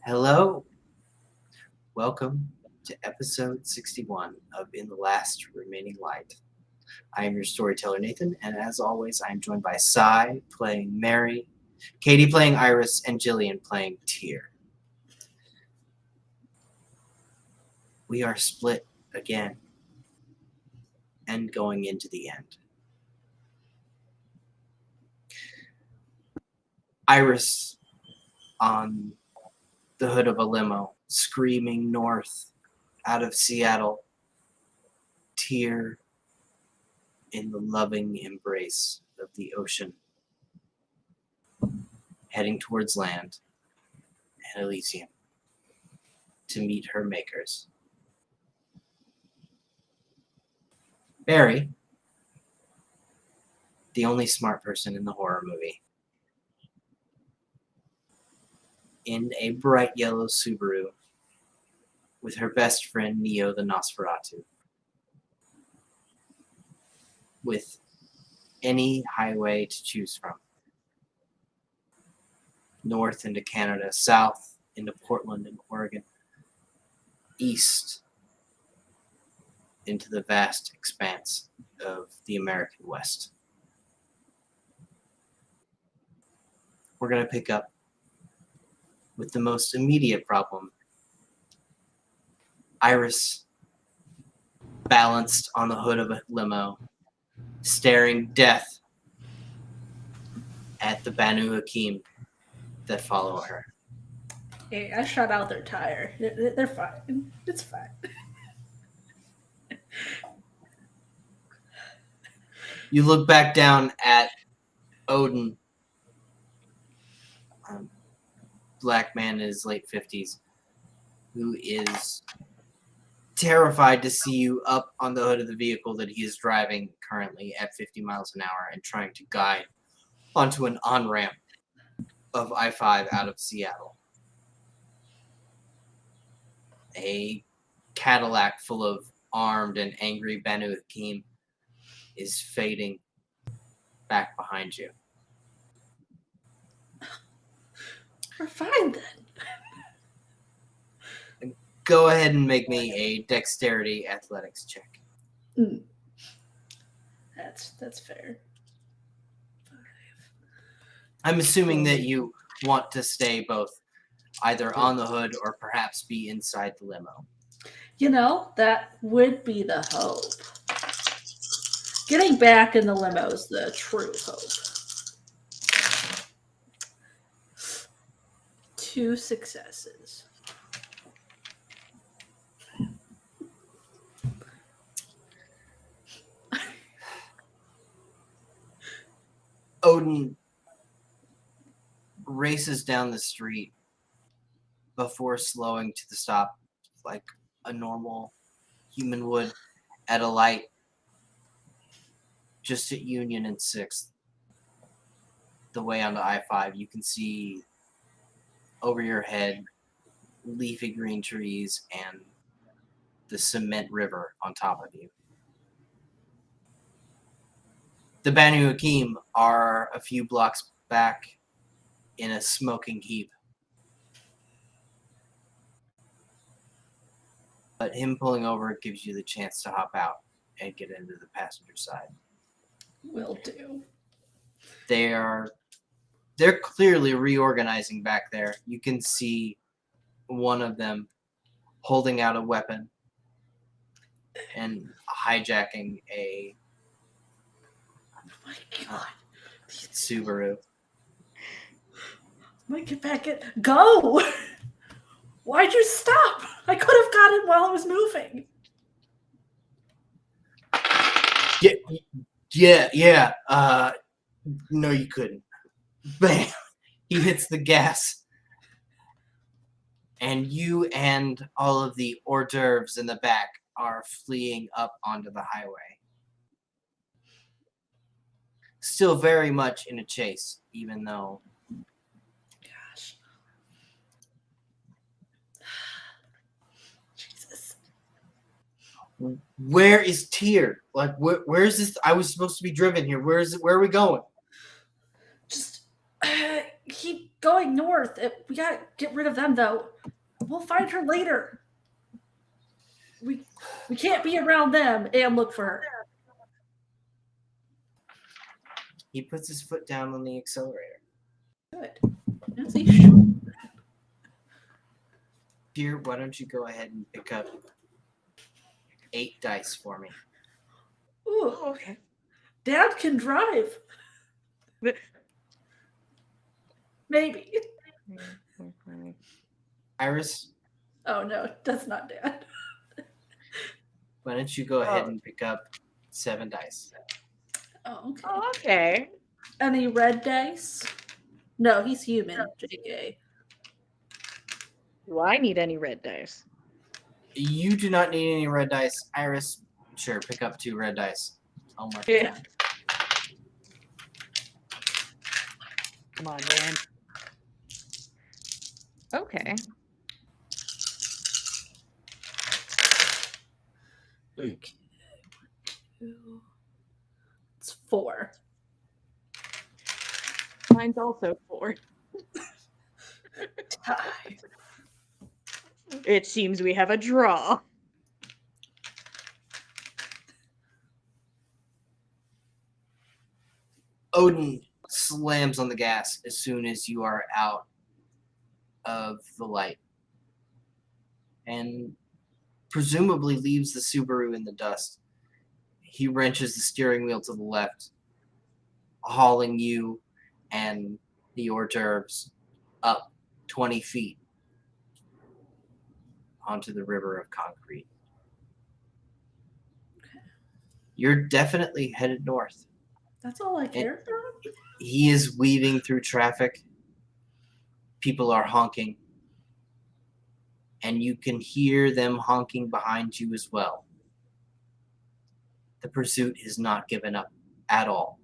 Hello, welcome to episode 61 of In the Last Remaining Light. I am your storyteller, Nathan, and as always, I am joined by Sai playing Mary, Katie playing Iris, and Jillian playing Tyr. We are split again and going into the end. Iris on the hood of a limo, screaming north out of Seattle. Tyr in the loving embrace of the ocean, heading towards land and Elysium to meet her makers. Barry, the only smart person in the horror movie, in a bright yellow Subaru with her best friend Neo the Nosferatu, with any highway to choose from. North into Canada, south into Portland and Oregon, east into the vast expanse of the American West. We're going to pick up with the most immediate problem. Iris, balanced on the hood of a limo, staring death at the Banu Hakim that follow her. Hey, I shot out their tire. They're fine. It's fine. You look back down at Odin, black man in his late 50s, who is terrified to see you up on the hood of the vehicle that he is driving currently at 50 miles an hour and trying to guide onto an on-ramp of I-5 out of Seattle. A Cadillac full of armed and angry Banu Hakim is fading back behind you. We're fine then. Go ahead and make me a dexterity athletics check. That's fair. 5. I'm assuming that you want to stay both either on the hood or perhaps be inside the limo. You know, that would be the hope. Getting back in the limo is the true hope. 2 successes. Odin races down the street before slowing to the stop like a normal human would at a light just at Union and 6th. The way onto I-5, you can see over your head leafy green trees and the cement river on top of you. The Banu Hakim are a few blocks back in a smoking heap. But him pulling over gives you the chance to hop out and get into the passenger side. Will do. They're clearly reorganizing back there. You can see one of them holding out a weapon and hijacking a Oh my god. Subaru. Might get back in. Go! Why'd you stop? I could have got it while it was moving. Yeah. No, you couldn't. Bam! He hits the gas. And you and all of the hors d'oeuvres in the back are fleeing up onto the highway. Still very much in a chase, even though... Gosh. Jesus. Where is Tyr? Like, where is this? I was supposed to be driven here. Where is it? Where are we going? Just, he going north. We gotta get rid of them, though. We'll find her later. We can't be around them and look for her. He puts his foot down on the accelerator. Good. Nancy, Here, why don't you go ahead and pick up 8 dice for me? Ooh, Okay. Dad can drive. Maybe. Iris, Oh no, that's not Dad. why don't you go ahead and pick up 7 dice? Oh, okay. Oh, okay. Any red dice? No, he's human. JK. Do I need any red dice? You do not need any red dice. Iris, sure, pick up 2 red dice. I'll mark it Yeah. down. Come on, man. Okay. Okay. It's 4. Mine's also 4. Tie. It seems we have a draw. Odin slams on the gas as soon as you are out of the light and presumably leaves the Subaru in the dust. He wrenches the steering wheel to the left, hauling you and the hors d'oeuvres up 20 feet onto the river of concrete. You're definitely headed north. That's all I care for. He is weaving through traffic. People are honking. And you can hear them honking behind you as well. The pursuit is not given up at all.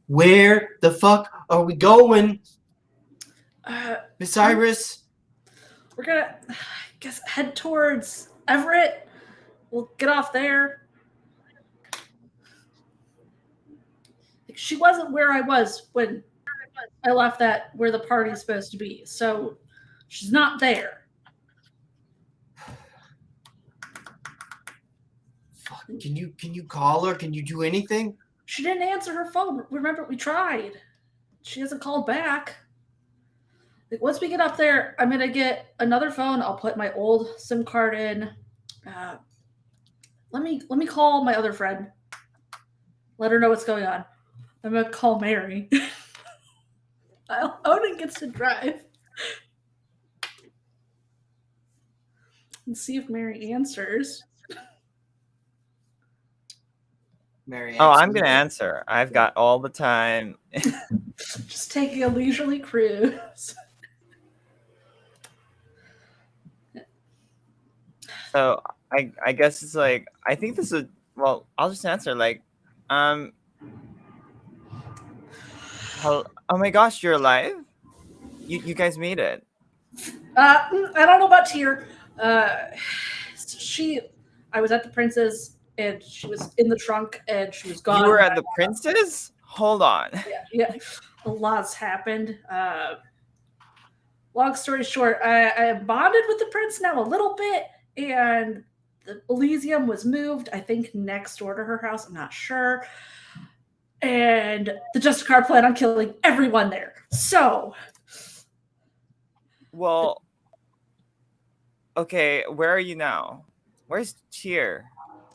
Where the fuck are we going, Miss Iris? We're gonna, I guess, head towards Everett. We'll get off there. She wasn't where I was when I left that where the party's supposed to be, so she's not there. Fuck, can you call her? Can you do anything? She didn't answer her phone. Remember, we tried. She hasn't called back. Like, once we get up there, I'm gonna get another phone. I'll put my old SIM card in. Let me call my other friend. Let her know what's going on. I'm gonna call Mary. Odin gets to drive. And see if Mary answers. Mary. Oh, I'm gonna answer. I've got all the time. Just taking a leisurely cruise. So I guess it's like I think this is well. I'll just answer like, oh my gosh, you're alive. You guys made it. I don't know about Tyr. I was at the Prince's and she was in the trunk and she was gone. You were at the Princess? Hold on. Yeah. A lot's happened. Long story short, I bonded with the prince now a little bit, and the Elysium was moved, I think, next door to her house. I'm not sure. And the Justicar planned on killing everyone there. So. Well, okay, where are you now? Where's Cheer?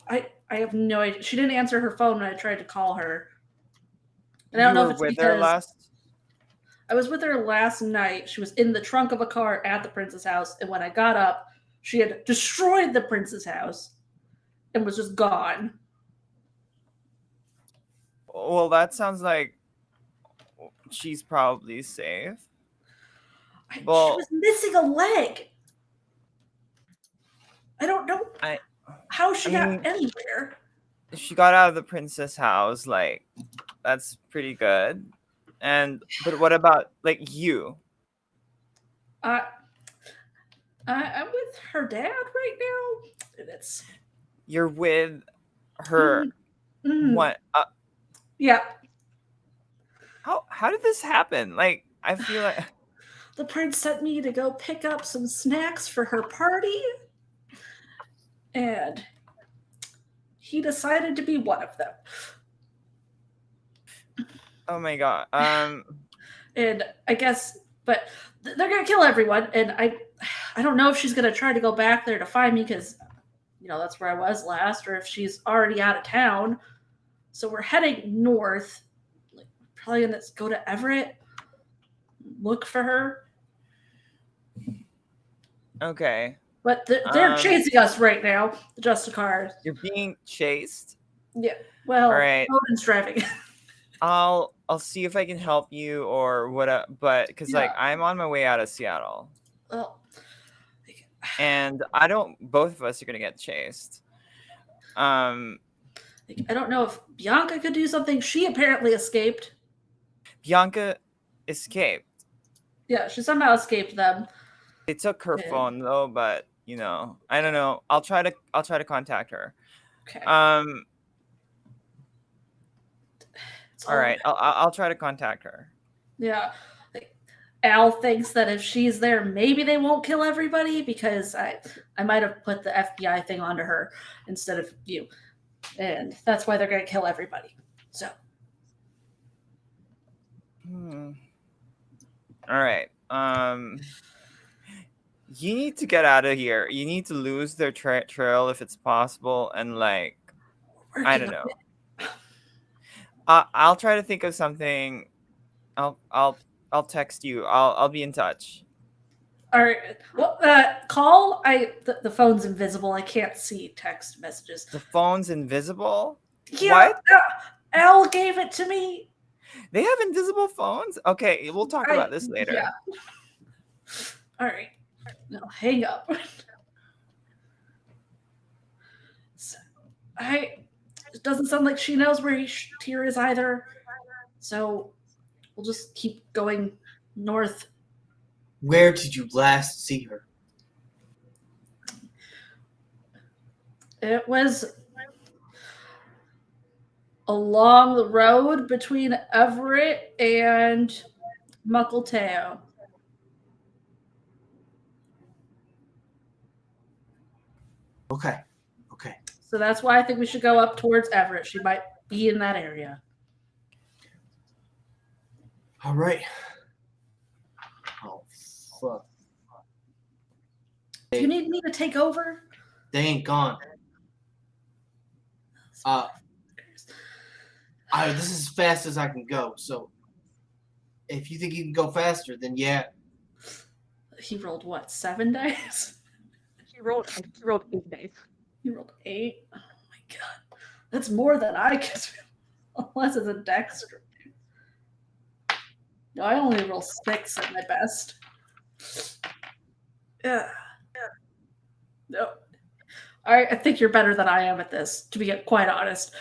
I have no idea. She didn't answer her phone when I tried to call her. And I don't know if it's with her last. I was with her last night. She was in the trunk of a car at the prince's house, and when I got up, she had destroyed the prince's house and was just gone. Well, that sounds like she's probably safe. Well, she was missing a leg. I don't know how she got anywhere. She got out of the princess house, like that's pretty good. But what about like you? I'm with her dad right now, and it's You're with her Mm, What? yeah. How did this happen? Like, I feel like The prince sent me to go pick up some snacks for her party, and he decided to be one of them. oh my god. And I guess, but they're gonna kill everyone, and I don't know if she's gonna try to go back there to find me because that's where I was last, or if she's already out of town. So we're heading north. Like, probably gonna go to Everett, look for her. Okay. But they're chasing us right now. The Justicars. You're being chased. Yeah. Well, All right. Odin's driving. I'll see if I can help you or what. But because like I'm on my way out of Seattle, Well, and both of us are gonna get chased. I don't know if Bianca could do something. She apparently escaped. Bianca escaped. Yeah, she somehow escaped them. They took her phone though, but I don't know. I'll try to contact her. Okay. All right, I'll try to contact her. Yeah. Al thinks that if she's there, maybe they won't kill everybody because I might have put the FBI thing onto her instead of you. And that's why they're going to kill everybody. So. All right. You need to get out of here. You need to lose their trail if it's possible, and like, I don't know. I'll try to think of something. I'll text you. I'll be in touch. All right. Well, call. The phone's invisible. I can't see text messages. The phone's invisible? Yeah. What? Al gave it to me. They have invisible phones? Okay, we'll talk about this later. Yeah. All right. No, hang up. It doesn't sound like she knows where Tyr is either. So we'll just keep going north. Where did you last see her? It was along the road between Everett and Muckleteo. Okay. So that's why I think we should go up towards Everett. She might be in that area. All right. Oh, fuck. Do you need me to take over? They ain't gone. This is as fast as I can go. So if you think you can go faster, then yeah. He rolled what? 7 dice? He rolled 8 dice. You rolled 8? Oh my god. That's more than I could do. Unless it's a dex. No, I only roll 6 at my best. Yeah. No. I think you're better than I am at this, to be quite honest.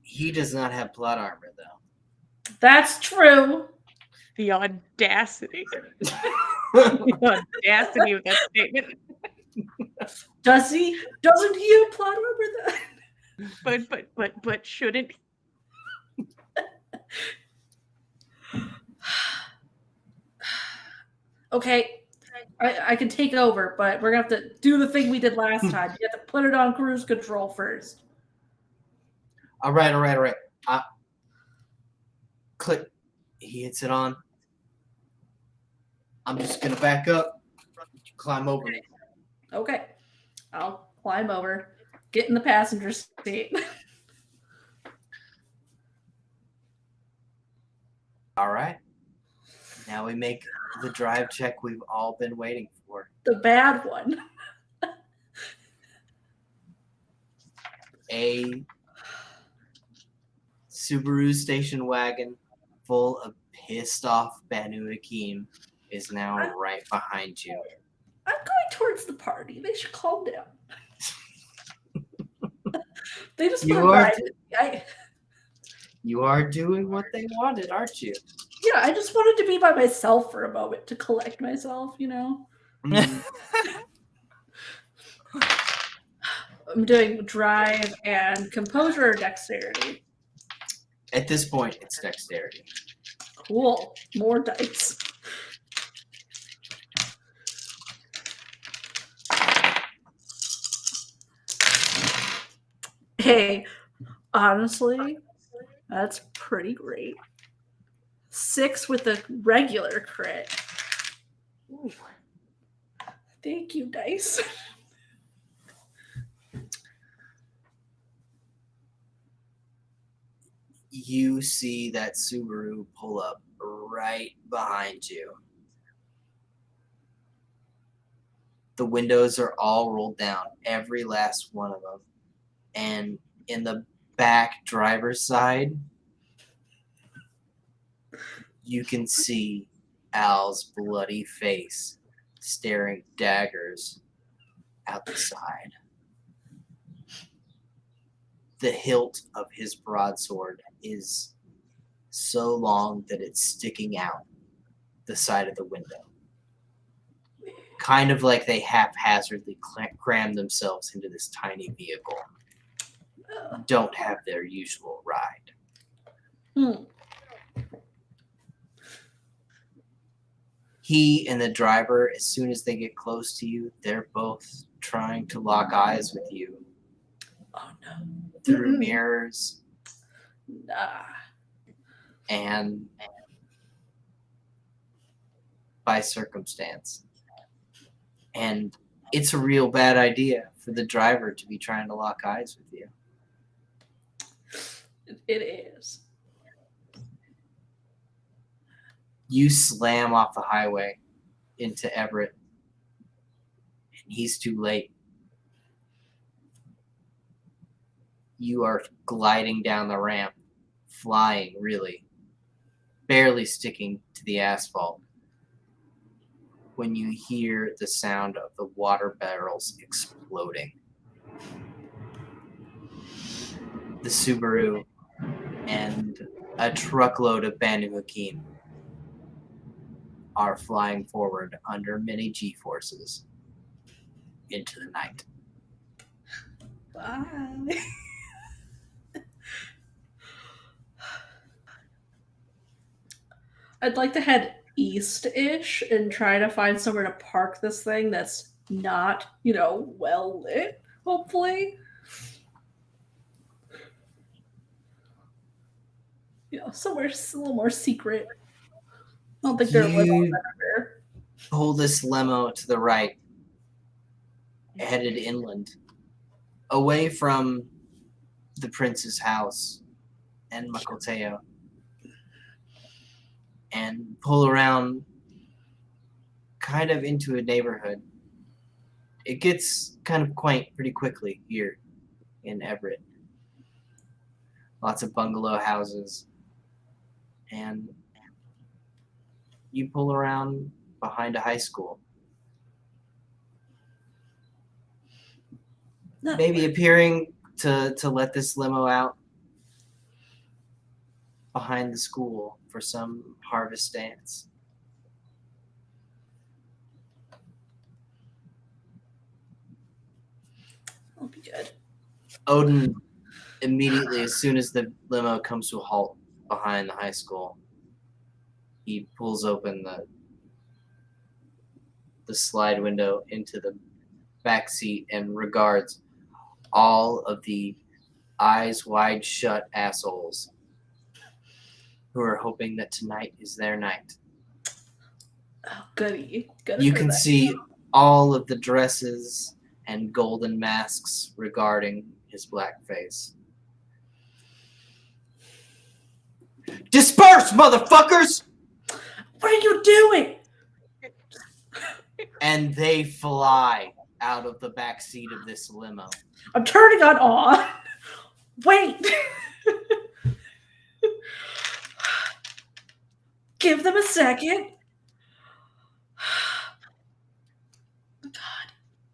He does not have plot armor, though. That's true. The audacity. The audacity of that statement. Does he? Doesn't he have plot armor then? But shouldn't. Okay, I can take over, but we're gonna have to do the thing we did last time. You have to put it on cruise control first. All right. Click. He hits it on. I'm just gonna back up. Climb over. Okay. I'll climb over, get in the passenger seat. All right. Now we make the drive check we've all been waiting for. The bad one. A Subaru station wagon full of pissed off Banu Hakim is now right behind you. I'm going towards the party. They should calm down. They just You want to are ride it. You are doing what they wanted, aren't you? Yeah, I just wanted to be by myself for a moment to collect myself, Mm. I'm doing drive and composure or dexterity. At this point, it's dexterity. Cool. More dice. Hey, honestly, that's pretty great. 6 with a regular crit. Ooh. Thank you, dice. You see that Subaru pull up right behind you. The windows are all rolled down, every last one of them. And in the back driver's side, you can see Al's bloody face staring daggers out the side. The hilt of his broadsword is so long that it's sticking out the side of the window. Kind of like they haphazardly cram themselves into this tiny vehicle. Don't have their usual ride. Hmm. He and the driver, as soon as they get close to you, they're both trying to lock eyes with you Oh no. through Mm-mm. mirrors Nah. and by circumstance. And it's a real bad idea for the driver to be trying to lock eyes with you. It is. You slam off the highway into Everett, and he's too late. You are gliding down the ramp, flying, really, barely sticking to the asphalt, when you hear the sound of the water barrels exploding. The Subaru and a truckload of Banu Hakim are flying forward under many G-forces into the night. Bye. I'd like to head east-ish and try to find somewhere to park this thing that's not, well lit, hopefully. Somewhere a little more secret. I don't think there are limos You everywhere. pull this limo to the right, headed inland, away from the prince's house and Makoteo, and pull around kind of into a neighborhood. It gets kind of quaint pretty quickly here in Everett. Lots of bungalow houses. And you pull around behind a high school. Maybe appearing to let this limo out behind the school for some harvest dance. That'll be good. Odin, immediately, as soon as the limo comes to a halt behind the high school, he pulls open the slide window into the back seat and regards all of the eyes wide shut assholes who are hoping that tonight is their night. Oh, goody. Good You for can that. see all of the dresses and golden masks regarding his black face. Disperse, motherfuckers! What are you doing? And they fly out of the back seat of this limo. I'm turning on. Wait. Give them a second.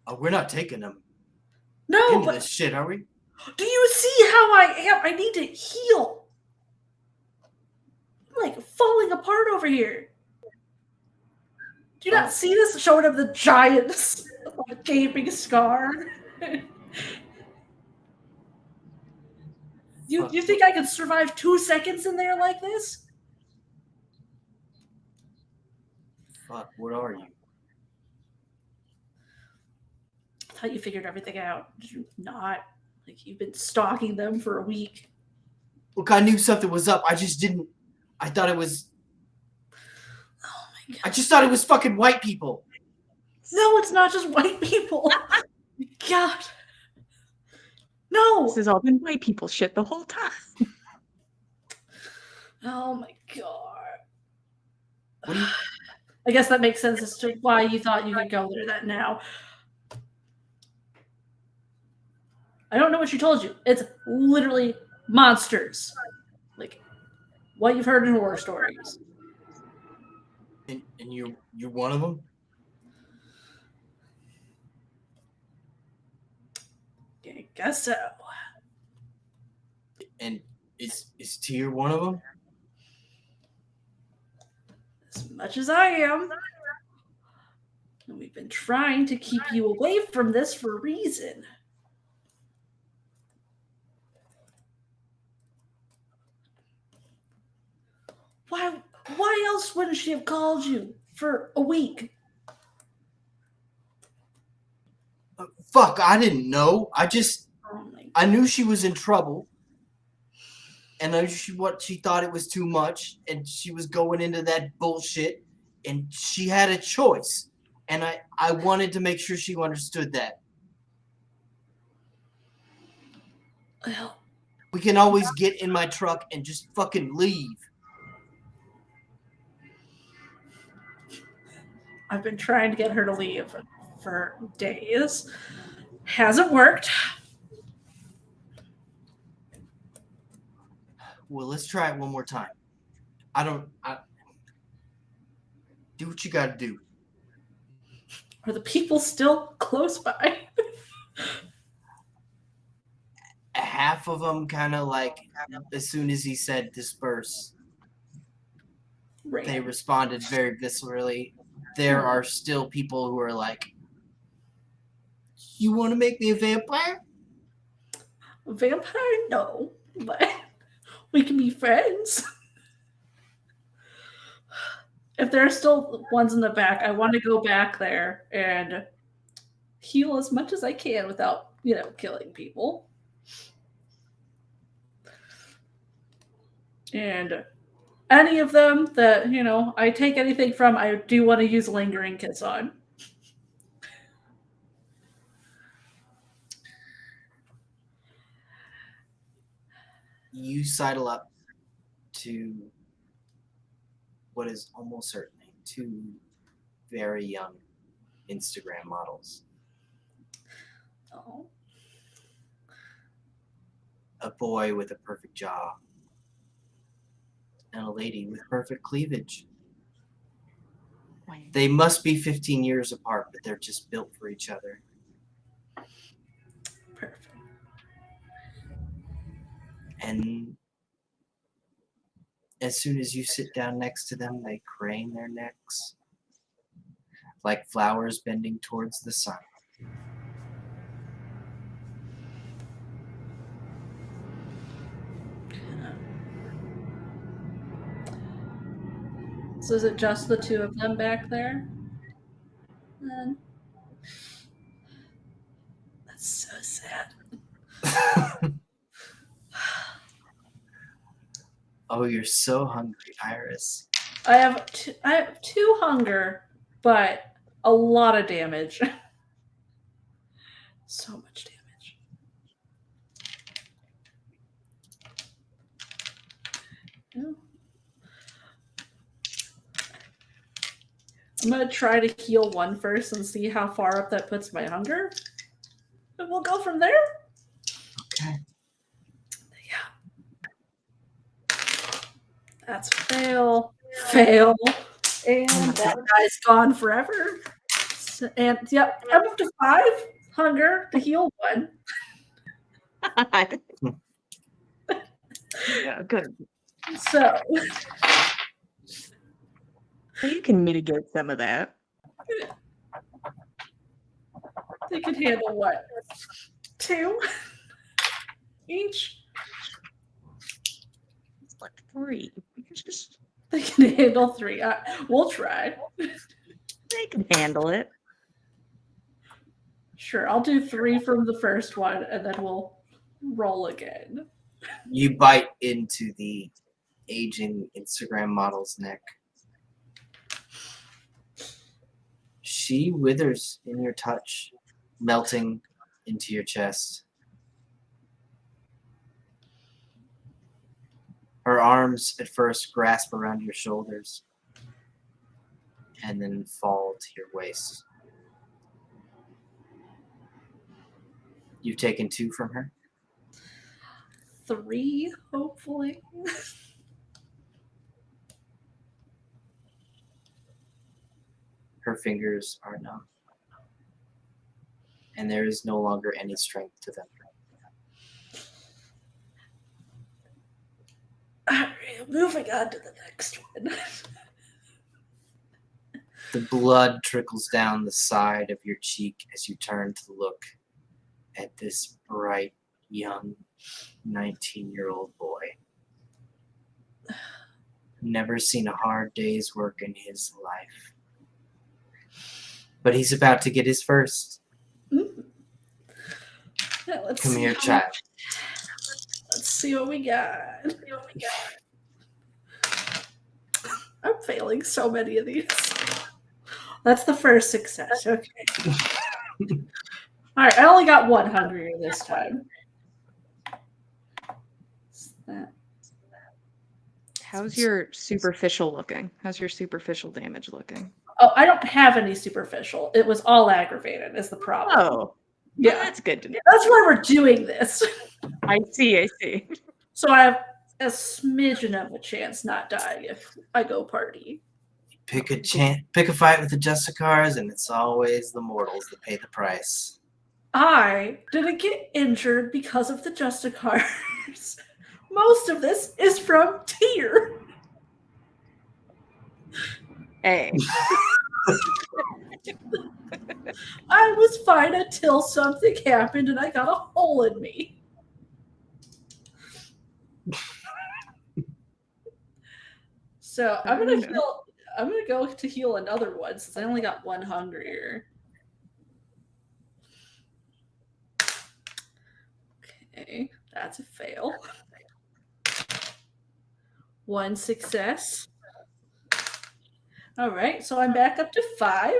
Oh, we're not taking them No, into but this shit, are we? do you see how I am? I need to heal. I'm like falling apart over here. Do you not see this? Showing him the giant, gaping scar. You think I could survive 2 seconds in there like this? Fuck, what are you? I thought you figured everything out. Did you not? Like, you've been stalking them for a week. Look, I knew something was up. I just didn't. I thought it was. Oh my god. I just thought it was fucking white people. No, it's not just white people. God. No. This has all been white people shit the whole time. Oh my god. What do you? I guess that makes sense as to why you thought you could go there that now. I don't know what she told you. It's literally monsters. Like what you've heard in horror stories. And you're one of them. I guess so. And is Tyr one of them? As much as I am. And we've been trying to keep you away from this for a reason. Why else wouldn't she have called you for a week? Fuck, I didn't know. Oh my I knew she was in trouble. And I knew she thought it was too much. And she was going into that bullshit. And she had a choice. And I wanted to make sure she understood that. Well, We can always get in my truck and just fucking leave. I've been trying to get her to leave for days. Hasn't worked. Well, let's try it one more time. Do what you gotta do. Are the people still close by? Half of them kind of like, as soon as he said disperse, Right. they responded very viscerally. There are still people who are like, you want to make me a vampire? Vampire? No. But we can be friends. If there are still ones in the back, I want to go back there and heal as much as I can without, killing people. And any of them that, I take anything from, I do want to use Lingering Kiss on. You sidle up to what is almost certainly 2 very young Instagram models. Oh. A boy with a perfect jaw. And a lady with perfect cleavage. They must be 15 years apart, but they're just built for each other. Perfect. And as soon as you sit down next to them, they crane their necks like flowers bending towards the sun. So is it just the 2 of them back there? Then that's so sad. Oh, you're so hungry, Iris. I have 2 hunger, but a lot of damage. So much damage. Yeah. I'm going to try to heal 1 first and see how far up that puts my hunger. And we'll go from there. Okay. Yeah. That's fail. Fail. And that guy's gone forever. And yep, I'm up to 5 hunger to heal 1. Yeah, good. So You can mitigate some of that. they could handle what? 2 each? 3. They can handle 3. We'll try. They can handle it. Sure, I'll do 3 from the first one, and then we'll roll again. You bite into the aging Instagram model's neck. She withers in your touch, melting into your chest. Her arms at first grasp around your shoulders and then fall to your waist. You've taken 2 from her. 3, hopefully. Her fingers are numb, and there is no longer any strength to them. Alright, moving on to the next one. The blood trickles down the side of your cheek as you turn to look at this bright, young 19-year-old boy. Never seen a hard day's work in his life. But he's about to get his first. Yeah, let's Come see here, how- child. Let's see what we got. I'm failing so many of these. That's the first success. Okay. All right, I only got 1 hungrier this time. How's your superficial looking? How's your superficial damage looking? Oh, I don't have any superficial. It was all aggravated is the problem. Oh, yeah. That's good to know. That's why we're doing this. I see. So I have a smidgen of a chance not dying if I go party. Pick a fight with the Justicars, and it's always the mortals that pay the price. I didn't get injured because of the Justicars. Most of this is from Tyr. Hey. I was fine until something happened and I got a hole in me. So I'm gonna go to heal another one since I only got 1 hungrier. Okay, that's a fail. 1 success. All right, so I'm back up to 5.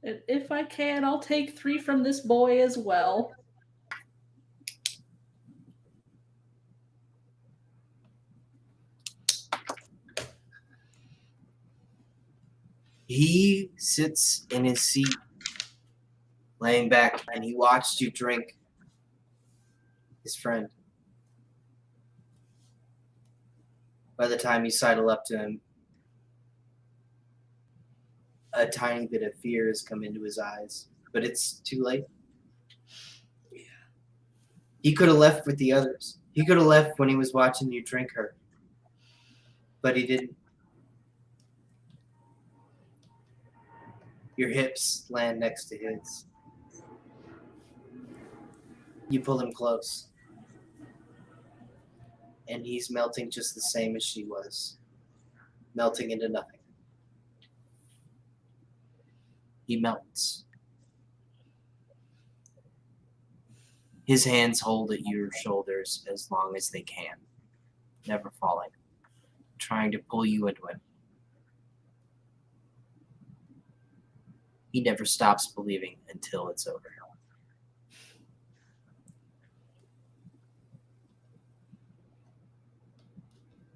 And if I can, I'll take 3 from this boy as well. He sits in his seat, laying back, and he watched you drink his friend. By the time you sidle up to him, a tiny bit of fear has come into his eyes, but it's too late. He could have left with the others. He could have left when he was watching you drink her, but he didn't. Your hips land next to his. You pull him close, and he's melting just the same as she was, melting into nothing. He melts. His hands hold at your shoulders as long as they can, never falling, trying to pull you into him. He never stops believing until it's over.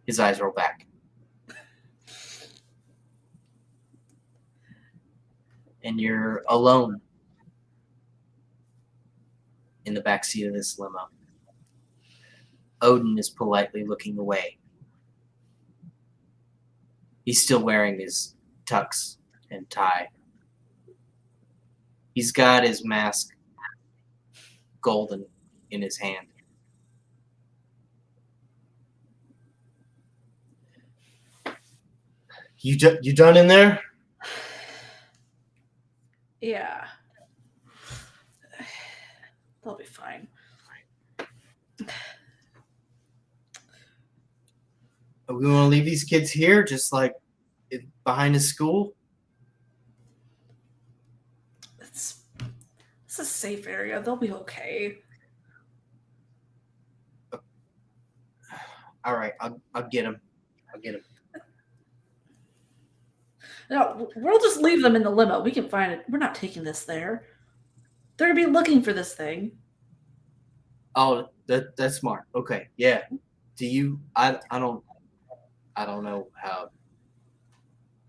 His eyes roll back. And you're alone in the backseat of this limo. Odin is politely looking away. He's still wearing his tux and tie. He's got his mask golden in his hand. You done in there? Yeah. They'll be fine. we want to leave these kids here, just like behind the school. It's a safe area. They'll be okay. All right, I'll get him. I'll get him. No, we'll just leave them in the limo. We can find it. We're not taking this there. They're gonna be looking for this thing. Oh, that's smart. Okay, yeah. Do you? I don't know how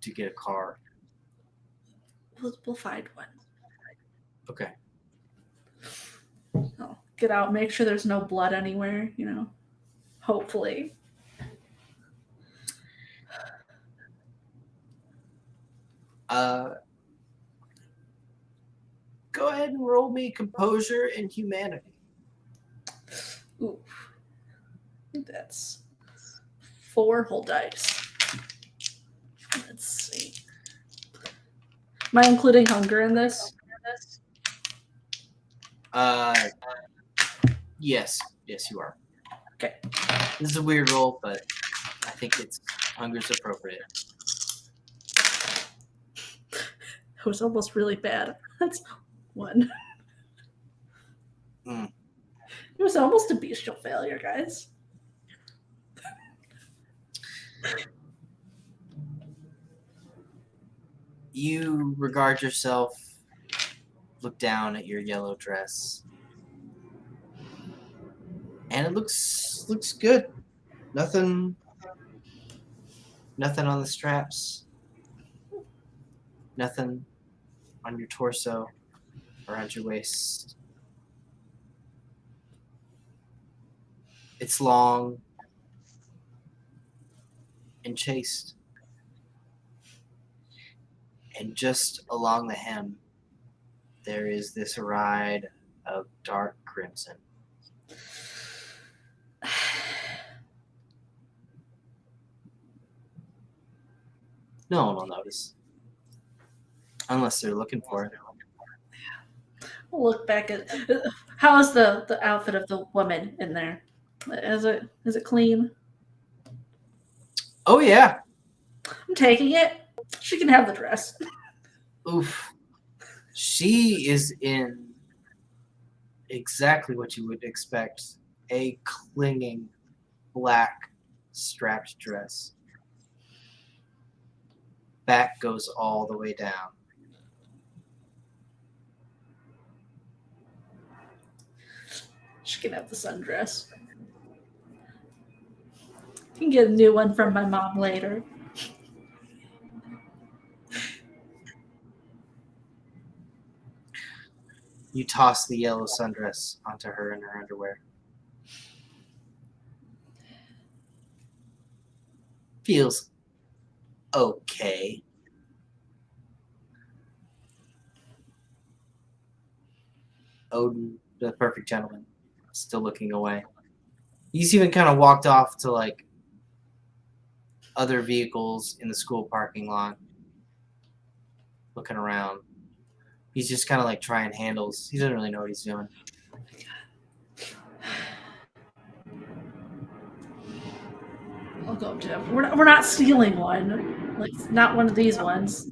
to get a car. We'll find one. Okay. I'll get out, make sure there's no blood anywhere. Hopefully. Go ahead and roll me composure and humanity. Ooh, that's 4 whole dice. Let's see. Am I including hunger in this? Yes, you are. Okay. This is a weird roll, but I think hunger's appropriate. It was almost really bad. That's 1. Mm. It was almost a bestial failure, guys. You regard yourself, look down at your yellow dress, and it looks good. Nothing on the straps. Nothing on your torso or around your waist. It's long and chaste. And just along the hem, there is this ride of dark crimson. No one will notice. Unless they're looking for it. We'll look back at how is the outfit of the woman in there? Is it clean? Oh yeah. I'm taking it. She can have the dress. Oof. She is in exactly what you would expect. A clinging black strapped dress. Back goes all the way down. She can have the sundress. You can get a new one from my mom later. You toss the yellow sundress onto her in her underwear. Feels okay. Odin, the perfect gentleman, still looking away. He's even kind of walked off to like other vehicles in the school parking lot, looking around. He's just kind of like trying handles. He doesn't really know what he's doing. I'll go up to him. We're not stealing one. Like, not one of these ones.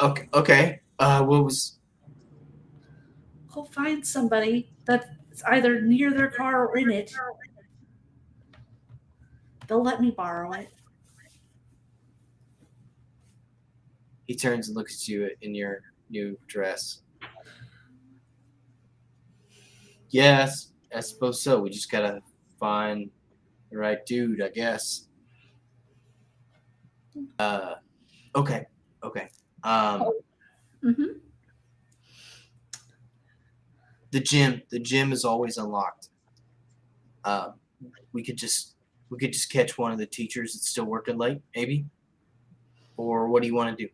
Okay. What was? Go find somebody that's either near their car or in it. They'll let me borrow it. He turns and looks at you in your new dress. Yes, I suppose so. We just gotta find the right dude, I guess. Okay. Mm-hmm. The gym is always unlocked. We could just catch one of the teachers that's still working late, maybe. Or what do you want to do?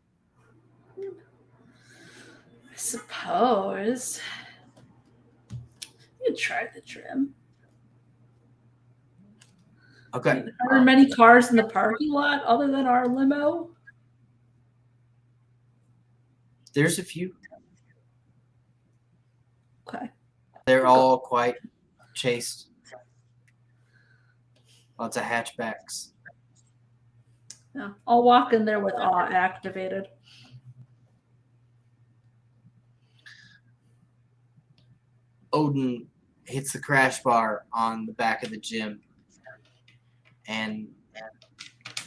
I suppose you could try the trim. Okay. Are there many cars in the parking lot other than our limo? There's a few. Okay. They're all quite chaste. Lots of hatchbacks. Yeah, I'll walk in there with awe activated. Odin hits the crash bar on the back of the gym, and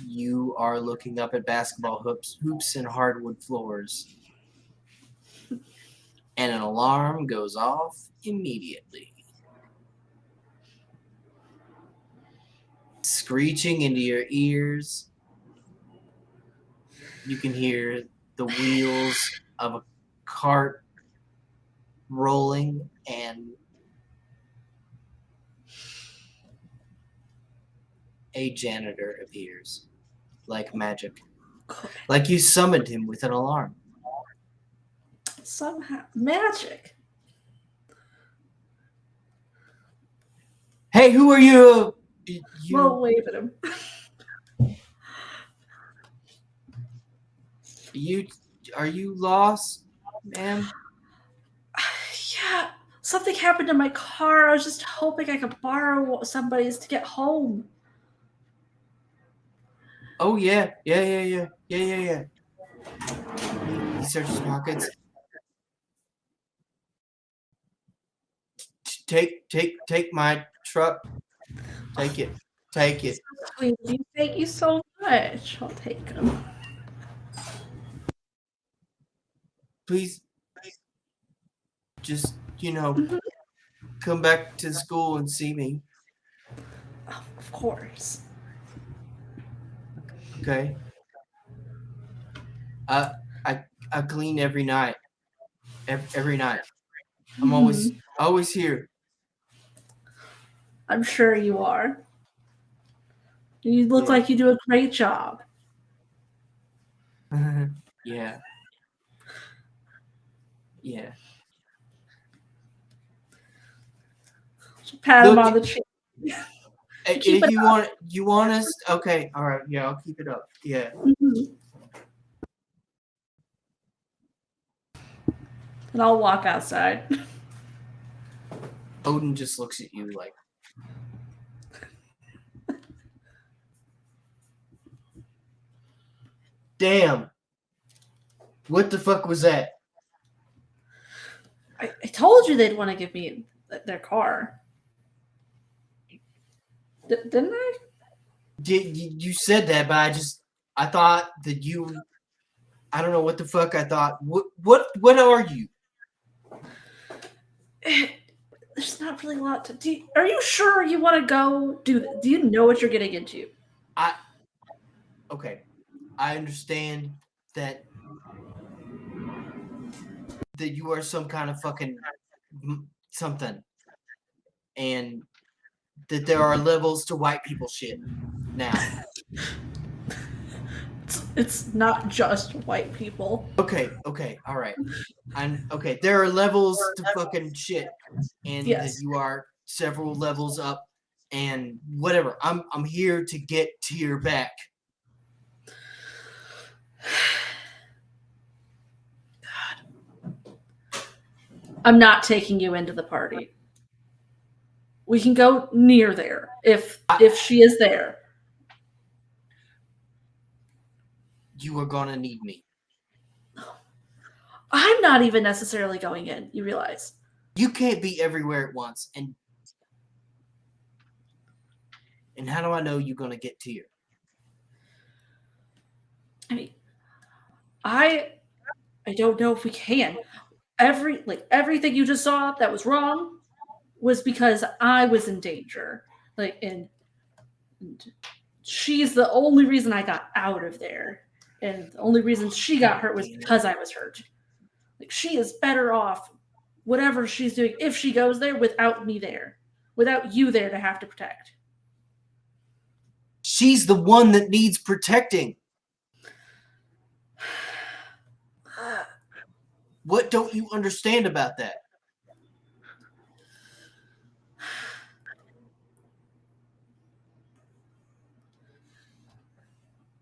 you are looking up at basketball hoops and hardwood floors. And an alarm goes off immediately. Screeching into your ears, you can hear the wheels of a cart rolling, and a janitor appears like magic. Like you summoned him with an alarm. Somehow. Magic. Hey, who are you? We'll wave at him. Are you lost, ma'am? Yeah, something happened to my car. I was just hoping I could borrow somebody's to get home. Oh yeah. He searches pockets. Take my truck. Take it. Sweet. Thank you so much. I'll take them. Please, just come back to school and see me. Oh, of course. Okay. I clean every night. Every night. I'm always here. I'm sure you are. You look Yeah. like you do a great job. Yeah. Pat him Look, on the cheek. Keep it you want us? Okay, all right. Yeah, I'll keep it up. Yeah. Mhm. And I'll walk outside. Odin just looks at you like. Damn. What the fuck was that? I told you they'd want to give me their car. Didn't I? You said that, but I thought that you. I don't know what the fuck I thought. What are you? There's not really a lot to do. Are you sure you want to go do that? Do you know what you're getting into? Okay. I understand that you are some kind of fucking something, and that there are levels to white people shit now. It's not just white people. Okay, all right. Okay, there are levels to fucking shit, and Yes. that you are several levels up, and whatever. I'm here to get to your back. I'm not taking you into the party. We can go near there if she is there. You are gonna need me. I'm not even necessarily going in, you realize. You can't be everywhere at once, and how do I know you're gonna get to you? I mean, I don't know if we can. Everything you just saw that was wrong was because I was in danger. And she's the only reason I got out of there. And the only reason she got hurt was because I was hurt. She is better off, whatever she's doing, if she goes there without me there, without you there to have to protect. She's the one that needs protecting. What don't you understand about that?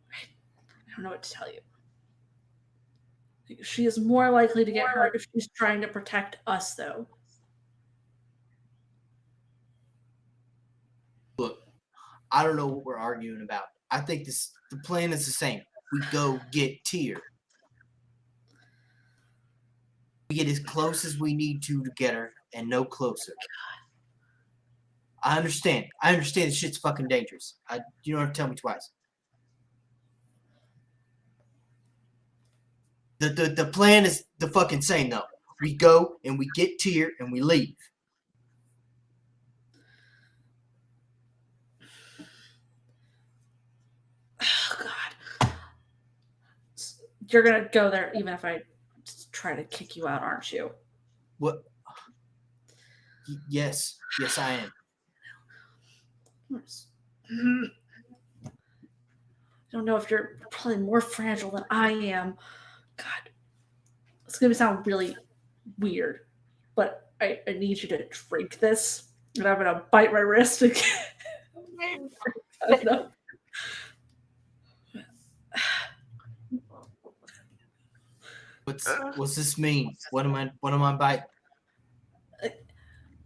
I don't know what to tell you. She is more likely to get hurt if she's trying to protect us, though. Look, I don't know what we're arguing about. I think the plan is the same. We go get Tyr. We get as close as we need to get her, and no closer. I understand. I understand this shit's fucking dangerous. You don't have to tell me twice. The plan is the fucking same though. We go and we get Tyr and we leave. Oh, God. You're going to go there even if I try to kick you out, aren't you? What? Yes. Yes, I am. I don't know if you're probably more fragile than I am. God, it's going to sound really weird, but I need you to drink this, and I'm going to bite my wrist again. I don't know. What's this mean? What am I biting?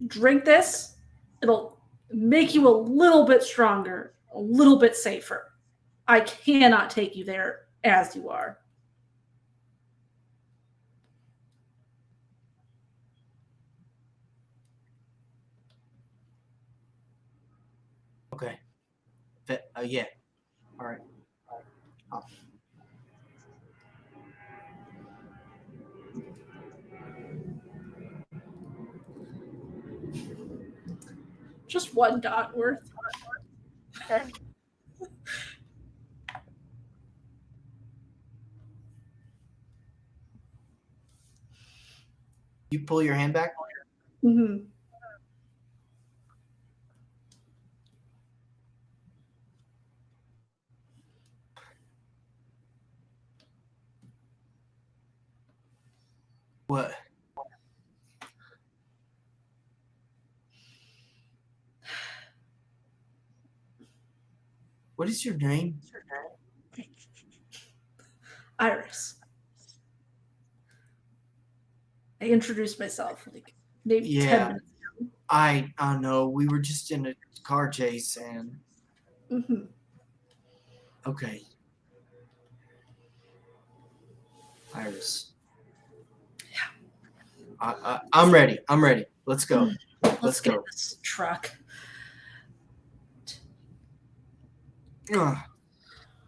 Drink this. It'll make you a little bit stronger, a little bit safer. I cannot take you there as you are. Okay. Yeah. All right. Just one dot worth. You pull your hand back. Mm-hmm. What? What is your name? Iris. I introduced myself like maybe 10 Yeah. minutes ago. I know. We were just in a car chase and Mm-hmm. okay. Iris. Yeah. I'm ready. I'm ready. Let's go. Let's get go. in this truck. Ugh.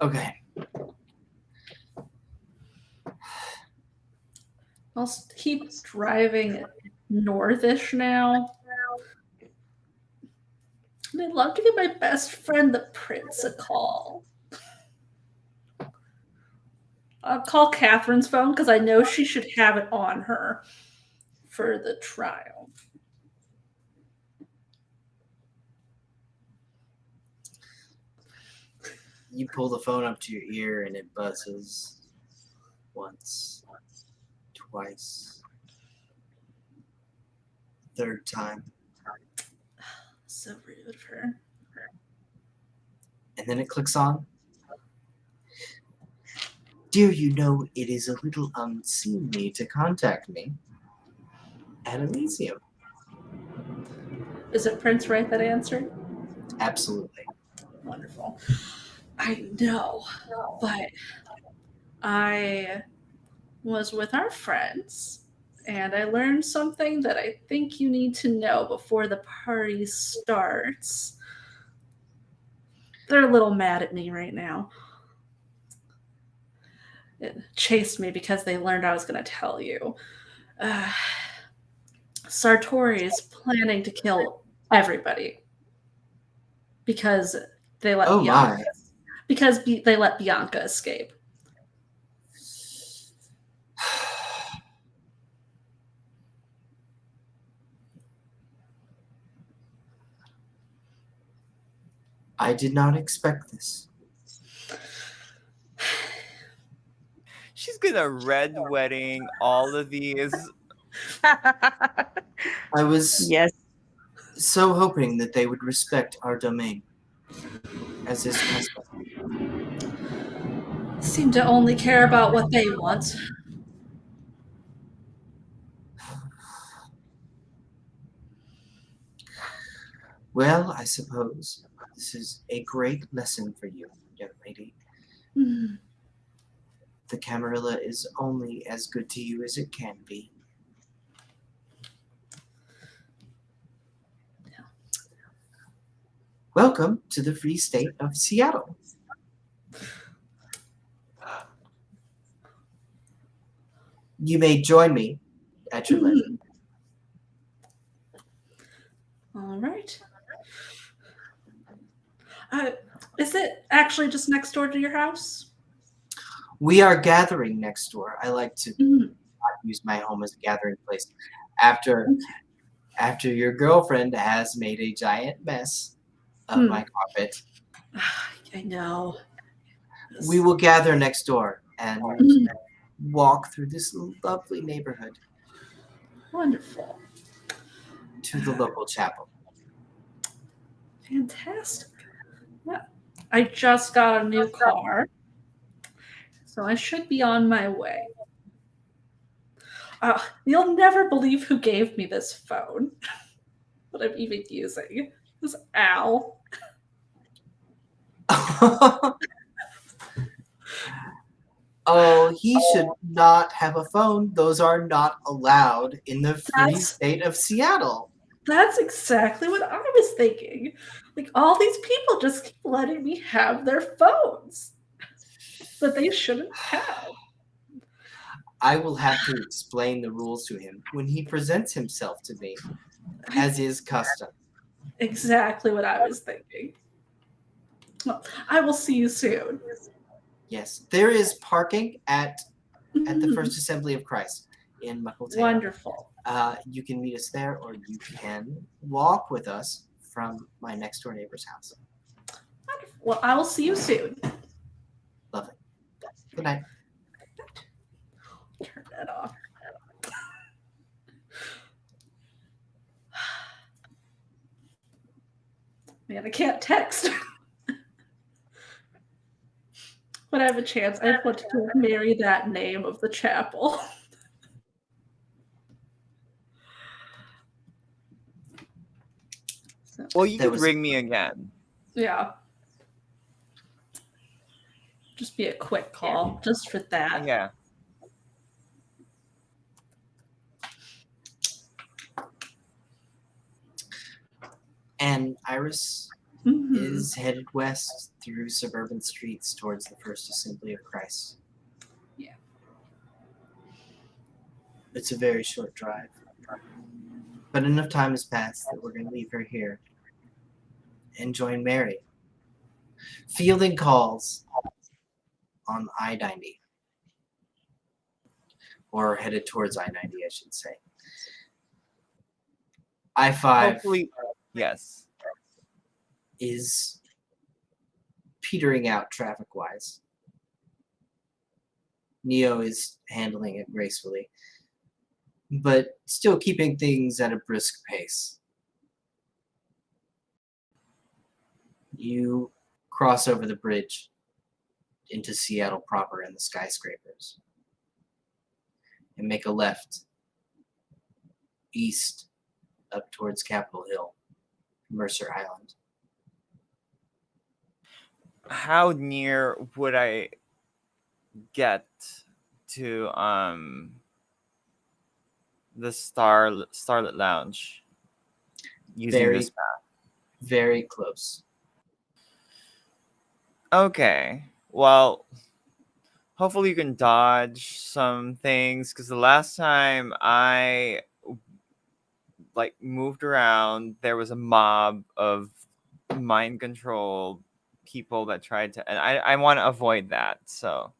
Okay. I'll keep driving northish now. And I'd love to give my best friend, the prince, a call. I'll call Catherine's phone because I know she should have it on her for the trial. You pull the phone up to your ear and it buzzes once, twice, third time, So rude of her. and then it clicks on. Dear, you know it is a little unseemly to contact me at Elysium. Is it Prince Wright that answered? Absolutely. Wonderful. I know, but I was with our friends and I learned something that I think you need to know before the party starts. They're a little mad at me right now. It chased me because they learned I was going to tell you. Sartori is planning to kill everybody because they let Bianca. Because they let Bianca escape. I did not expect this. She's gonna red wedding all of these. I was Yes. so hoping that they would respect our domain as is custom. Seem to only care about what they want. Well, I suppose this is a great lesson for you. young lady. Hmm. The Camarilla is only as good to you as it can be. Welcome to the Free State of Seattle. You may join me at your leisure. All right. Is it actually just next door to your house? We are gathering next door. I like to Mhm. use my home as a gathering place. After your girlfriend has made a giant mess of my carpet, I know. we will gather next door and Mhm. walk through this lovely neighborhood Wonderful. to the local chapel. Fantastic. Yeah. I just got a new car, so I should be on my way. You'll never believe who gave me this phone that I'm even using. It was Al. Oh, he should not have a phone. Those are not allowed in the Free That's State of Seattle. that's exactly what I was thinking. Like all these people just keep letting me have their phones that they shouldn't have. I will have to explain the rules to him when he presents himself to me, as is custom. Exactly what I was thinking. Well, I will see you soon. Yes, there is parking at the Mhm. First Assembly of Christ in Muckletale. Wonderful. You can meet us there, or you can walk with us from my next door neighbor's house. Wonderful. Well, I will see you soon. Lovely. Good night. Turn that off. Man, I can't text. When I have a chance, I want to marry that name of the chapel. So, Well, you There could was- ring me again. yeah. Just be a quick call, just for that. Yeah. And Iris Mhm. is headed west through suburban streets towards the First Assembly of Christ. Yeah. It's a very short drive. But enough time has passed that we're going to leave her here and join Mary. Fielding calls on I-90. Or headed towards I-90, I should say. I-5 Hopefully, yes. is petering out traffic-wise. Neo is handling it gracefully, but still keeping things at a brisk pace. You cross over the bridge into Seattle proper and the skyscrapers and make a left east up towards Capitol Hill, Mercer Island. How near would I get to the Starlit Lounge using Very, this map? very close. Okay. Well, hopefully you can dodge some things, because the last time I moved around, there was a mob of mind control people that tried to, and I want to avoid that. So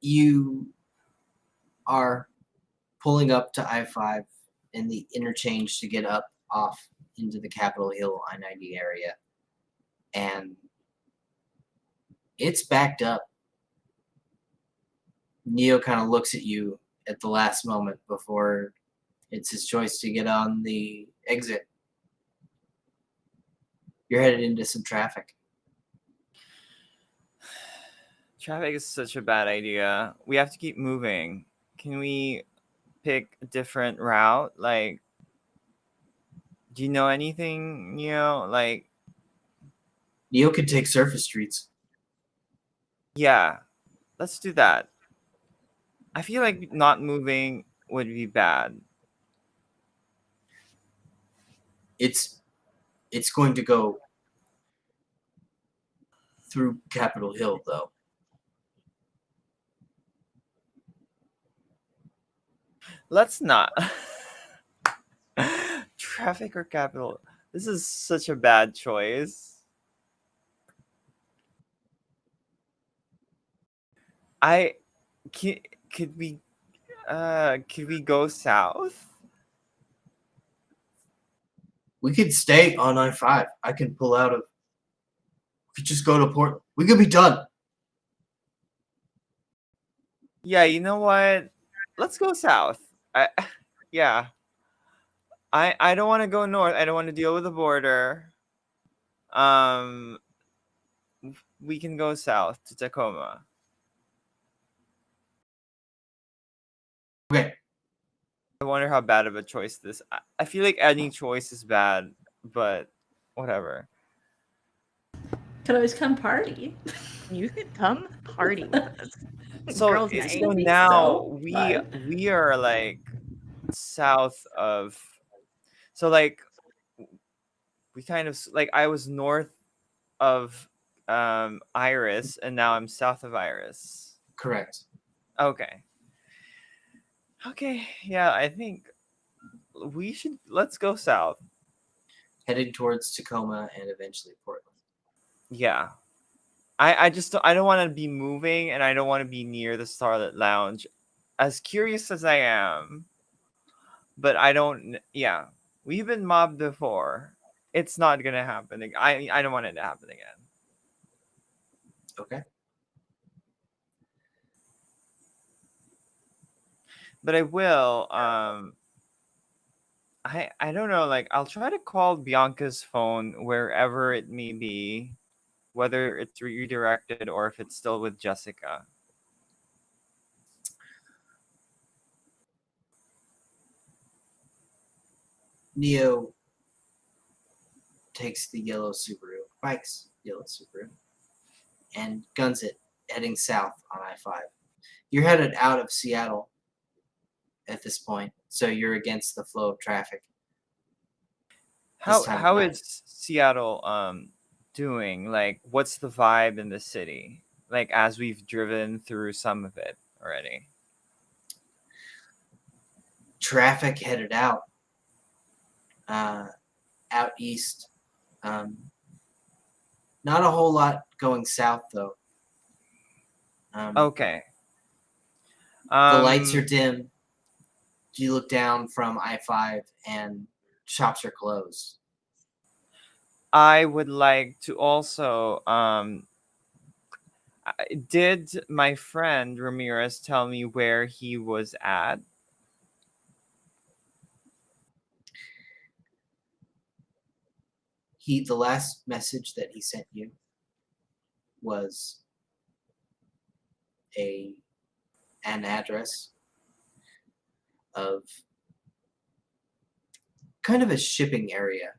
You are pulling up to I-5 in the interchange to get up off into the Capitol Hill I-90 area, and it's backed up. Neo kind of looks at you at the last moment before it's his choice to get on the exit. You're headed into some traffic. traffic is such a bad idea. We have to keep moving. Can we pick a different route? Like, Do you know anything, like, Neo could take surface streets. yeah, let's do that. I feel like not moving would be bad. It's going to go through Capitol Hill, though. Let's not. Traffic or capital? This is such a bad choice. I can, could we could we go south? We could stay on I-5. I can pull out of. We could just go to Portland. We could be done. Yeah, you know what? Let's go south. Yeah. I don't want to go north. I don't want to deal with the border. Um, we can go south to Tacoma. Okay. I wonder how bad of a choice this. I feel like adding choice is bad, but whatever. Could always come party. You could come party with us. So Girls' it's night. so gonna be now so we fun. we are like south of. So like we kind of like I was north of Iris, and now I'm south of Iris. Correct. Okay. Okay. Yeah, I think let's go south. Heading towards Tacoma and eventually Portland. Yeah. I just I don't want to be moving, and I don't want to be near the Starlit Lounge. As curious as I am, but I don't. Yeah, we've been mobbed before. It's not gonna happen. I don't want it to happen again. Okay. But I will. I don't know. Like I'll try to call Bianca's phone wherever it may be, whether it's redirected or if it's still with Jessica. Neo takes the yellow Subaru, Mike's yellow Subaru, and guns it, heading south on I-5. You're headed out of Seattle at this point, so you're against the flow of traffic. This time of How night. is Seattle doing? Like what's the vibe in the city? Like as we've driven through some of it already. Traffic headed out east. Not a whole lot going south though. Okay. The lights are dim. You look down from I-5 and shops are closed. I would like to also did my friend Ramirez tell me where he was at? The last message that he sent you was an address of kind of a shipping area,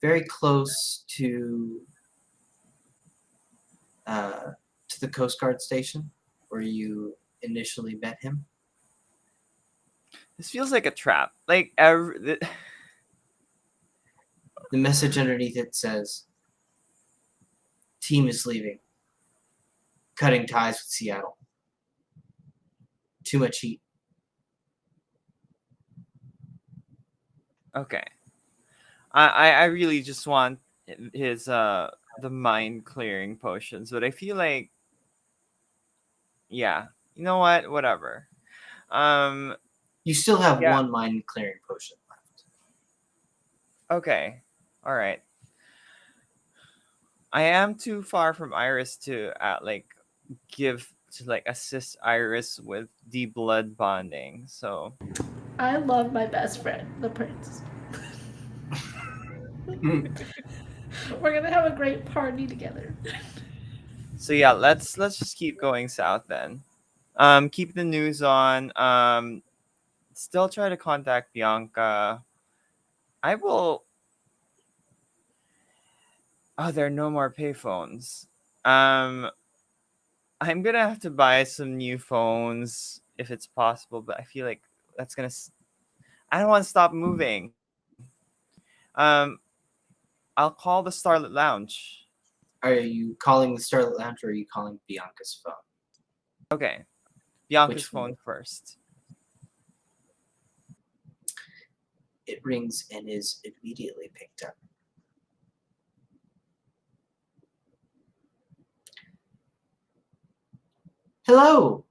very close to the Coast Guard station where you initially met him. This feels like a trap. Like The message underneath it says, "Team is leaving. Cutting ties with Seattle. Too much heat." okay. I really just want his the mind clearing potions, but I feel like yeah, you know what? Whatever. You still have Yeah. one mind clearing potion left. Okay. All right. I am too far from Iris to assist Iris with the blood bonding. So I love my best friend, the prince. We're gonna have a great party together. yeah, let's just keep going south then. Keep the news on. Still try to contact Bianca. I will. Oh, there are no more payphones. I'm gonna have to buy some new phones if it's possible, but I feel like that's gonna. I don't want to stop moving. Um, I'll call the Starlit Lounge. Are you calling the Starlit Lounge or are you calling Bianca's phone? Okay, Bianca's Which one? phone first. It rings and is immediately picked up. Hello,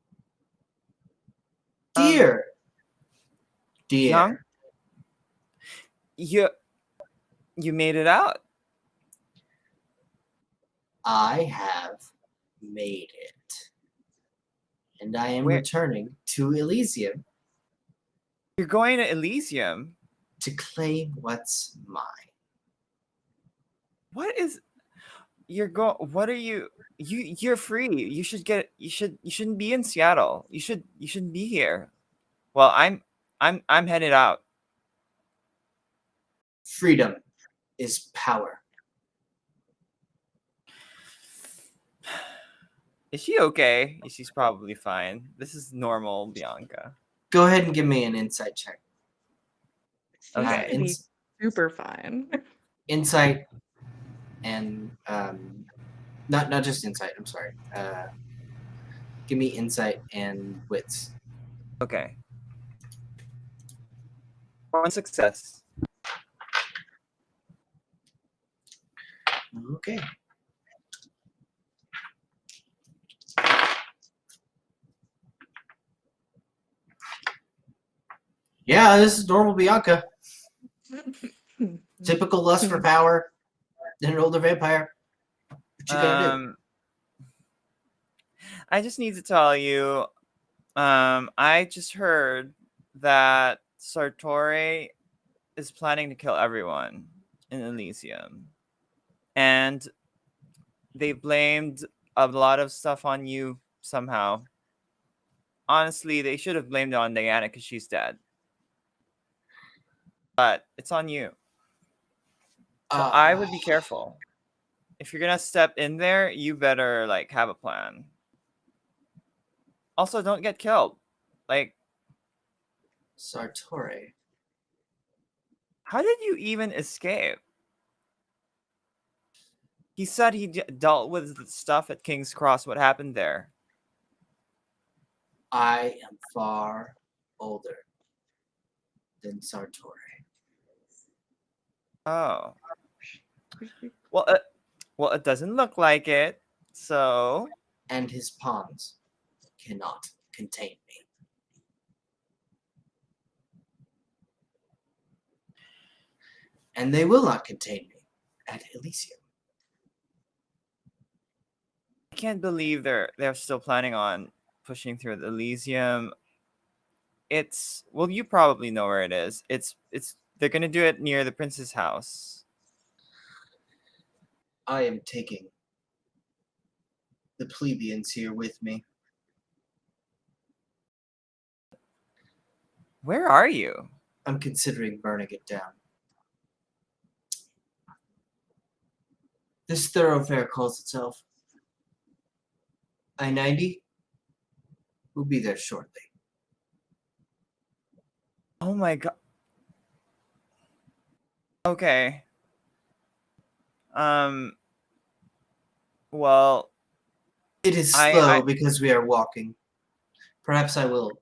Um, dear. Bianca, Dear, you made it out. I have made it. And I am Where returning to Elysium you're going to Elysium? to claim what's mine. What is you're going? What are you? You're free. You should get. You shouldn't be in Seattle. You shouldn't be here. Well, I'm headed out. Freedom is power. Is she okay? She's probably fine. This is normal, Bianca. Go ahead and give me an insight check. Seems Okay. to be super fine. Insight and not just insight. I'm sorry. Give me insight and wits. Okay. One success. Okay. Yeah, this is normal Bianca. Typical lust for power. Then an older vampire. What you gonna do? I just need to tell you, I just heard that Sartori is planning to kill everyone in Elysium. And they blamed a lot of stuff on you somehow. Honestly, they should have blamed it on Diana because she's dead. But it's on you. So I would be careful. If you're gonna step in there, you better like have a plan. Also, don't get killed. Like, Sartori. how did you even escape? He said he dealt with the stuff at King's Cross. What happened there? I am far older than Sartori. Oh. Well, it doesn't look like it. So, And his pawns cannot contain me. And they will not contain me at Elysium. I can't believe they're still planning on pushing through the Elysium. It's well, you probably know where it is. It's they're gonna do it near the prince's house. I am taking the plebeians here with me. Where are you? I'm considering burning it down. This thoroughfare calls itself I-90. We'll be there shortly. Oh my god. Okay. Well, It is I- slow I- because we are walking. Perhaps I will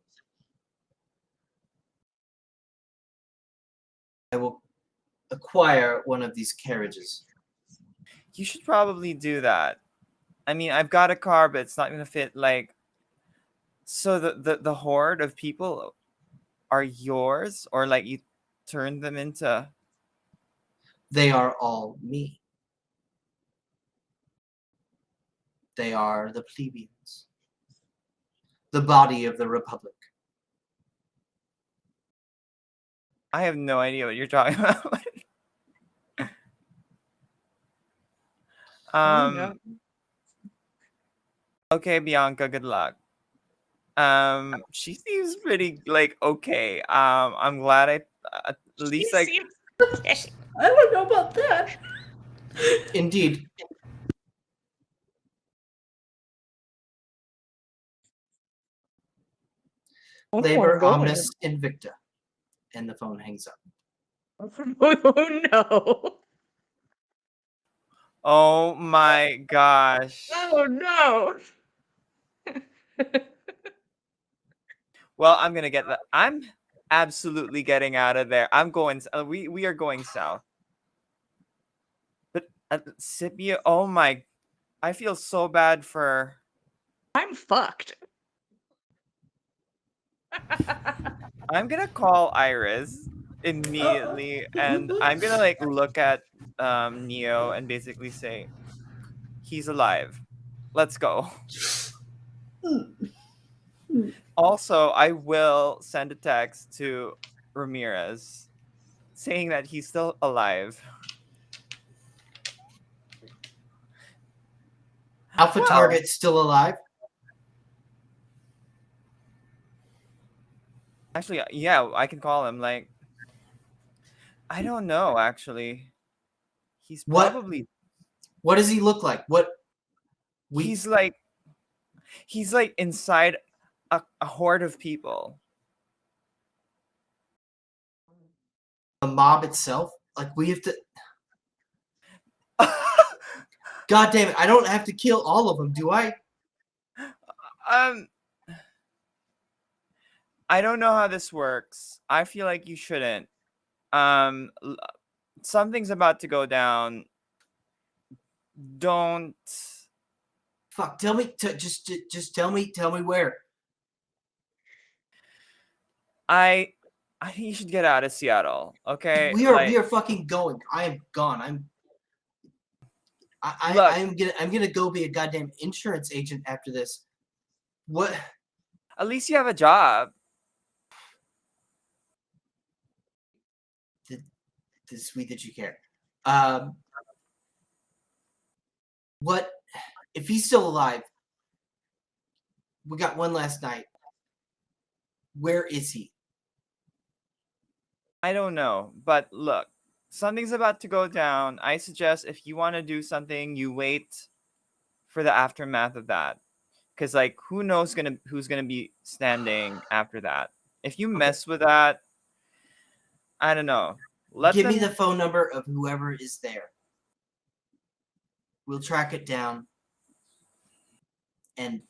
acquire one of these carriages. you should probably do that. I mean, I've got a car, but it's not gonna fit. Like, so the horde of people are yours, or like you turn them into. They are all me. They are the plebeians. The body of the Republic. I have no idea what you're talking about. No. Okay, Bianca, good luck. She seems pretty like okay. I'm glad at She least like seems I don't know about that. Indeed. Labor omnis invicta. And the phone hangs up. Oh no. Oh my gosh. Oh no. Well, I'm gonna get that. I'm absolutely getting out of there. I'm going. We are going south. But Scipio, oh my, I feel so bad for. I'm fucked. I'm gonna call Iris immediately, and I'm gonna like look at Neo and basically say, he's alive. Let's go. Also, I will send a text to Ramirez saying that he's still alive. Alpha Well- target still alive? Actually, yeah, I can call him. Like, I don't know. Actually, he's What? probably What does he look like? he's like inside a horde of people. the mob itself? Like we have to. God damn it! I don't have to kill all of them, do I? I don't know how this works. I feel like you shouldn't. Something's about to go down. Don't. Fuck! Tell me. Just tell me. Tell me where. I think you should get out of Seattle. Okay. We are fucking going. I am gone. Look. I'm gonna go be a goddamn insurance agent after this. What? At least you have a job. It's sweet that you care. What? If he's still alive, we got one last night. Where is he? I don't know, but look, something's about to go down. I suggest if you want to do something, you wait for the aftermath of that, because like who knows who's gonna be standing after that. If you mess with that, I don't know. Give me the phone number of whoever is there. We'll track it down, and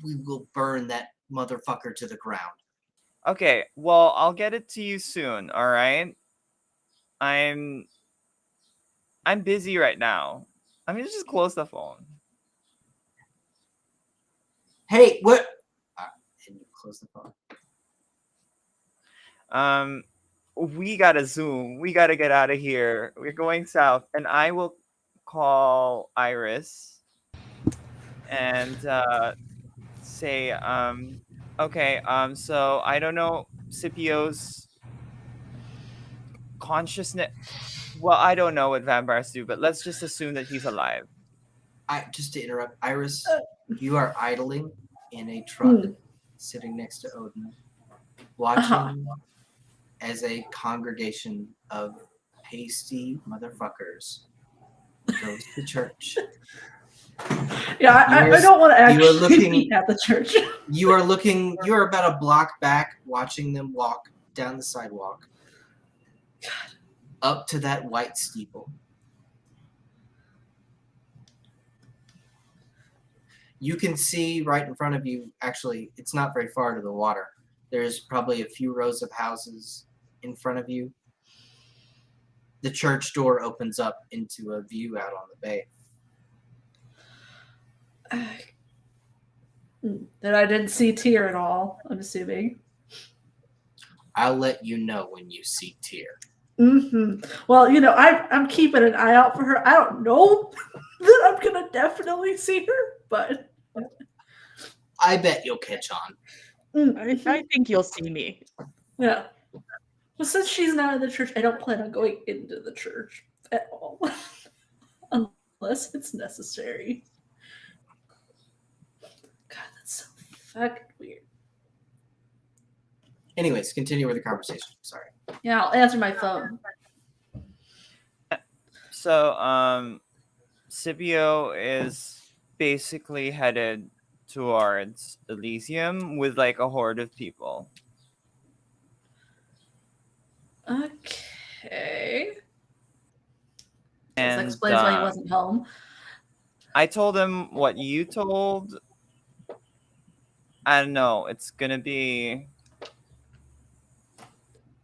we will burn that motherfucker to the ground. Okay, well, I'll get it to you soon, all right? I'm busy right now. I'm gonna just close the phone. Hey, what? And you close the phone. We gotta zoom. We gotta get out of here. We're going south, and I will call Iris and say, okay, so I don't know Scipio's consciousness. Well, I don't know what vampires do, but let's just assume that he's alive. Just to interrupt, Iris, you are idling in a truck, sitting next to Odin, watching as a congregation of pasty motherfuckers goes to church. Yeah, I don't want to actually be at the church. You are about a block back, watching them walk down the sidewalk up to that white steeple. You can see right in front of you, actually, it's not very far to the water. There's probably a few rows of houses in front of you. The church door opens up into a view out on the bay. That I didn't see Tyr at all, I'm assuming. I'll let you know when you see Tyr. Well, I'm keeping an eye out for her. I don't know that I'm gonna definitely see her, but I bet you'll catch on. I think you'll see me. Yeah. Well, since she's not in the church, I don't plan on going into the church at all. Unless it's necessary. God, that's so fucking weird. Anyways, continue with the conversation. Sorry. Yeah, I'll answer my phone. So, Scipio is basically headed towards Elysium with like a horde of people. Okay. Guess that And explains why he wasn't home. I told him what you told. I don't know. It's gonna be.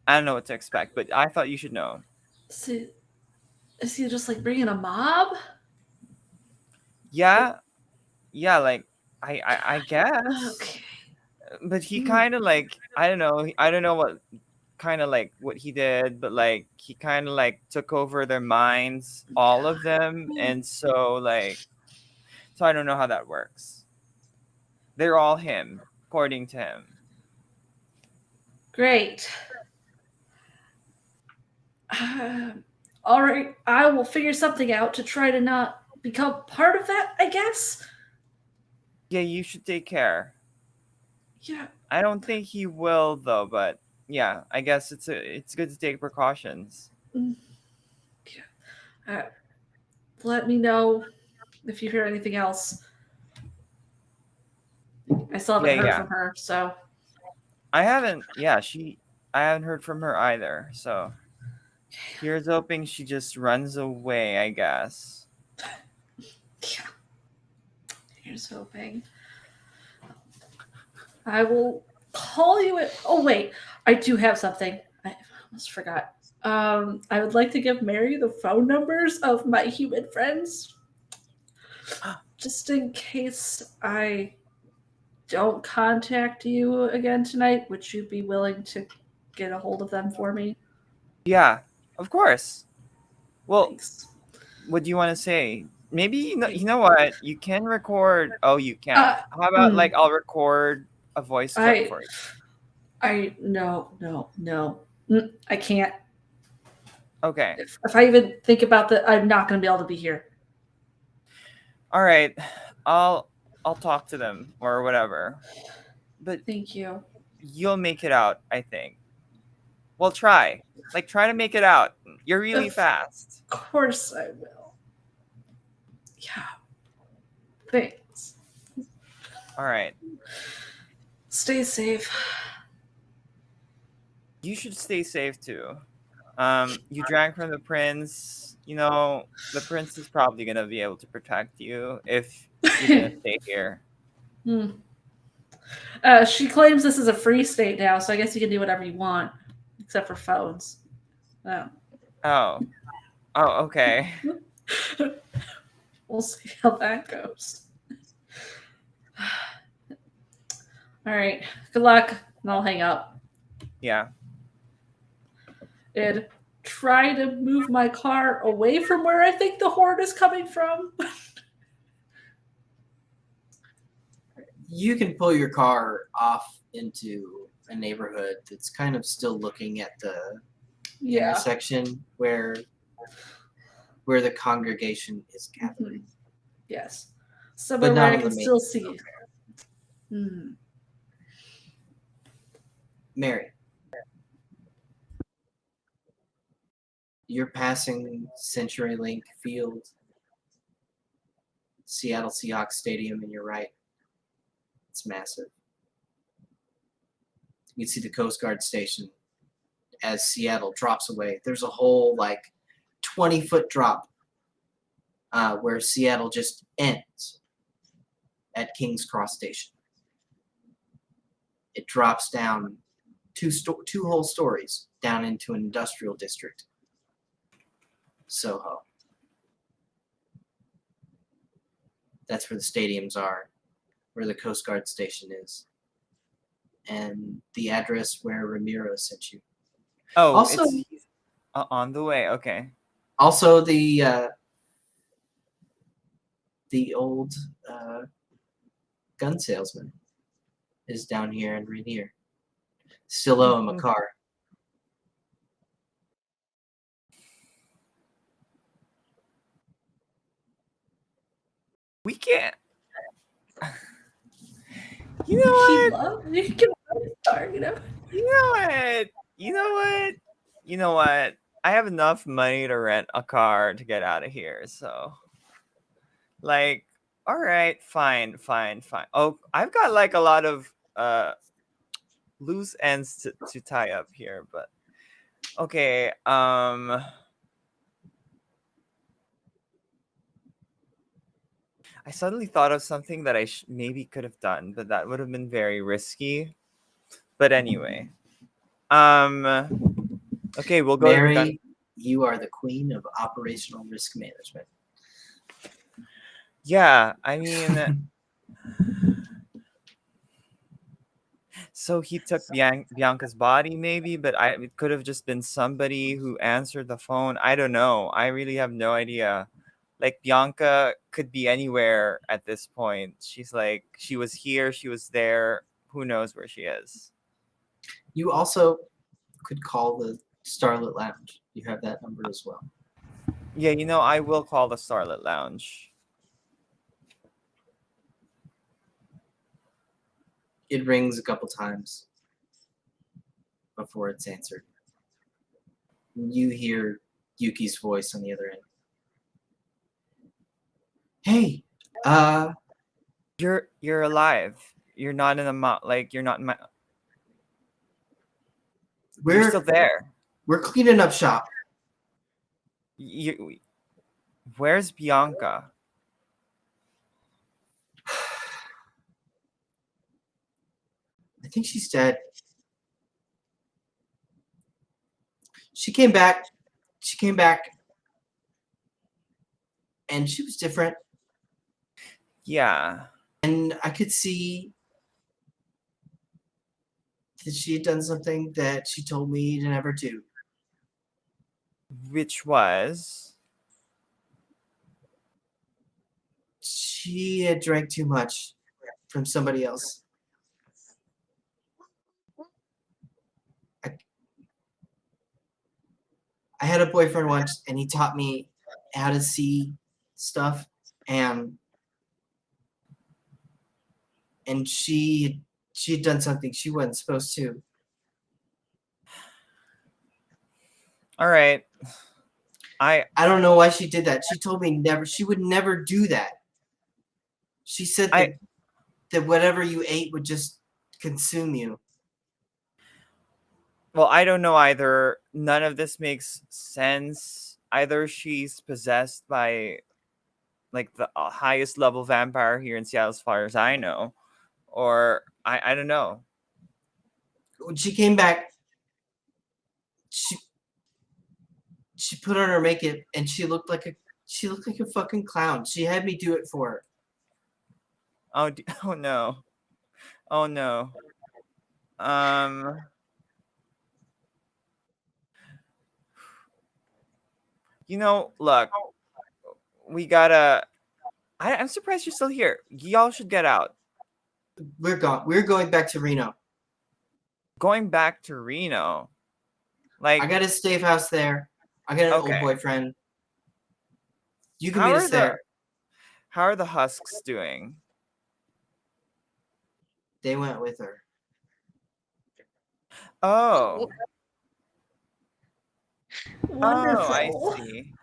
I don't know what to expect, but I thought you should know. So, is he just like bringing a mob? Yeah, yeah. Like I guess. Okay. But he Hmm. kind of like I don't know. I don't know what kind of like what he did, but like he kind of like took over their minds, all of them, and so I don't know how that works. They're all him, according to him. Great. All right, I will figure something out to try to not become part of that, I guess. Yeah, you should take care. Yeah. I don't think he will though, but yeah, I guess it's good to take precautions. Uh, let me know if you hear anything else. I still haven't Yeah, heard yeah. from her, so I haven't. Yeah, I haven't heard from her either. So here's hoping she just runs away. I guess. yeah. Here's hoping. I will call you at. Oh wait, I do have something. I almost forgot. I would like to give Mary the phone numbers of my human friends, just in case I don't contact you again tonight. Would you be willing to get a hold of them for me? Yeah, of course. Well, Thanks. what do you want to say? Maybe you know what? You can record. Oh, you can't. Uh, How about mm, like I'll record a voice clip for you? No. I can't. Okay. If I even think about that, I'm not going to be able to be here. All right. I'll talk to them or whatever. But Thank you. you'll make it out, I think. Well, try. Like try to make it out. You're really Of fast. course I will. Yeah. Thanks. All right. Stay safe. You should stay safe too. You drank from the prince. You know, the prince is probably gonna be able to protect you if you're gonna stay here. Hmm. She claims this is a free state now, so I guess you can do whatever you want, except for phones. Oh. Oh. Oh, okay. We'll see how that goes. All right. Good luck, and I'll hang up. Yeah. And try to move my car away from where I think the horde is coming from. You can pull your car off into a neighborhood that's kind of still looking at the Yeah. intersection where the congregation is gathering. Yes. Somewhere But where not I on can the main still see. Hmm. Mary, you're passing CenturyLink Field, Seattle Seahawks Stadium, and you're right. It's massive. You can see the Coast Guard station as Seattle drops away. There's a whole like 20-foot drop where Seattle just ends at King's Cross Station. It drops down two whole stories down into an industrial district, Soho. That's where the stadiums are, where the Coast Guard station is, and the address where Ramiro sent you. Oh, Also, it's on the way. Okay. also the old gun salesman is down here in Rainier. Still owe him a car. We can't. You know what? You can give a star, you know? You know what? You know what? you know what? I have enough money to rent a car to get out of here. So, like, all right, fine. Oh, I've got like a lot of loose ends to tie up here, but okay. I suddenly thought of something that I maybe could have done, but that would have been very risky. But anyway, okay, we'll go to the gun. Mary, you are the queen of operational risk management. Yeah, I mean, so he took Bianca's body, maybe, but it could have just been somebody who answered the phone. I don't know. I really have no idea. Like Bianca could be anywhere at this point. She's like, she was here, she was there. Who knows where she is? You also could call the Starlit Lounge. You have that number as well. Yeah, I will call the Starlit Lounge. It rings a couple times before it's answered. You hear Yuki's voice on the other end. Hey, You're alive. You're not in a like you're not in you're still there. we're cleaning up shop. Where's Bianca? I think she's dead. She came back. And she was different. Yeah. And I could see that she had done something that she told me to never do. Which was? She had drank too much from somebody else. I had a boyfriend once, and he taught me how to see stuff, and she had done something she wasn't supposed to. All right. I don't know why she did that. She told me she would never do that. She said that whatever you ate would just consume you. Well, I don't know either. None of this makes sense. Either she's possessed by like the highest level vampire here in Seattle, as far as I know, or I don't know. When she came back, she put on her makeup and she looked like a fucking clown. She had me do it for her. Oh no. Oh no. Look, we gotta. I'm surprised you're still here. Y'all should get out. We're gone. We're going back to Reno. Going back to Reno. Like, I got a safe house there. I got an old boyfriend. You can meet us there. How are the Husks doing? They went with her. Oh. Wonderful. Oh, I see.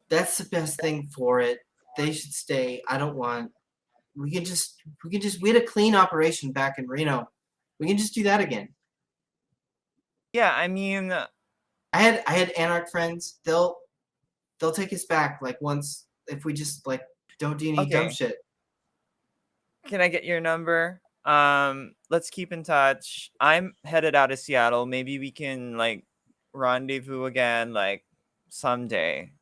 That's the best thing for it. They should stay. I don't want. We had a clean operation back in Reno. We can just do that again. Yeah, I mean, I had Anarch friends. They'll take us back like once if we just like don't do any dumb shit. Can I get your number? Let's keep in touch. I'm headed out of Seattle. Maybe we can like rendezvous again like someday.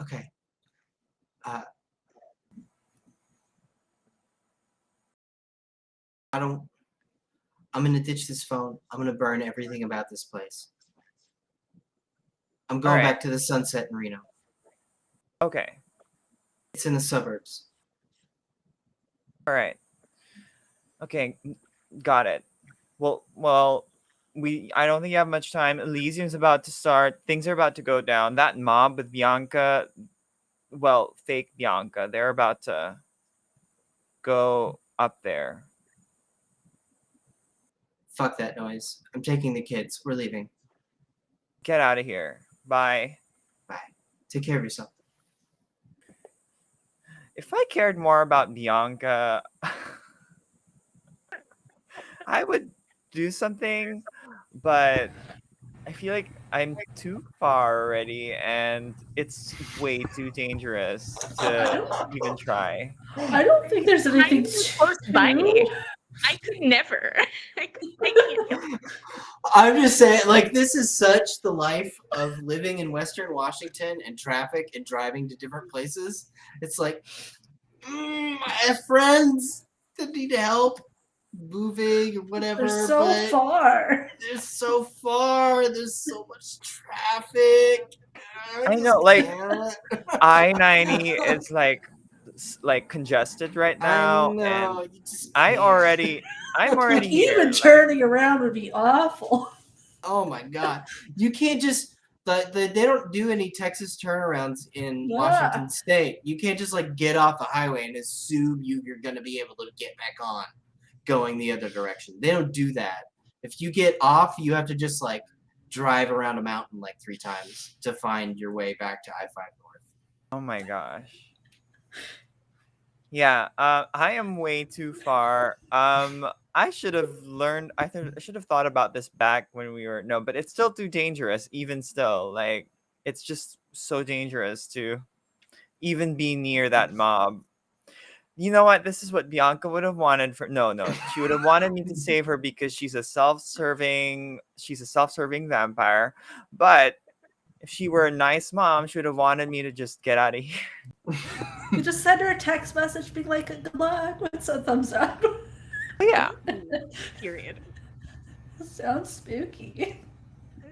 Okay. I'm gonna ditch this phone. I'm gonna burn everything about this place. I'm going back to the Sunset in Reno. Okay. It's in the suburbs. All right. Okay, got it. Well, I don't think you have much time. Elysium's about to start. Things are about to go down. That mob with Bianca, well, fake Bianca, they're about to go up there. Fuck that noise. I'm taking the kids. We're leaving. Get out of here. Bye. Bye. Take care of yourself. If I cared more about Bianca, I would do something, but I feel like I'm too far already, and it's way too dangerous to even try. I don't think there's anything close by. too- I could never. I can't. I'm just saying, like, this is such the life of living in Western Washington and traffic and driving to different places. It's like, I have friends that need help moving or whatever. They're so but far. They're so far. There's so much traffic. I just know, like, can't. I-90 is like congested right now, I know. and You just I'm can't. already here. Even like- turning around would be awful. Oh my god! You can't just they don't do any Texas turnarounds in Yeah. Washington State. You can't just like get off the highway and assume you're gonna be able to get back on, going the other direction. They don't do that. If you get off, you have to just like drive around a mountain like 3 times to find your way back to I-5 North. Oh my gosh. Yeah, I am way too far. I should have learned. I should have thought about this back when we were no, but it's still too dangerous. Even still, like it's just so dangerous to even be near that mob. You know what? This is what Bianca would have wanted for no. She would have wanted me to save her because she's a self-serving vampire. But if she were a nice mom, she would have wanted me to just get out of here. You just send her a text message being like, good luck with a thumbs up. Yeah. Period. Sounds spooky.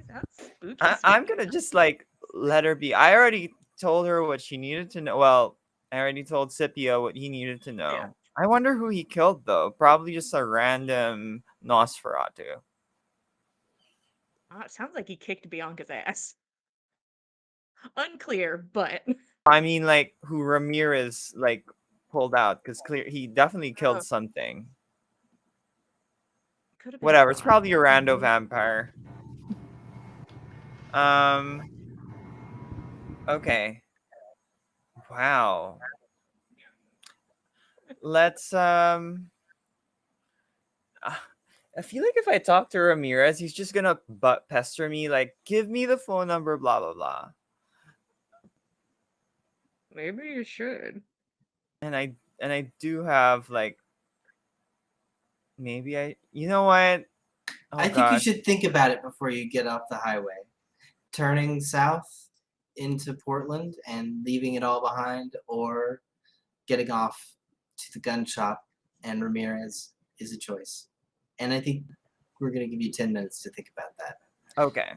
That's spooky. I'm gonna just like let her be. I already told her what she needed to know. Well, I already told Scipio what he needed to know. Yeah. I wonder who he killed though. Probably just a random Nosferatu. It sounds like he kicked Bianca's ass. Unclear, but I mean, like who Ramirez like pulled out because he definitely killed Oh. something. could have been Whatever. It's Ron. probably a rando vampire. Okay. Wow. Let's I feel like if I talk to Ramirez, he's just gonna butt pester me like, give me the phone number, blah blah blah. Maybe you should. And I do have like maybe you know what? Oh, I think God. you should think about it before you get off the highway. Turning south into Portland and leaving it all behind, or getting off to the gun shop and Ramirez is a choice. And I think we're going to give you 10 minutes to think about that. Okay.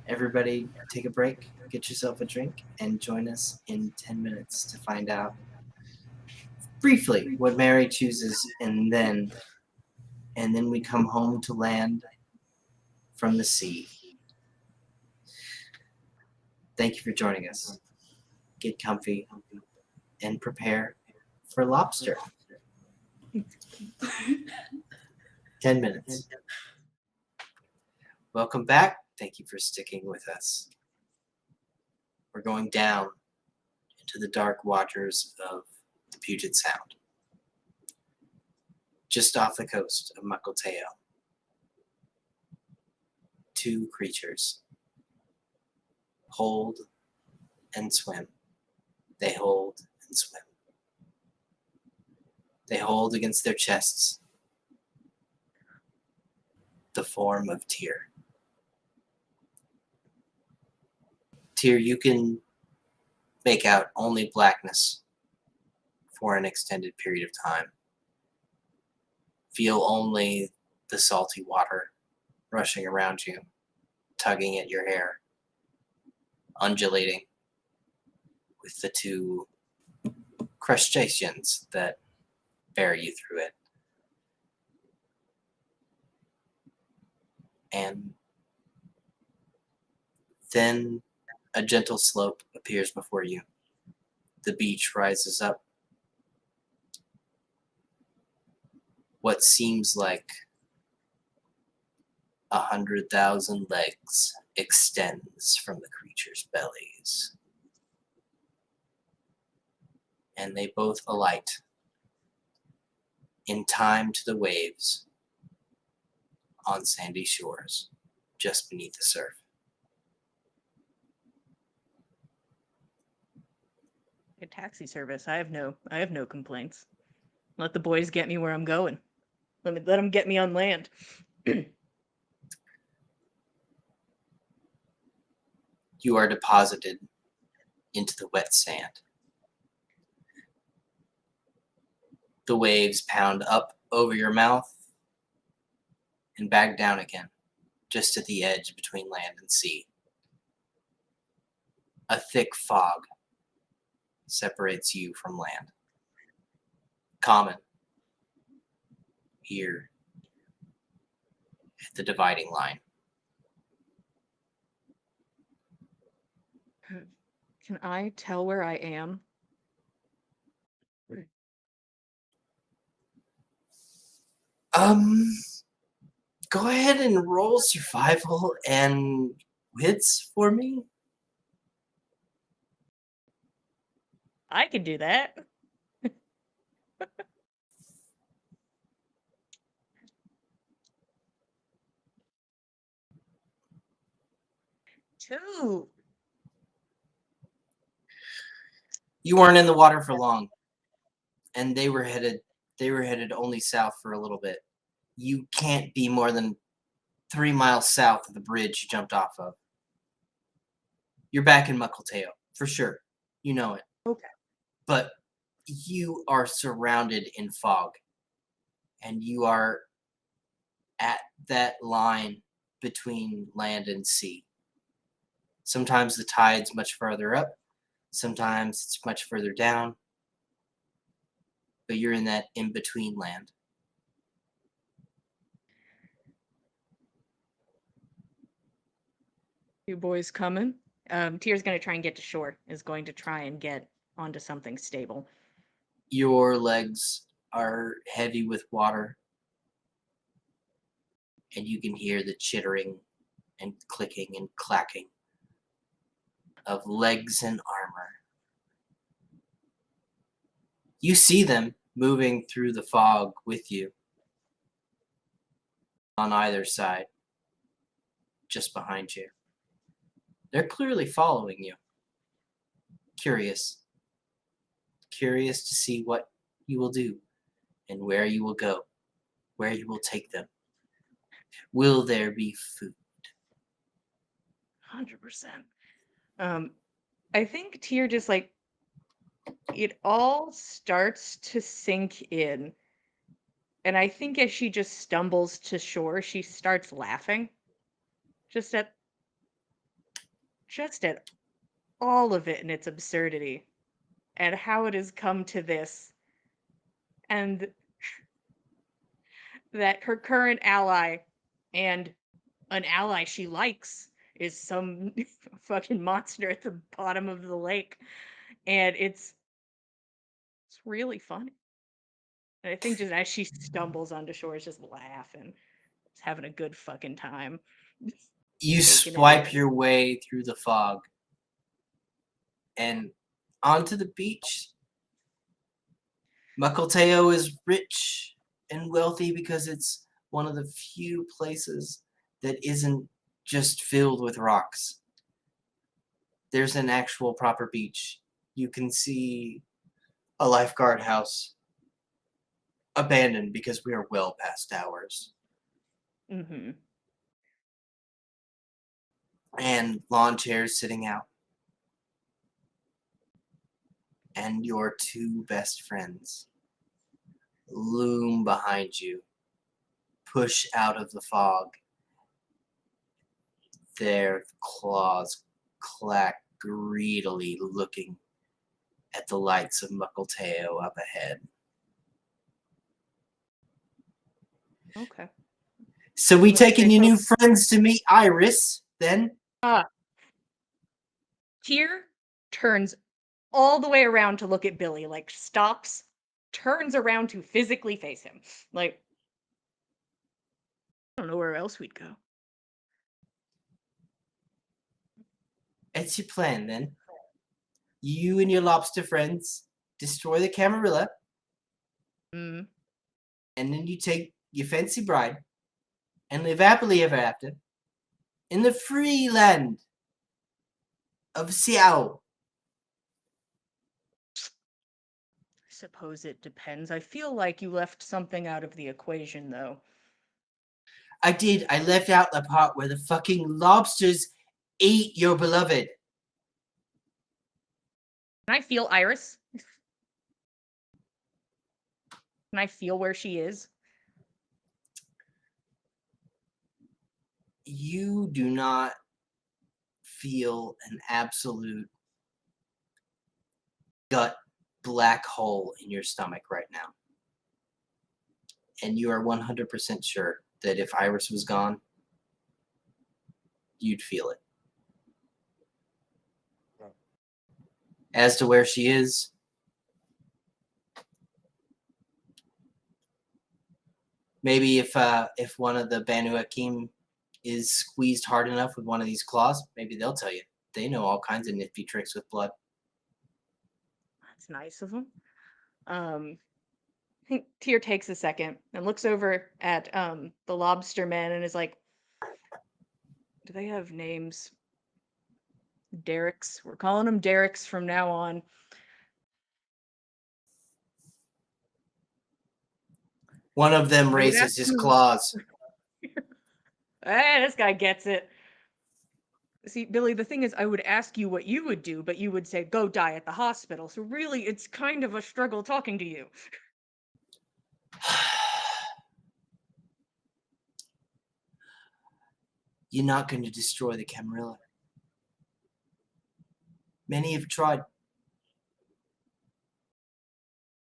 Everybody take a break, get yourself a drink, and join us in 10 minutes to find out briefly what Mary chooses, and then we come home to land from the sea. Thank you for joining us. Get comfy and prepare for lobster. 10 minutes. Welcome back. Thank you for sticking with us. We're going down into the dark waters of the Puget Sound, just off the coast of Mukilteo. 2 creatures hold and swim. They hold and swim. They hold against their chests the form of Tyr. Tyr, you can make out only blackness for an extended period of time. Feel only the salty water rushing around you, tugging at your hair, undulating with the 2 crustaceans that bear you through it. And then a gentle slope appears before you. The beach rises up. what seems like 100,000 legs extends from the creature's bellies. And they both alight in time to the waves on sandy shores just beneath the surf. A taxi service. I have no complaints. Let the boys get me where I'm going. Let them get me on land. You are deposited into the wet sand. The waves pound up over your mouth and back down again, just at the edge between land and sea. A thick fog separates you from land. Common here at the dividing line. Can I tell where I am? Go ahead and roll survival and wits for me. I could do that. Two. You weren't in the water for long, and they were headed only south for a little bit. You can't be more than 3 miles south of the bridge you jumped off of. You're back in Muckletale, for sure. You know it. Okay. But you are surrounded in fog, and you are at that line between land and sea. Sometimes the tide's much farther up, sometimes it's much further down, but you're in that in-between land. You boys coming? Tier's gonna try and get to shore. Is going to try and get onto something stable. Your legs are heavy with water, and you can hear the chittering and clicking and clacking of legs and armor. You see them moving through the fog with you on either side, just behind you. They're clearly following you. Curious to see what you will do and where you will go, where you will take them. Will there be food? 100%. I think Tier just like it all starts to sink in. And I think as she just stumbles to shore, she starts laughing. Just at all of it and its absurdity. And how it has come to this. And that her current ally and an ally she likes is some fucking monster at the bottom of the lake. And it's really funny. And I think just as she stumbles onto shore, it's just laughing. It's having a good fucking time. You Taking it swipe in. your way through the fog and onto the beach. Muckleteo is rich and wealthy because it's one of the few places that isn't just filled with rocks. There's an actual proper beach. You can see a lifeguard house abandoned because we are well past hours. Mm-hmm. And lawn chairs sitting out. And your two best friends loom behind you, push out of the fog. Their claws clack greedily, looking at the lights of Muckleteo up ahead. Okay. So we Let's taking say your so. new friends to meet Iris, then? Tier turns all the way around to look at Billy, like stops, turns around to physically face him. Like, I don't know where else we'd go. It's your plan then. You and your lobster friends destroy the Camarilla, Mm. and then you take your fancy bride and live happily ever after in the free land of Xiao. I suppose it depends. I feel like you left something out of the equation, though. I did. I left out the part where the fucking lobsters ate your beloved. Can I feel Iris? Can I feel where she is? You do not feel an absolute gut black hole in your stomach right now. And you are 100% sure that if Iris was gone, you'd feel it. As to where she is, maybe if one of the Banu Hakim is squeezed hard enough with one of these claws, maybe they'll tell you. They know all kinds of nifty tricks with blood. That's nice of them. I think Tyr takes a second and looks over at the lobster men and is like, do they have names? Derek's. We're calling them Derek's from now on. One of them would raises ask his you- claws. Hey, this guy gets it. See, Billy, the thing is, I would ask you what you would do, but you would say, go die at the hospital. So really, it's kind of a struggle talking to you. You're not going to destroy the Camarilla. Many have tried.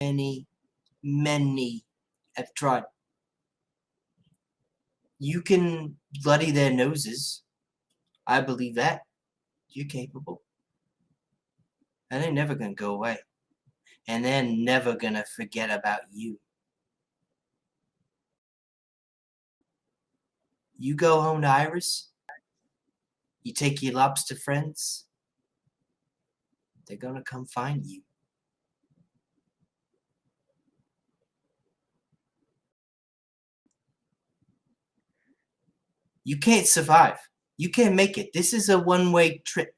Many have tried. You can bloody their noses. I believe that. You're capable. And they're never going to go away. And they're never going to forget about you. You go home to Iris. You take your lobster friends. They're going to come find you. You can't survive. You can't make it. This is a one-way trip.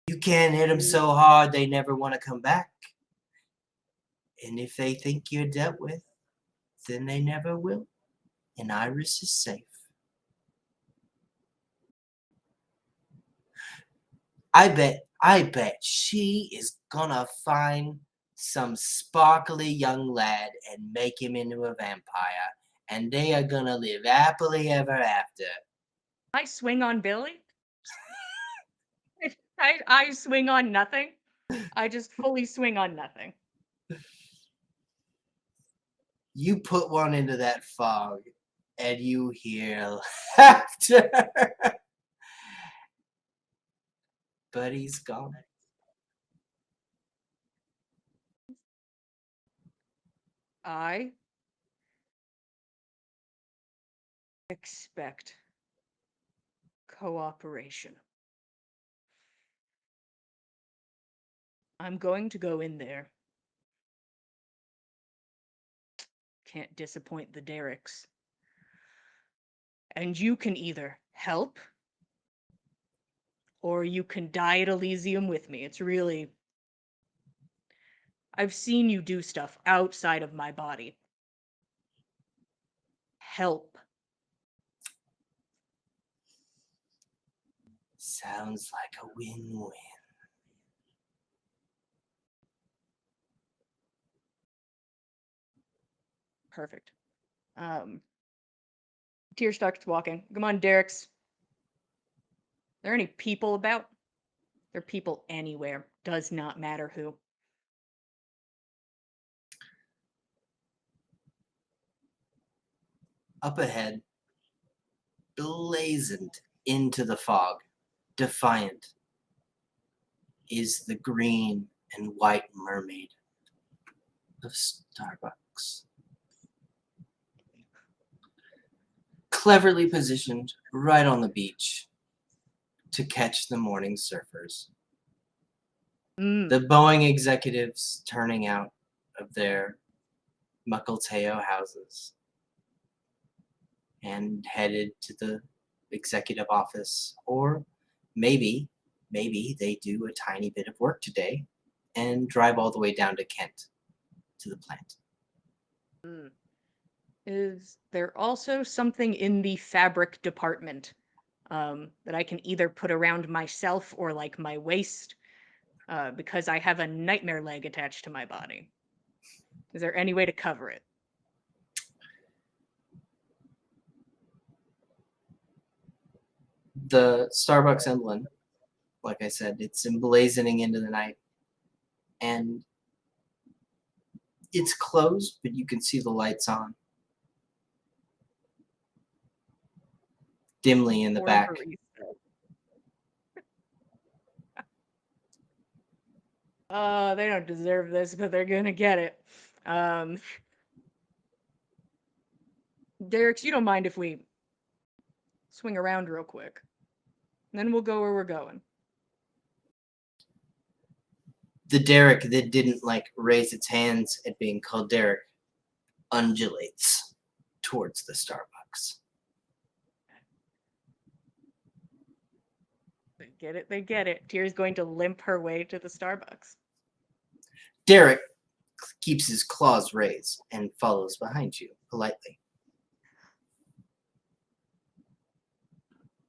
You can't hit them so hard they never want to come back. And if they think you're dealt with, then they never will. And Iris is safe. I bet she is gonna find some sparkly young lad and make him into a vampire. And they are gonna live happily ever after. I swing on Billy. I swing on nothing. I just fully swing on nothing. You put one into that fog and you hear laughter. But he's gone. I expect cooperation. I'm going to go in there. Can't disappoint the Derek's. And you can either help or you can die at Elysium with me. It's really. I've seen you do stuff outside of my body. Help. Sounds like a win-win. Perfect. Tyr starts walking. Come on, Derek's. Are there any people about? There are people anywhere. Does not matter who. Up ahead, blazoned into the fog, defiant, is the green and white mermaid. of Starbucks. Cleverly positioned right on the beach to catch the morning surfers. Mm. The Boeing executives turning out of their Mukilteo houses and headed to the executive office, or maybe they do a tiny bit of work today and drive all the way down to Kent to the plant. Mm. Is there also something in the fabric department that I can either put around myself or like my waist? Because I have a nightmare leg attached to my body. Is there any way to cover it? The Starbucks emblem, like I said, it's emblazoning into the night, and it's closed, but you can see the lights on dimly in the Or back. barista? They don't deserve this, but they're gonna get it. Derek, you don't mind if we swing around real quick? And then we'll go where we're going. The Derek that didn't like raise its hands at being called Derek undulates towards the Starbucks. They get it, they get it. Tyr's going to limp her way to the Starbucks. Derek keeps his claws raised and follows behind you politely.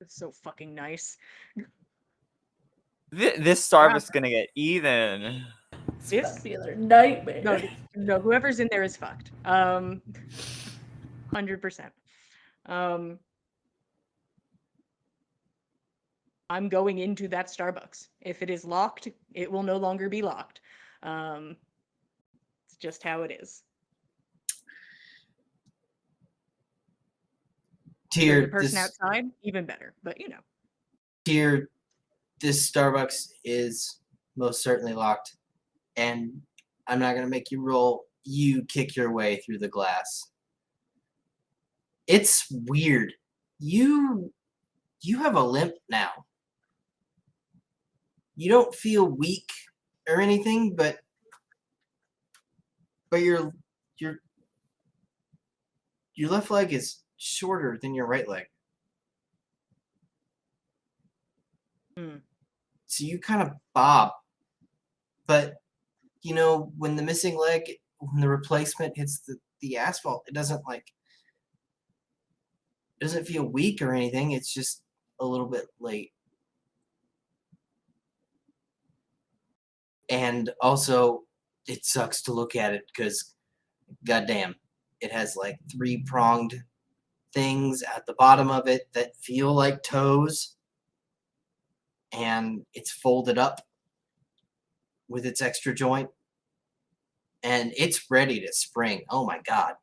It's so fucking nice. This Starbucks gonna get even. It's This- about to be another nightmare. No, whoever's in there is fucked. 100%. I'm going into that Starbucks. If it is locked, it will no longer be locked. It's just how it is. Tyr, The person this, outside, even better. But you know. Tyr, this Starbucks is most certainly locked, and I'm not gonna make you roll. You kick your way through the glass. It's weird. You have a limp now. You don't feel weak or anything, but your left leg is shorter than your right leg. Hmm. So you kind of bob. But you know, when the missing leg, when the replacement hits the asphalt, it doesn't feel weak or anything. It's just a little bit late. And also, it sucks to look at it because, goddamn, it has like 3-pronged things at the bottom of it that feel like toes, and it's folded up with its extra joint, and it's ready to spring. Oh my god.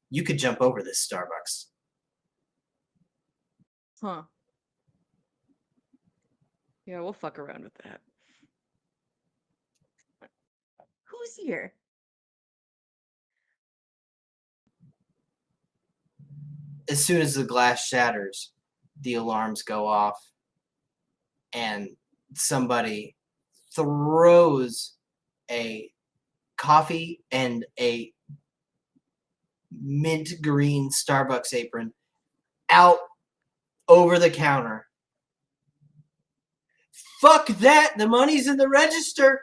You could jump over this Starbucks. Huh. Yeah, we'll fuck around with that. Who's here? As soon as the glass shatters, the alarms go off, and somebody throws a coffee and a mint green Starbucks apron out over the counter. Fuck that! The money's in the register!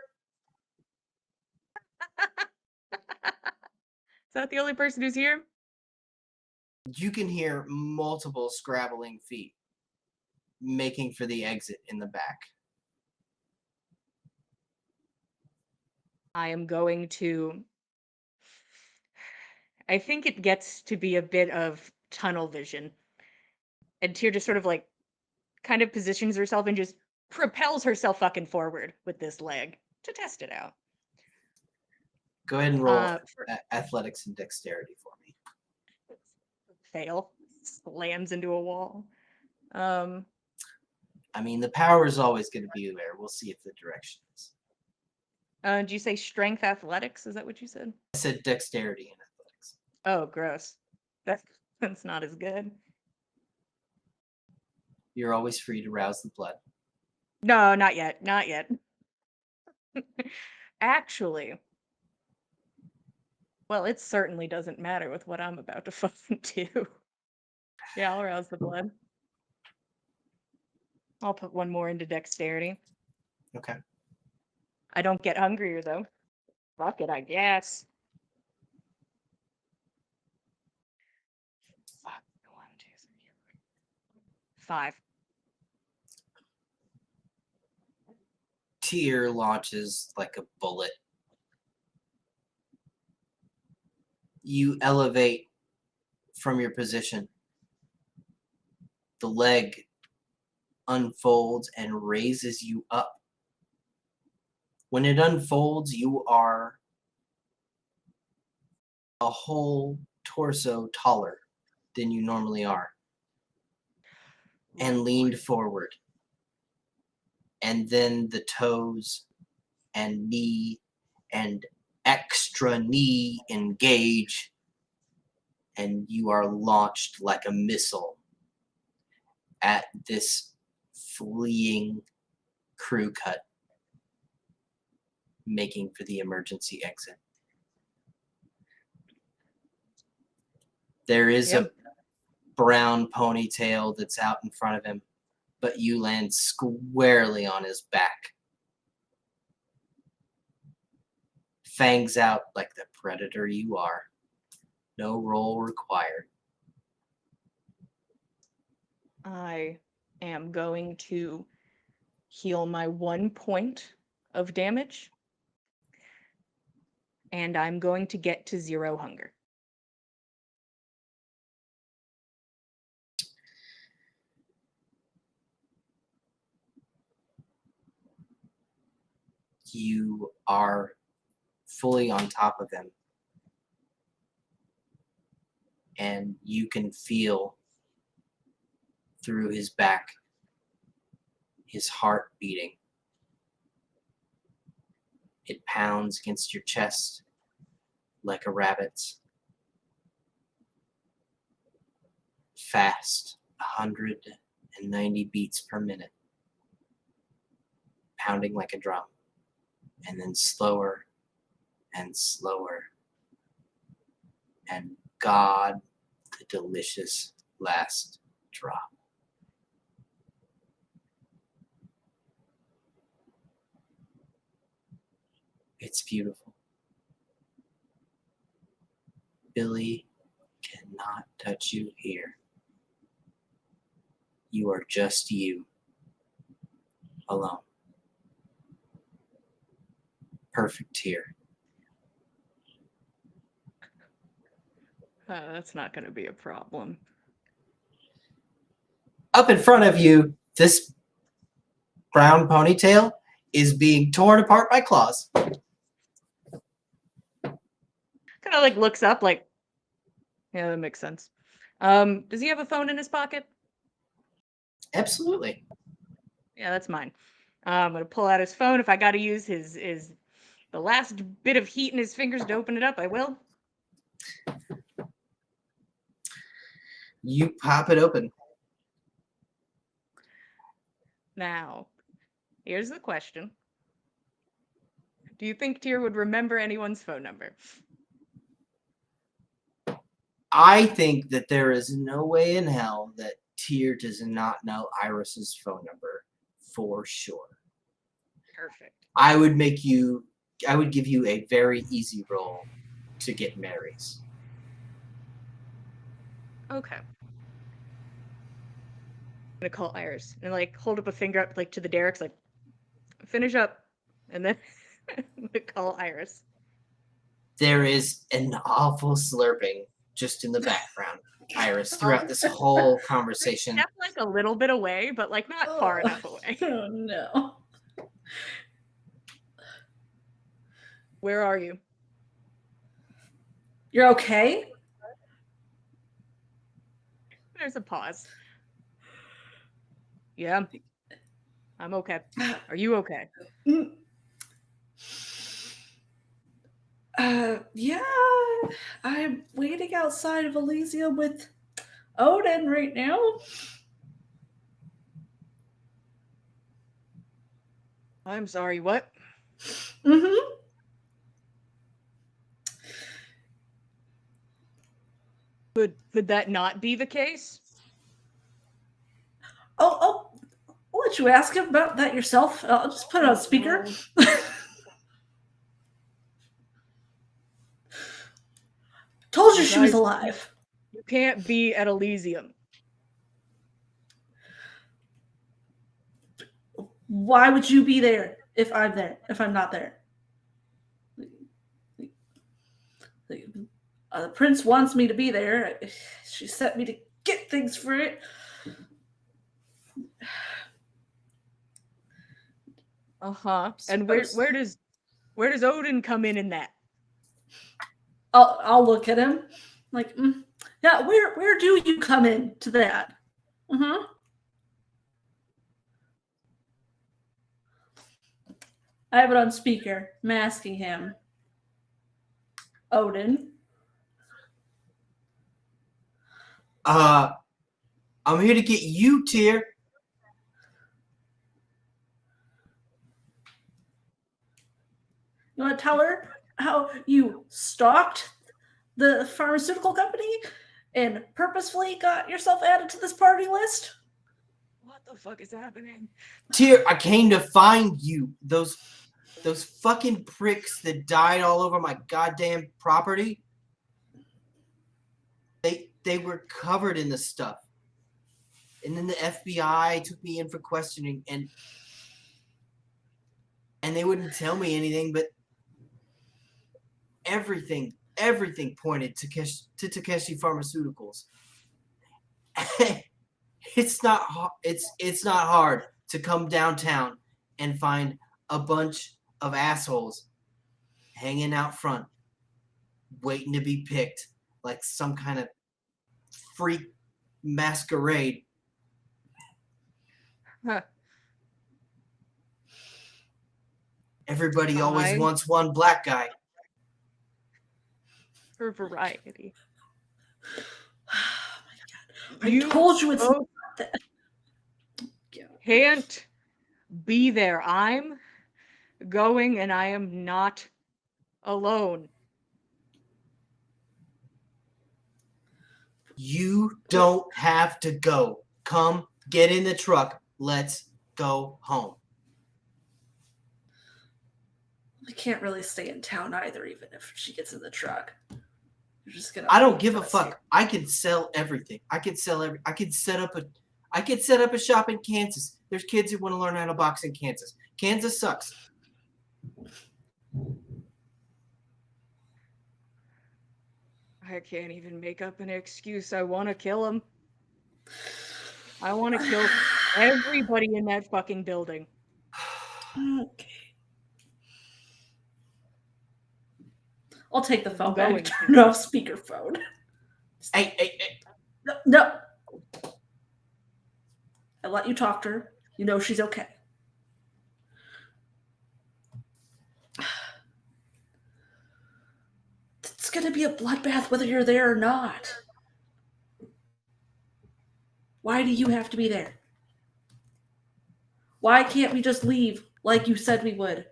Is that the only person who's here? You can hear multiple scrabbling feet making for the exit in the back. I am going to. I think it gets to be a bit of tunnel vision. And Tyr just sort of like kind of positions herself and just propels herself fucking forward with this leg to test it out. Go ahead and roll For athletics and dexterity for me. fail. Slams into a wall. I mean, the power is always going to be there. We'll see if the direction is. Did you say strength athletics? Is that what you said? I said dexterity and athletics. Oh, gross. That's not as good. You're always free to rouse the blood. No, not yet. Not yet. Actually, well, it certainly doesn't matter with what I'm about to fucking do. Yeah, I'll rouse the blood. I'll put one more into dexterity. Okay. I don't get hungrier though. Fuck it, I guess. Fuck. 1, 2, 3, 5. Tear launches like a bullet. You elevate from your position. The leg unfolds and raises you up. When it unfolds, you are a whole torso taller than you normally are, and leaned forward. And then the toes and knee and extra knee engage, and you are launched like a missile at this fleeing crew cut, making for the emergency exit. There is a brown ponytail that's out in front of him, but you land squarely on his back. Fangs out like the predator you are. No roll required. I am going to heal my 1 point of damage. And I'm going to get to 0 hunger. You are fully on top of him, and you can feel through his back his heart beating. It pounds against your chest like a rabbit's. Fast, 190 beats per minute, pounding like a drum, and then slower and slower. And God, the delicious last drop. It's beautiful. Billy cannot touch you here. You are just you, alone. Perfect here. That's not going to be a problem. Up in front of you, this brown ponytail is being torn apart by claws. Kind of like looks up like, yeah, that makes sense. Does he have a phone in his pocket? Absolutely. Yeah, that's mine. I'm going to pull out his phone. If I got to use the last bit of heat in his fingers to open it up, I will. You pop it open. Now, here's the question. Do you think Tyr would remember anyone's phone number? I think that there is no way in hell that Tyr does not know Iris's phone number for sure. Perfect. I would give you a very easy roll to get Mary's. Okay. I'm gonna call Iris and like hold up a finger up like to the derricks, like finish up, and then call Iris. There is an awful slurping just in the background, Iris, throughout this whole conversation. Step like a little bit away, but like not far enough away. Oh no. Where are you? You're okay? There's a pause. Yeah. I'm okay. Are you okay? Mm. Yeah, I'm waiting outside of Elysium with Odin right now. I'm sorry, what? Mm-hmm. Could that not be the case? Oh, I'll let you ask him about that yourself. I'll just put it on speaker. Told you You she was guys- alive. You can't be at Elysium. Why would you be there if I'm there? If I'm not there? The prince wants me to be there. She sent me to get things for it. Uh-huh. And where does Odin come in that? I'll look at him like, yeah. Where do you come in to that? Mm-hmm. I have it on speaker. I'm asking him. Odin. I'm here to get you, Tyr. You want to tell her how you stalked the pharmaceutical company and purposefully got yourself added to this party list? What the fuck is happening? Tyr, I came to find you. Those fucking pricks that died all over my goddamn property. They were covered in the stuff. And then the FBI took me in for questioning, and they wouldn't tell me anything, but everything pointed to Takeshi Pharmaceuticals. It's not hard to come downtown and find a bunch of assholes hanging out front, waiting to be picked like some kind of freak masquerade. Huh. Everybody always I- wants one black guy. For variety. Oh my god! I You told you it's both not that. can't be there. I'm going and I am not alone. You don't have to go. Come, get in the truck. Let's go home. I can't really stay in town either, even if she gets in the truck. You're just gonna. I don't give a fuss fuck. here. I can sell everything. I can set up a shop in Kansas. There's kids who want to learn how to box in Kansas. Kansas sucks. I can't even make up an excuse. I want to kill him. I want to kill everybody in that fucking building. Okay. I'll take the phone back Going and to. turn it off speakerphone. Hey. No. I let you talk to her. You know she's okay. It's gonna be a bloodbath whether you're there or not. Why do you have to be there? Why can't we just leave like you said we would?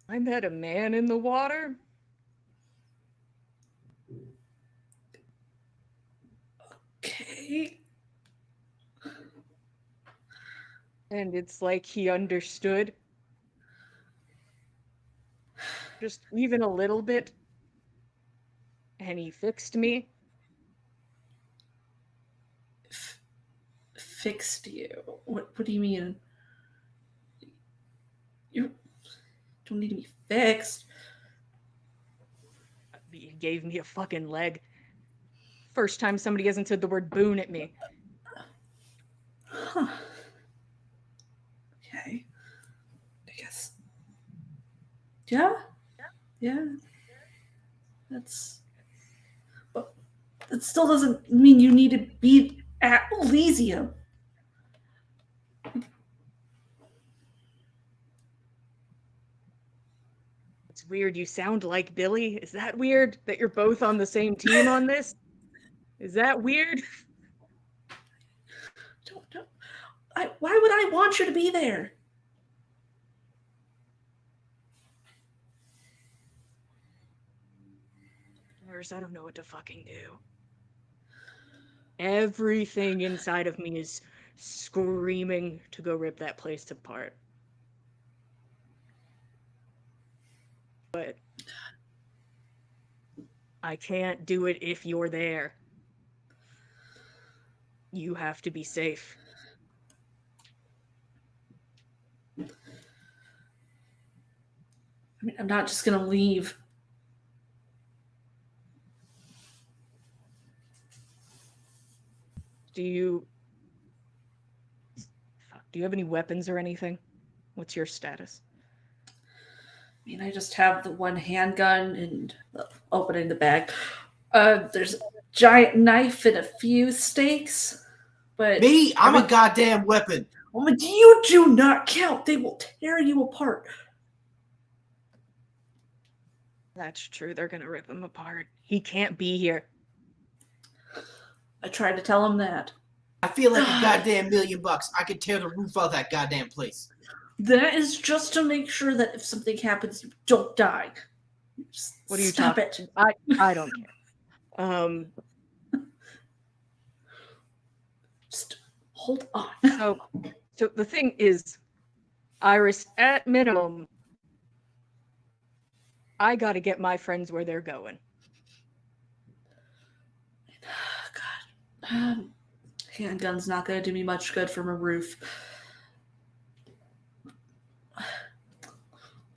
I met a man in the water. Okay. And it's like he understood. Just even a little bit. And he fixed me. Fixed you. What do you mean? You don't need to be fixed. He gave me a fucking leg. First time somebody hasn't said the word boon at me. Huh. Okay. I guess. Yeah. That's. But it still doesn't mean you need to be at Elysium. It's weird. You sound like Billy. Is that weird that you're both on the same team on this? Is that weird? Don't. Why would I want you to be there? I don't know what to fucking do. Everything inside of me is screaming to go rip that place apart. But I can't do it if you're there. You have to be safe. I mean, I'm not just gonna leave. Do you have any weapons or anything? What's your status? I mean, I just have the one handgun and opening the bag. There's a giant knife and a few stakes, but Me, I'm a goddamn weapon. oh, you do not count. They will tear you apart. That's true. They're gonna rip him apart. He can't be here. I tried to tell him that. I feel like a goddamn $1,000,000. I could tear the roof off that goddamn place. That is just to make sure that if something happens, you don't die. Just What are you stop talking? it? I don't care. Just hold on. So the thing is, Iris, at minimum, I gotta get my friends where they're going. God. Handgun's not going to do me much good from a roof.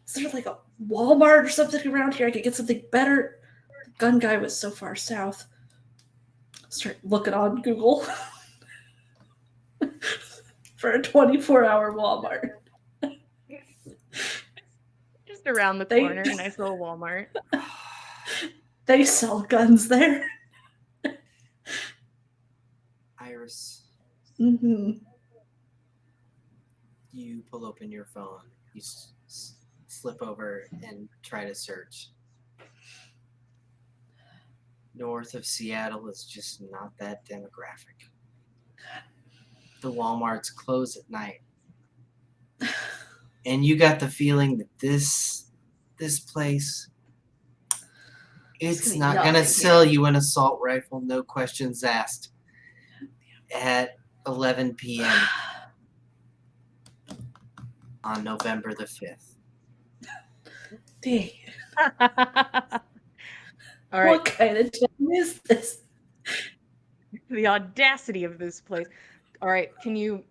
Is there like a Walmart or something around here I could get something better? The gun guy was so far south. Start looking on Google for a 24-hour Walmart. Just around the corner, a nice little Walmart. They sell guns there. Iris, Mm-hmm. you pull open your phone. You slip over and try to search. North of Seattle is just not that demographic. The Walmarts close at night. And you got the feeling that this place, it's gonna be not gonna nothing sell you an assault rifle, no questions asked, at 11 p.m. on November the 5th. Dang. All right. What kind of town is this? The audacity of this place. All right, can you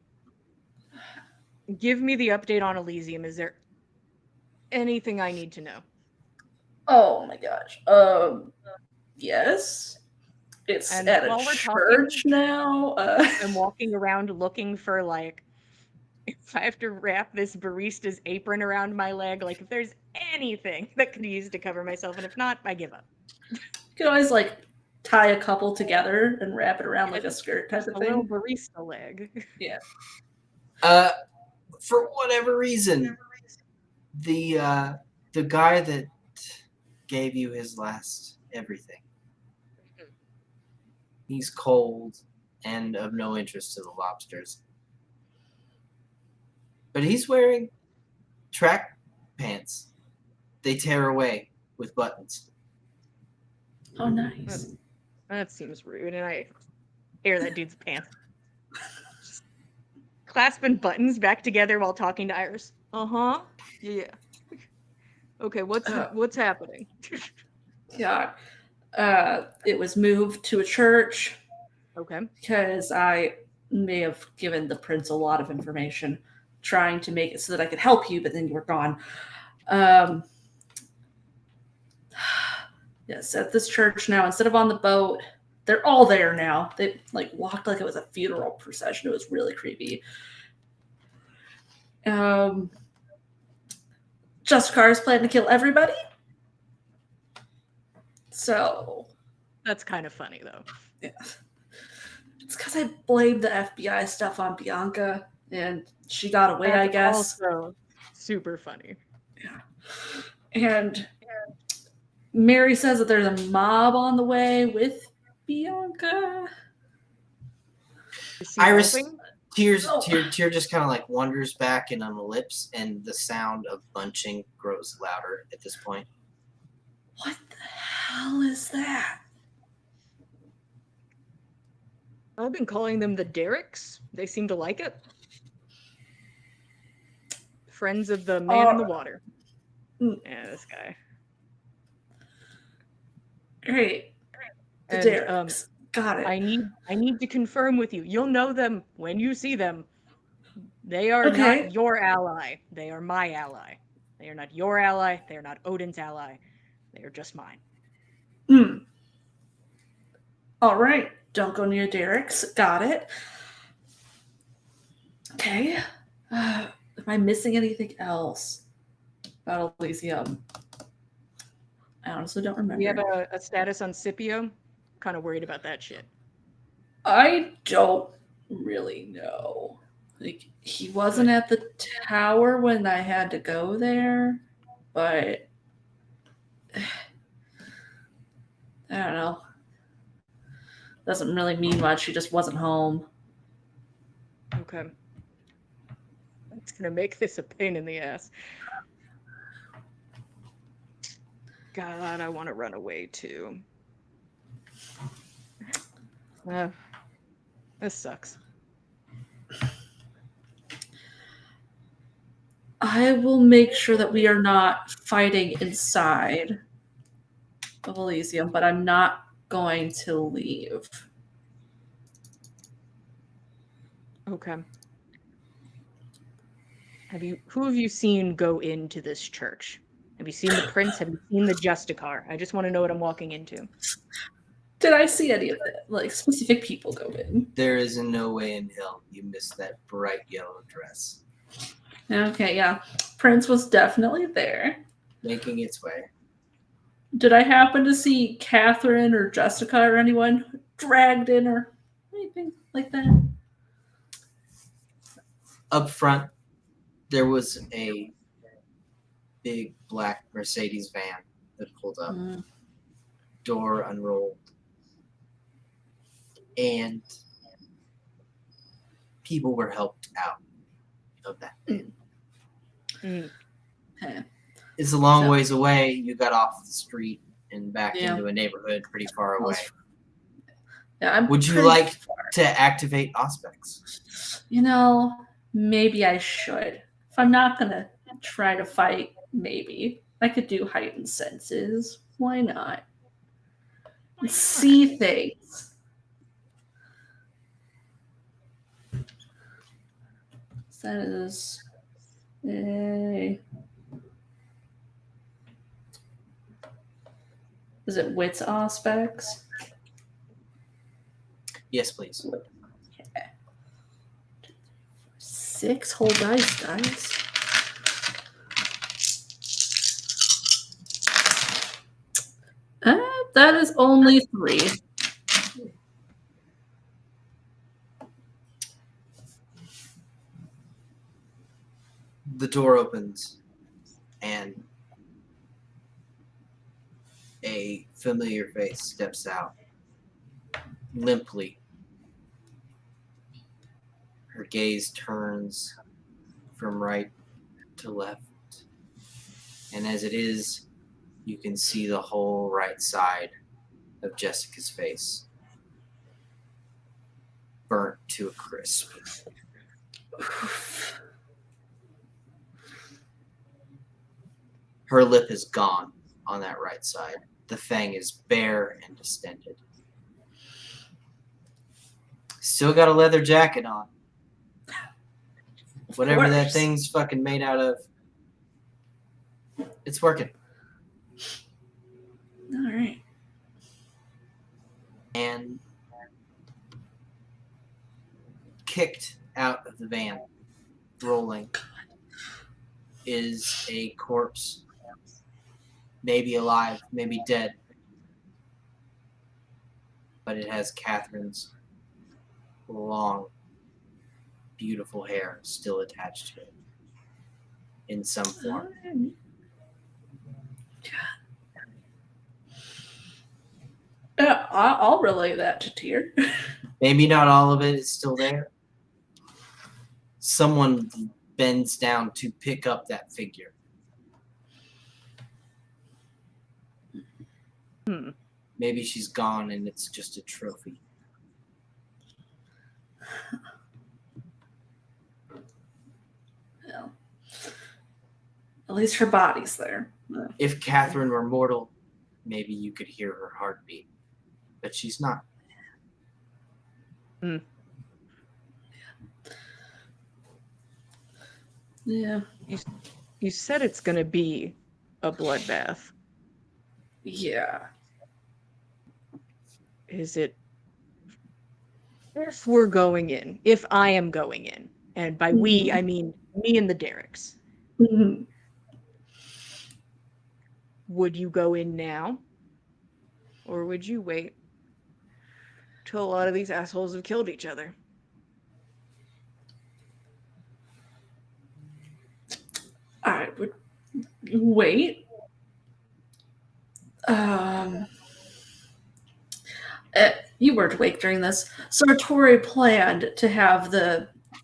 give me the update on Elysium? Is there anything I need to know? Oh my gosh. Yes. It's And at a while we're church talking, now. I'm walking around looking for, like, if I have to wrap this barista's apron around my leg, like, if there's anything that could be used to cover myself, and if not, I give up. You can always like tie a couple together and wrap it around like a skirt type of A little thing. barista leg. Yeah. For whatever reason, the guy that gave you his last everything, he's cold and of no interest to the lobsters. But he's wearing track pants. They tear away with buttons. Oh, nice. That seems rude, and I tear that dude's pants. Clasping buttons back together while talking to Iris. Uh-huh. Yeah. Okay, what's happening? Yeah. It was moved to a church Okay. because I may have given the prince a lot of information, trying to make it so that I could help you, but then you were gone. Yes, at this church now, instead of on the boat, they're all there now. They like walked like it was a funeral procession. It was really creepy. Just Cars plan to kill everybody. So That's kind of funny, though. yeah. It's because I blamed the FBI stuff on Bianca, and she got away, I That's guess. also super funny. And Mary says that there's a mob on the way with Bianca. Is he Iris helping? tears Oh. tear just kind of like wanders back in on the lips, and the sound of bunching grows louder at this point. What the hell is that? I've been calling them the Derricks. They seem to like it. Friends of the man in the water. Mm. Yeah, this guy. Great. The And Derricks. Got it. I need to confirm with you. You'll know them when you see them. They are Okay. not your ally. They are my ally. They are not your ally. They are not Odin's ally. They are just mine. All right. Don't go near Derricks. Got it. Okay. Am I missing anything else about Elysium? I honestly don't remember. We have a status on Scipio. Kind of worried about that shit. I don't really know. Like, he wasn't at the tower when I had to go there, but I don't know. Doesn't really mean much. He just wasn't home. Okay. That's gonna make this a pain in the ass. God, I want to run away too. This sucks. I will make sure that we are not fighting inside of Elysium, but I'm not going to leave. Okay. Who have you seen go into this church? Have you seen the prince? Have you seen the Justicar? I just want to know what I'm walking into. Did I see any of it? Like, specific people go in? There is in no way in hell you missed that bright yellow dress Okay, yeah. Prince was definitely there. making its way. Did I happen to see Catherine or Jessica or anyone dragged in or anything like that? Up front, there was a big black Mercedes van that pulled up, door unrolled, and people were helped out of that van. Okay. It's a long So- ways away. You got off the street and back Yeah. into a neighborhood pretty far away. Yeah, I'm Would you pretty like far. to activate Auspex? You know, maybe I should. If I'm not gonna try to fight, maybe I could do heightened senses. Why not? See things. That is a. Is it wits aspects? Yes, please. 6 whole dice, guys. That is only 3. The door opens and a familiar face steps out limply. Her gaze turns from right to left, and as it is, you can see the whole right side of Jessica's face burnt to a crisp. Her lip is gone on that right side. The fang is bare and distended. Still got a leather jacket on. Whatever that course. thing's fucking made out of, it's working. All right. And kicked out of the van, rolling, is a corpse. Maybe alive, maybe dead. But it has Catherine's long, beautiful hair still attached to it in some form. I'll relay that to Tyr. Maybe not all of it is still there. Someone bends down to pick up that figure. Maybe she's gone and it's just a trophy. Well, at least her body's there. If Catherine were mortal, maybe you could hear her heartbeat. But she's not. Yeah. You said it's going to be a bloodbath. Yeah. Is it? If we're going in, if I am going in, and by we, I mean me and the Derricks, Mhm. would you go in now? Or would you wait till a lot of these assholes have killed each other? I would wait. You weren't awake during this. So Tori planned to have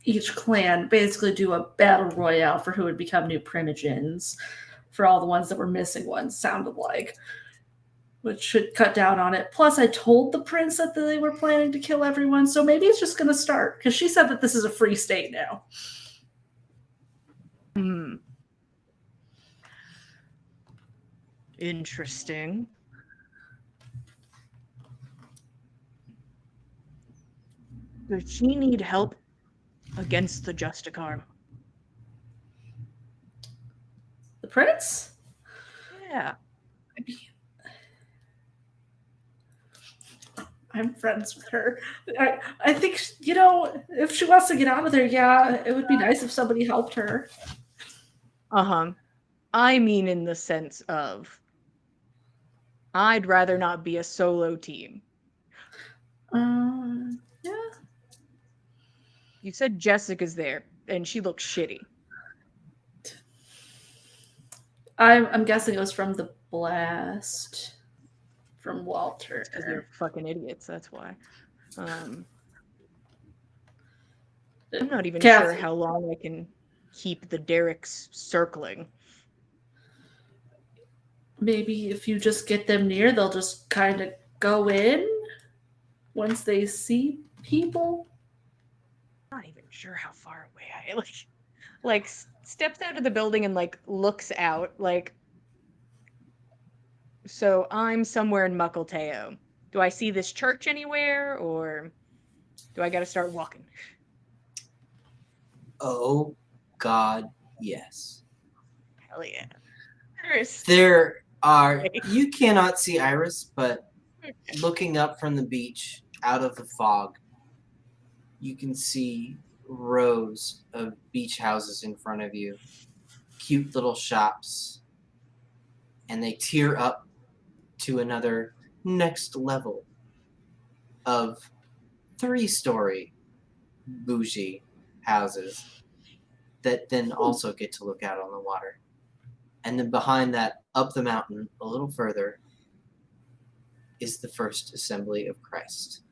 each clan basically do a battle royale for who would become new primogens for all the ones that were missing ones, sounded like. Which should cut down on it. Plus, I told the prince that they were planning to kill everyone, so maybe it's just going to start. Because she said that this is a free state now. Interesting. Does she need help against the Justicar? The prince? Yeah. I'm friends with her. I think, if she wants to get out of there, yeah, it would be nice if somebody helped her. I mean in the sense of I'd rather not be a solo team. Yeah. You said Jessica's there, and she looks shitty. I'm guessing it was from the blast from Walter. Because they're fucking idiots, that's why. I'm not even sure how long I can keep the Derricks circling. Maybe if you just get them near, they'll just kind of go in once they see people. I'm not even sure how far away I like steps out of the building and looks out so I'm somewhere in Muckleteo. Do I see this church anywhere, or do I gotta start walking? Oh, God, yes. Hell yeah. There are, you cannot see Iris, but looking up from the beach, out of the fog, you can see rows of beach houses in front of you, cute little shops, and they tier up to another next level of 3-story bougie houses that then also get to look out on the water. And then behind that, up the mountain a little further, is the First Assembly of Christ.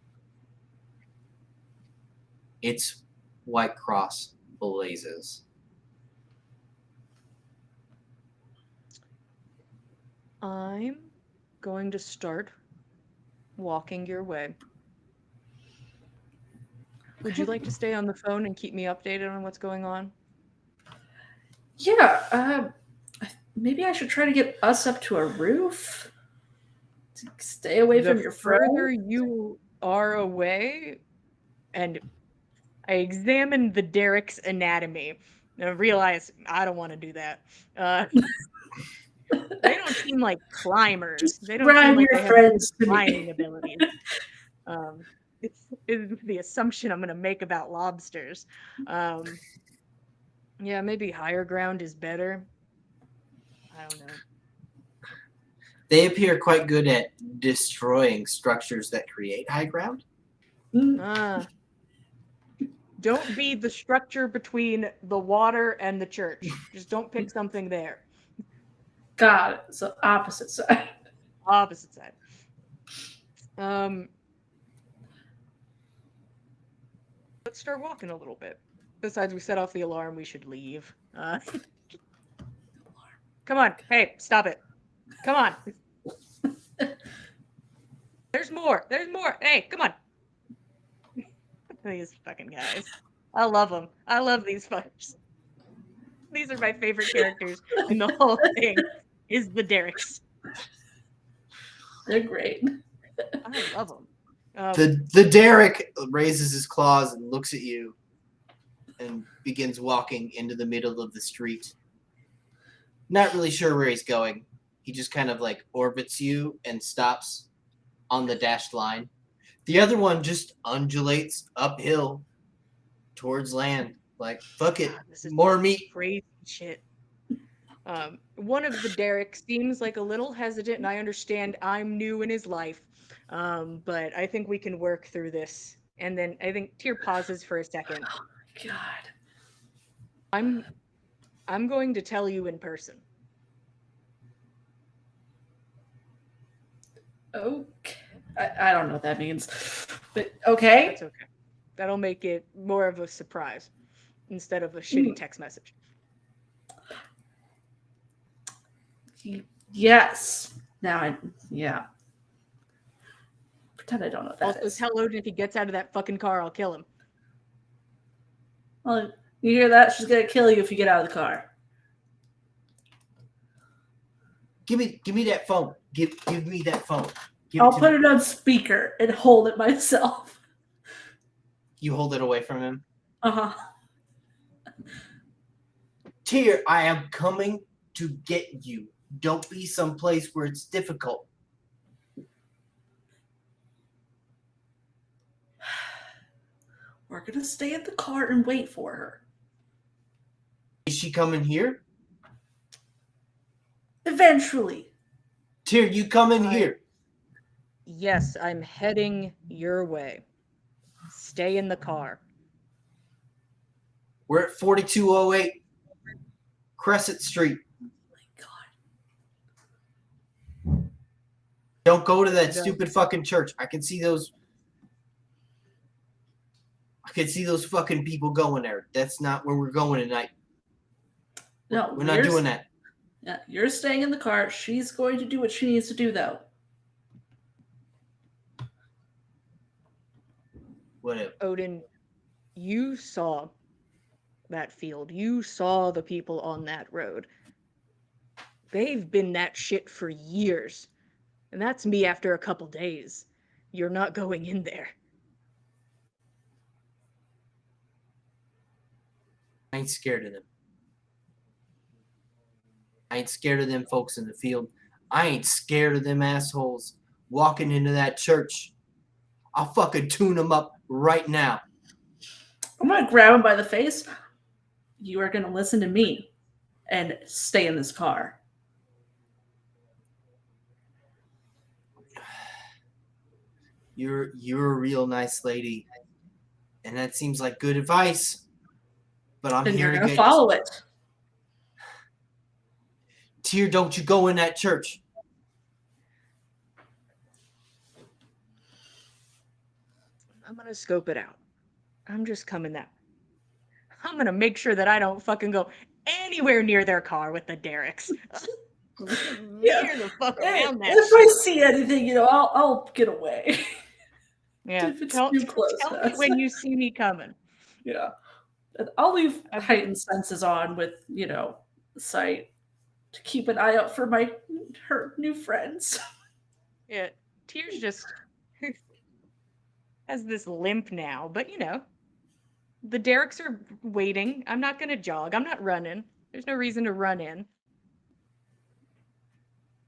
Its white cross blazes. I'm going to start walking your way. Would you like to stay on the phone and keep me updated on what's going on? Yeah, maybe I should try to get us up to a roof to stay away from your further phone. you are away, and I examined the Derrick's anatomy and I realized I don't want to do that. They don't seem like climbers. They don't seem like they have climbing abilities. It's the assumption I'm going to make about lobsters. Yeah, maybe higher ground is better. I don't know. They appear quite good at destroying structures that create high ground. Don't be the structure between the water and the church. Just don't pick something there. Got it. So opposite side. Opposite side. Let's start walking a little bit. Besides, we set off the alarm. We should leave. Come on. Hey, stop it. Come on. There's more. There's more. Hey, come on. These fucking guys. I love them. I love these fuckers. These are my favorite characters in the whole thing. Is the Derricks. They're great. I love them. The Derek raises his claws and looks at you and begins walking into the middle of the street. Not really sure where he's going. He just kind of like orbits you and stops on the dashed line. The other one just undulates uphill towards land. Like, fuck it, God, this is more meat. crazy shit. One of the Derricks seems like a little hesitant, and I understand I'm new in his life. But I think we can work through this. And then I think Tyr pauses for a second. Oh my god. I'm going to tell you in person. Okay. I don't know what that means. But okay. That's okay. That'll make it more of a surprise instead of a shitty text message. Yes. Yeah. Pretend I don't know what that Also, is. tell Odin if he gets out of that fucking car, I'll kill him. Well, you hear that? She's gonna kill you if you get out of the car. Give me that phone. Give me that phone. Give I'll to put me. it on speaker and hold it myself. You hold it away from him. Uh-huh. Tyr, I am coming to get you. Don't be someplace where it's difficult. We're gonna stay in the car and wait for her. Is she coming here? Eventually. Tyr, you coming here. Yes, I'm heading your way. Stay in the car. We're at 4208 Crescent Street. Oh my god. Don't go to that No. stupid fucking church. I can see those fucking people going there. That's not where we're going tonight. No, We're not doing that. Yeah, you're staying in the car. She's going to do what she needs to do, though. Whatever. Odin, you saw that field. You saw the people on that road. They've been that shit for years. And that's me after a couple days. You're not going in there. I ain't scared of them. I ain't scared of them folks in the field. I ain't scared of them assholes walking into that church. I'll fucking tune them up right now. I'm going to grab him by the face. You are going to listen to me and stay in this car. You're a real nice lady. And that seems like good advice. But I'm And here you're to going to get follow it. Tyr, don't you go in that church. I'm gonna scope it out. I'm just coming that. I'm gonna make sure that I don't fucking go anywhere near their car with the Derricks. Yeah. Near the fuck Hey, around that. if I see anything, I'll get away. Yeah, if it's tell too close, me that's- when you see me coming. Yeah. And I'll leave I've- heightened senses on with, sight to keep an eye out for her new friends. Yeah, Tyr's just has this limp now, but the Derricks are waiting. I'm not gonna jog. I'm not running. There's no reason to run in.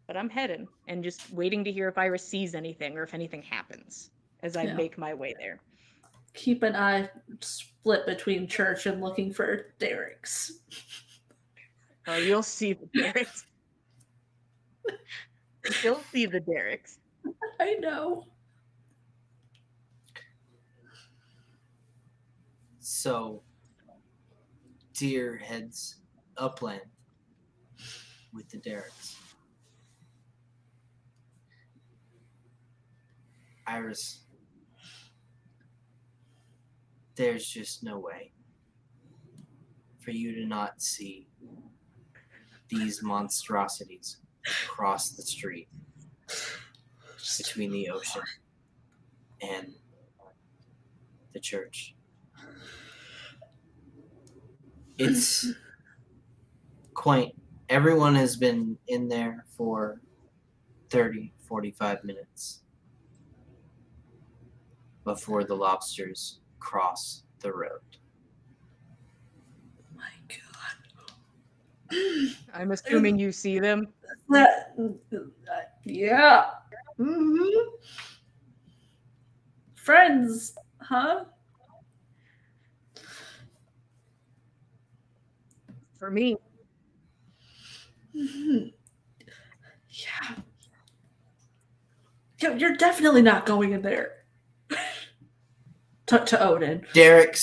But I'm heading and just waiting to hear if Iris sees anything or if anything happens as I Yeah. make my way there. Keep an eye split between church and looking for Derricks. Oh, you'll see the Derricks. You'll see the Derricks. I know. So, Deer heads upland with the derricks. Iris, there's just no way for you to not see these monstrosities across the street between the ocean and the church. It's quaint. Everyone has been in there for 30, 45 minutes before the lobsters cross the road. My God. I'm assuming you see them. That, yeah. Mm-hmm. Friends, huh? For me, Mhm. Yeah. You're definitely not going in there. To Odin. Derek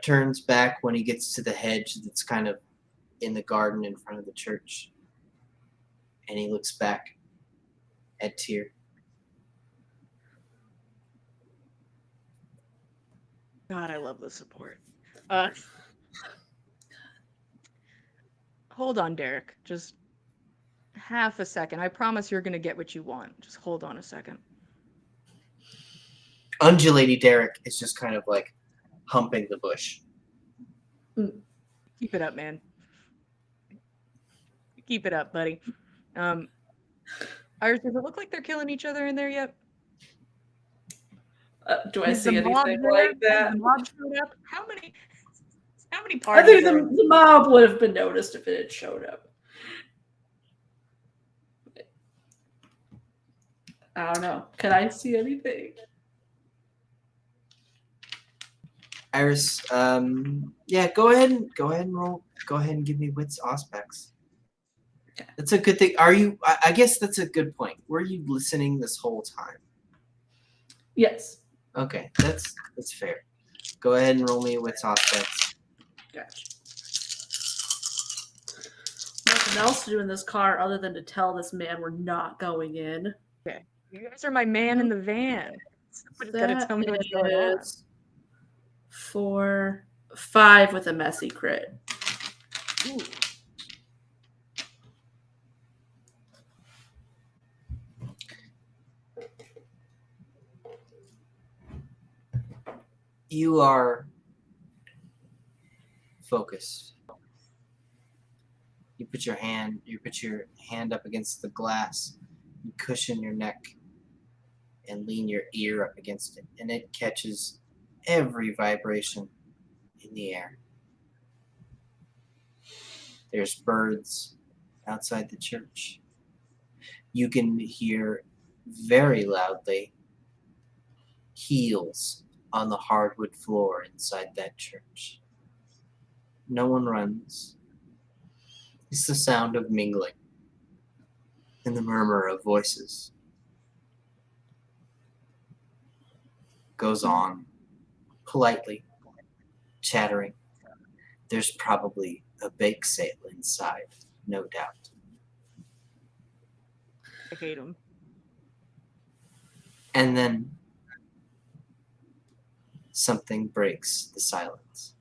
turns back when he gets to the hedge that's kind of in the garden in front of the church. And he looks back at Tyr. God, I love the support. Hold on, Derek. Just half a second. I promise you're gonna get what you want. Just hold on a second. Undulating Derek is just kind of like humping the bush. Keep it up, man. Keep it up, buddy. Iris, does it look like they're killing each other in there yet? Do I Is see the mob anything there? like Has that? the mob showed up? How many I parties think are in the mob would have been noticed if it had showed up. I don't know. Can I see anything? Iris, yeah, go ahead and roll. Go ahead and give me wits aspects. Okay. That's a good thing. Are you? I guess that's a good point. Were you listening this whole time? Yes. Okay, that's fair. Go ahead and roll me a wits aspects. Gotcha. Nothing else to do in this car other than to tell this man we're not going in. You guys are my man in the van. Somebody's got to tell me what's going on. 4, 5 with a messy crit. Ooh. You are focused. You put your hand up against the glass, you cushion your neck, and lean your ear up against it, and it catches every vibration in the air. There's birds outside the church. You can hear very loudly heels on the hardwood floor inside that church. No one runs. It's the sound of mingling and the murmur of voices. Goes on, politely, chattering. There's probably a bake sale inside, no doubt. I hate him. And then something breaks the silence.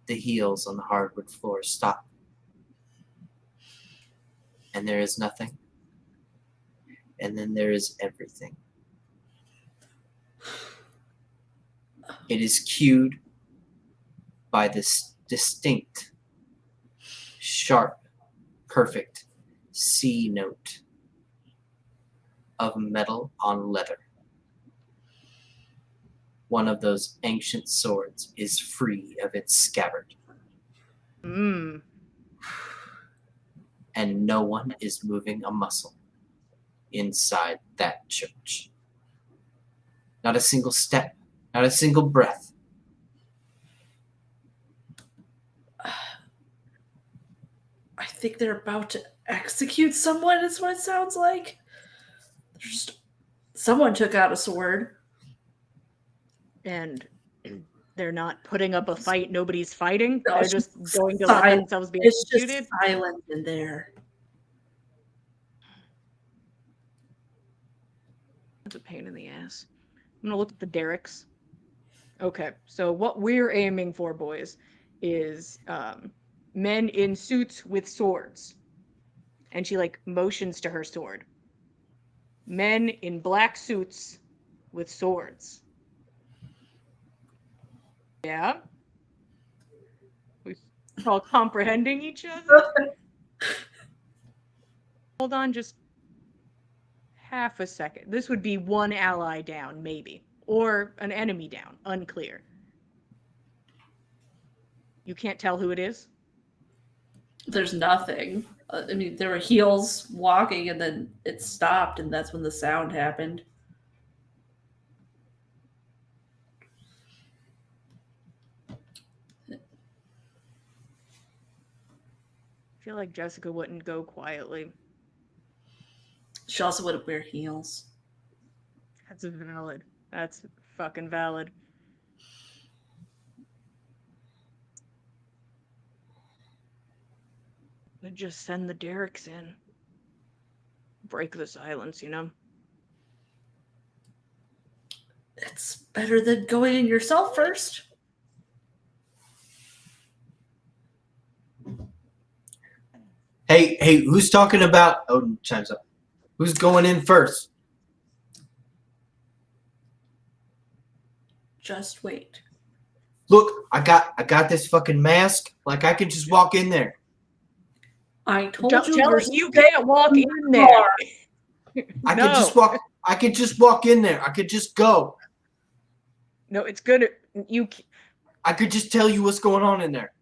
The heels on the hardwood floor stop. And there is nothing. And then there is everything. It is cued by this distinct, sharp, perfect C note of metal on leather. One of those ancient swords is free of its scabbard. Mmm. And no one is moving a muscle inside that church. Not a single step, not a single breath. I think they're about to execute someone, is what it sounds like. Someone took out a sword. and they're not putting up a fight. Nobody's fighting. No, They're it's just just going to let silent. themselves be It's just executed. silent in there. That's a pain in the ass. I'm gonna look at the derricks. Okay, so what we're aiming for, boys, is men in suits with swords. And she like motions to her sword. Men in black suits with swords. Yeah? We all comprehending each other? Hold on just half a second. This would be one ally down, maybe. Or an enemy down. Unclear. You can't tell who it is? There's nothing. I mean, there were heels walking, and then it stopped, and that's when the sound happened. I feel like Jessica wouldn't go quietly. She also wouldn't wear heels. That's valid. That's fucking valid. But just send the derricks in. Break the silence, you know? It's better than going in yourself first. Hey, who's talking about? Odin chimes up. Who's going in first? Just wait. Look, I got this fucking mask. Like I could just walk in there. I told Don't you tell you're us you can't walk in there. I No. could just walk. I could just walk in there. I could just go. No, it's good. I could just tell you what's going on in there.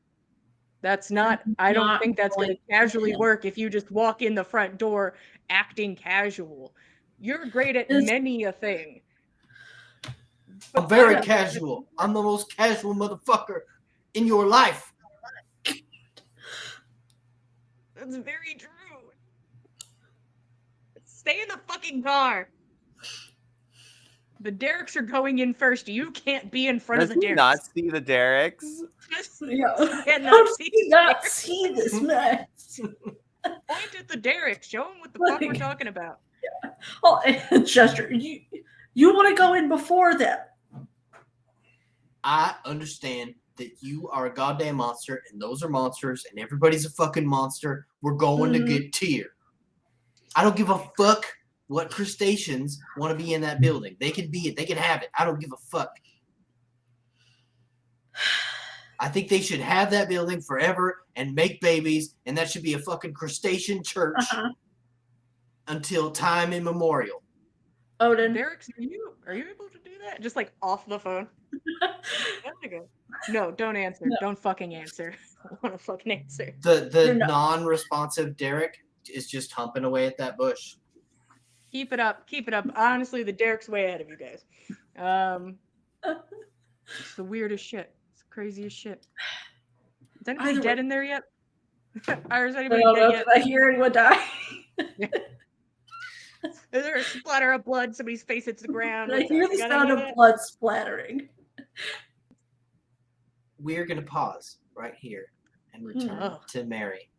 That's not. I don't Not think that's going to going casually in. work if you just walk in the front door acting casual. You're great at It's- many a thing. I'm very casual. I'm the most casual motherfucker in your life. That's very true. Stay in the fucking car. The derricks are going in first. You can't be in front Does of the he derricks. not see the derricks? Yeah. Cannot How does see he not derricks. see this mess? Point at the derricks. Show him what the fuck we're Like- talking about. Oh, and Chester, you want to go in before them. I understand that you are a goddamn monster, and those are monsters, and everybody's a fucking monster. We're going to get tier. I don't give a fuck what crustaceans want to be in that building. They can be it. They can have it. I don't give a fuck. I think they should have that building forever and make babies, and that should be a fucking crustacean church until time immemorial. Odin. Derricks, are you able to do that? Just like off the phone. No, don't answer. No. Don't fucking answer. I don't want to fucking answer. The You're not- non-responsive Derek is just humping away at that bush. Keep it up. Keep it up. Honestly, the Derrick's way ahead of you guys. It's the weirdest shit. It's the craziest shit. Is anybody Either dead way- in there yet? Is I anybody don't know. dead Did I hear anyone die? yet? Is there a splatter of blood? Somebody's face hits the ground. Did I What's hear up? the You got sound any of that? blood splattering? We're gonna pause right here and return Oh. to Mary.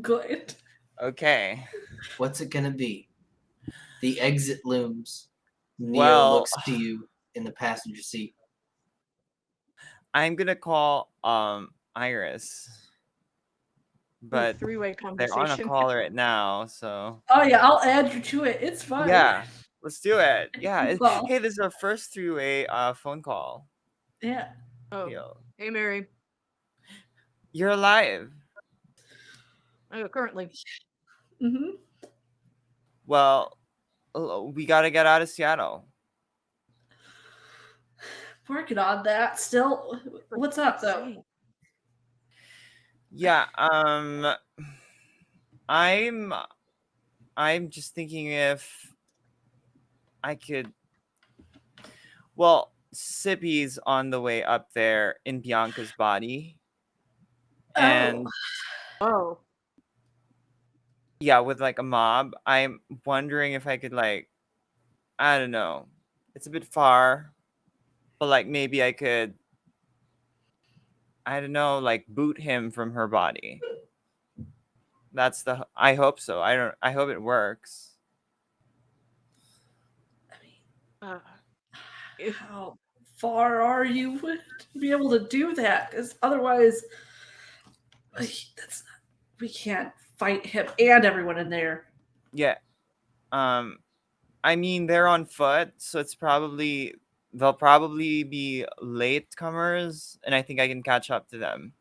Good. Okay. What's it gonna be? The exit looms. Neil Well- looks to you in the passenger seat. I'm gonna call Iris. But Three-way they're on conversation. a call right now, so Oh yeah, I'll add you to it. It's fine. yeah, let's do it. Yeah. Well- Hey, this is our first three-way phone call. Yeah. Oh, Yo, hey Mary. you're alive. Currently. Mm-hmm. Well, we gotta get out of Seattle. Working on that. Still, what's up though? Yeah. I'm just thinking if I could. Well, Sippy's on the way up there in Bianca's body, and Oh. yeah, with like a mob. I'm wondering if I could like, I don't know. It's a bit far. but like maybe I could, I don't know, like boot him from her body. I hope so. I hope it works. I mean, Uh, if how far are you to be able to do that? Because otherwise, that's not, we can't fight him and everyone in there. Yeah. I mean, they're on foot, so they'll probably be latecomers, and I think I can catch up to them.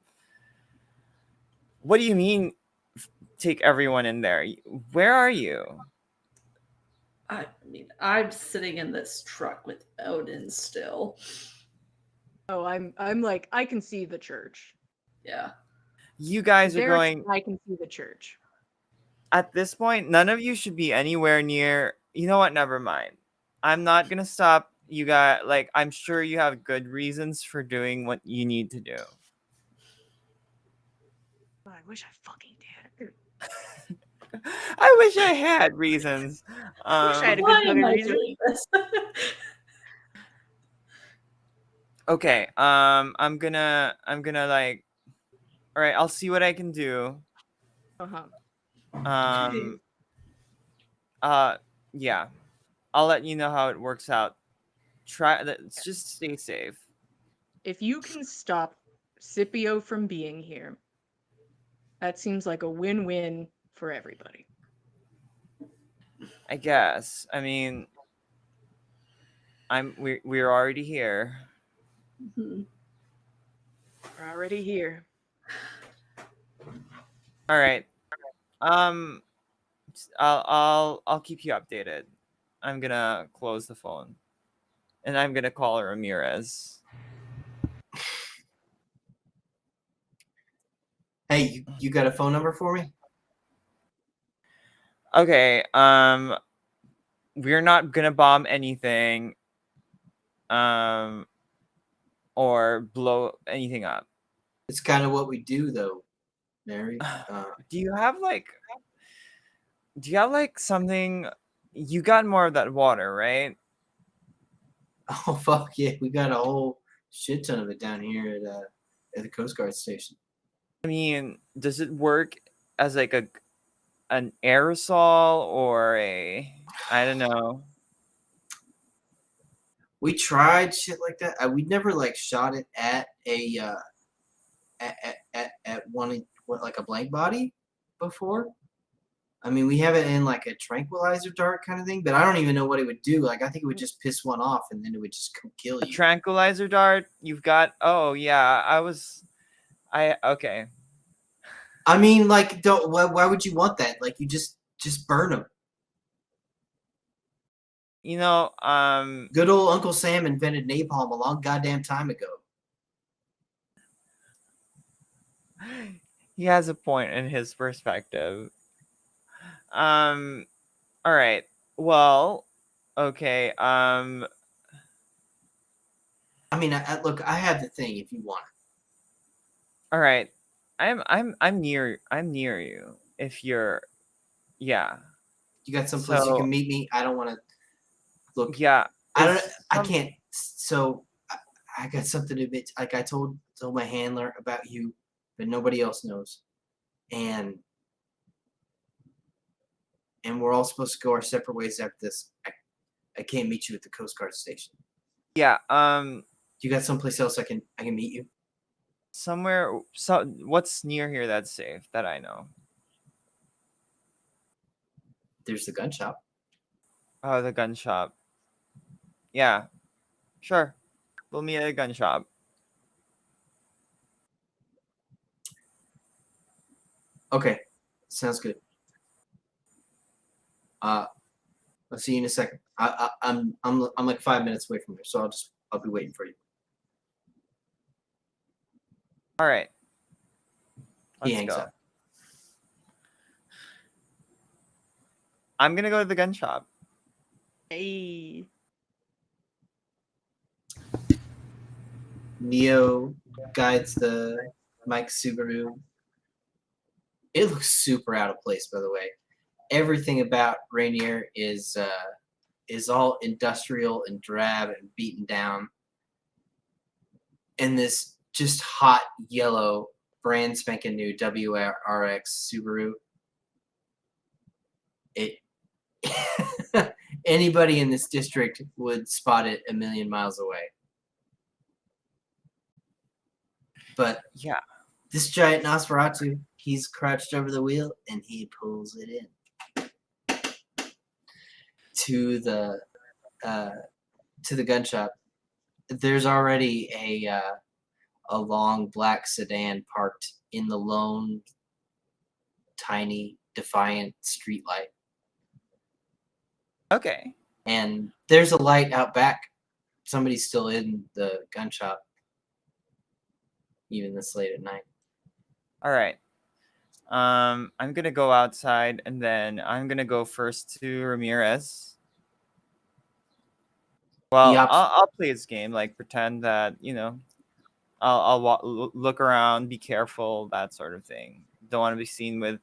What do you mean, take everyone in there? Where are you? I mean, I'm sitting in this truck with Odin still. oh, I'm like I can see the church. Yeah. You guys are There, going. I can see the church. At this point, none of you should be anywhere near. You know what? Never mind. I'm not gonna stop you guys. Like, I'm sure you have good reasons for doing what you need to do. I wish I fucking did. I wish I had reasons. I wish I had a Why good am fucking I reason. doing this? Okay. I'm gonna like. All right. I'll see what I can do. Uh-huh. Um. Yeah. I'll let you know how it works out. Let's just stay safe. If you can stop Scipio from being here, that seems like a win-win for everybody. I guess. I mean, we're already here. Mhm. We're already here. All right. I'll keep you updated. I'm gonna close the phone, and I'm gonna call Ramirez. Hey, you got a phone number for me? Okay. We're not gonna bomb anything. Or blow anything up. It's kind of what we do, though, Mary. Do you have something? You got more of that water, right? Oh fuck yeah, we got a whole shit ton of it down here at the Coast Guard station. I mean, does it work as like an aerosol or I don't know. We tried shit like that. We never like shot it at a at one like a blank body before. I mean, we have it in like a tranquilizer dart kind of thing, but I don't even know what it would do. Like, I think it would just piss one off, and then it would just kill A you. tranquilizer dart? You've got. Oh yeah, okay. I mean, like, don't. Why would you want that? Like, you just burn them. You know, Good old Uncle Sam invented napalm a long goddamn time ago. he has a point in his perspective. All right. Well, okay. I mean, look, I have the thing if you want it. All right. I'm near you. If you're, yeah. You got someplace you So can meet me. I don't want to look. yeah. I don't. is I some- can't. So I got something to admit. Like I told my handler about you, but nobody else knows, and we're all supposed to go our separate ways after this. I can't meet you at the Coast Guard station. Yeah. You got someplace else I can meet you? Somewhere. So what's near here that's safe that I know? There's the gun shop. Oh, the gun shop. Yeah. Sure. We'll meet at a gun shop. Okay, sounds good. I'll see you in a second. I'm like 5 minutes away from here, so I'll be waiting for you. All right. He Let's hangs go. up. I'm gonna go to the gun shop. Hey. Neo guides the Mike Subaru. It looks super out of place, by the way. Everything about Rainier is all industrial and drab and beaten down. and this just hot yellow, brand spanking new WRX Subaru. It anybody in this district would spot it a million miles away. But Yeah. this giant Nosferatu, he's crouched over the wheel and he pulls it in to the gun shop. There's already a long black sedan parked in the lone, tiny, defiant streetlight. Okay. And there's a light out back. Somebody's still in the gun shop, even this late at night. All right. I'm gonna go outside, and then I'm gonna go first to Ramirez. Well, I'll play his game, like pretend that I'll look around, be careful, that sort of thing. Don't want to be seen with.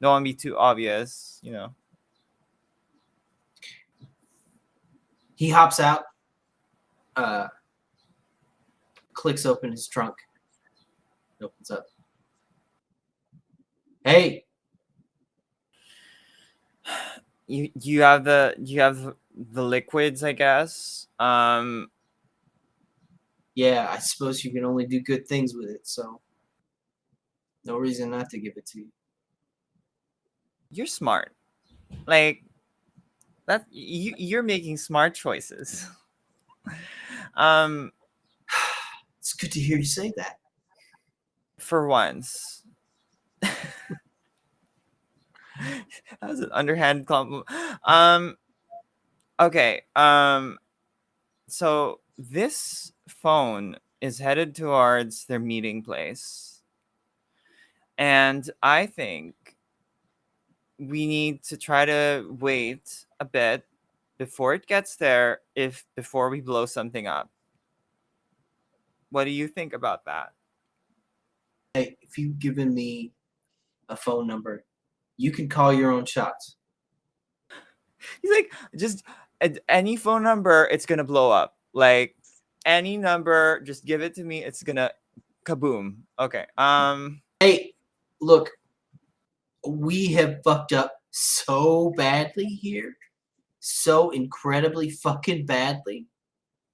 Don't want to be too obvious, He hops out, clicks open his trunk, opens up. Hey, You have the liquids, I guess. yeah, I suppose you can only do good things with it, so no reason not to give it to you. You're smart. Like that. You're making smart choices. It's good to hear you say that. For once. That was an underhand compliment. Okay. So this phone is headed towards their meeting place, and I think we need to try to wait a bit before it gets there, before we blow something up. What do you think about that? Hey, if you've given me a phone number, you can call your own shots. He's like, just any phone number, it's gonna blow up. Like any number, just give it to me. It's gonna kaboom. Okay. Hey, look, we have fucked up so badly here. So incredibly fucking badly.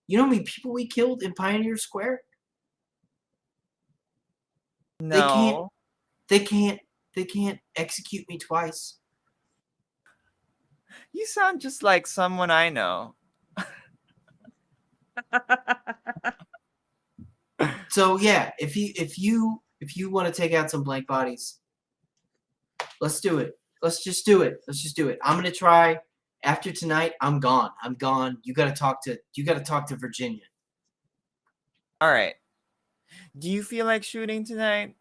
You know how many people we killed in Pioneer Square? No. They can't execute me twice. You sound just like someone I know. So yeah, if you want to take out some blank bodies, let's do it. Let's just do it. I'm gonna try. After tonight, I'm gone. You gotta talk to Virginia. All right. Do you feel like shooting tonight?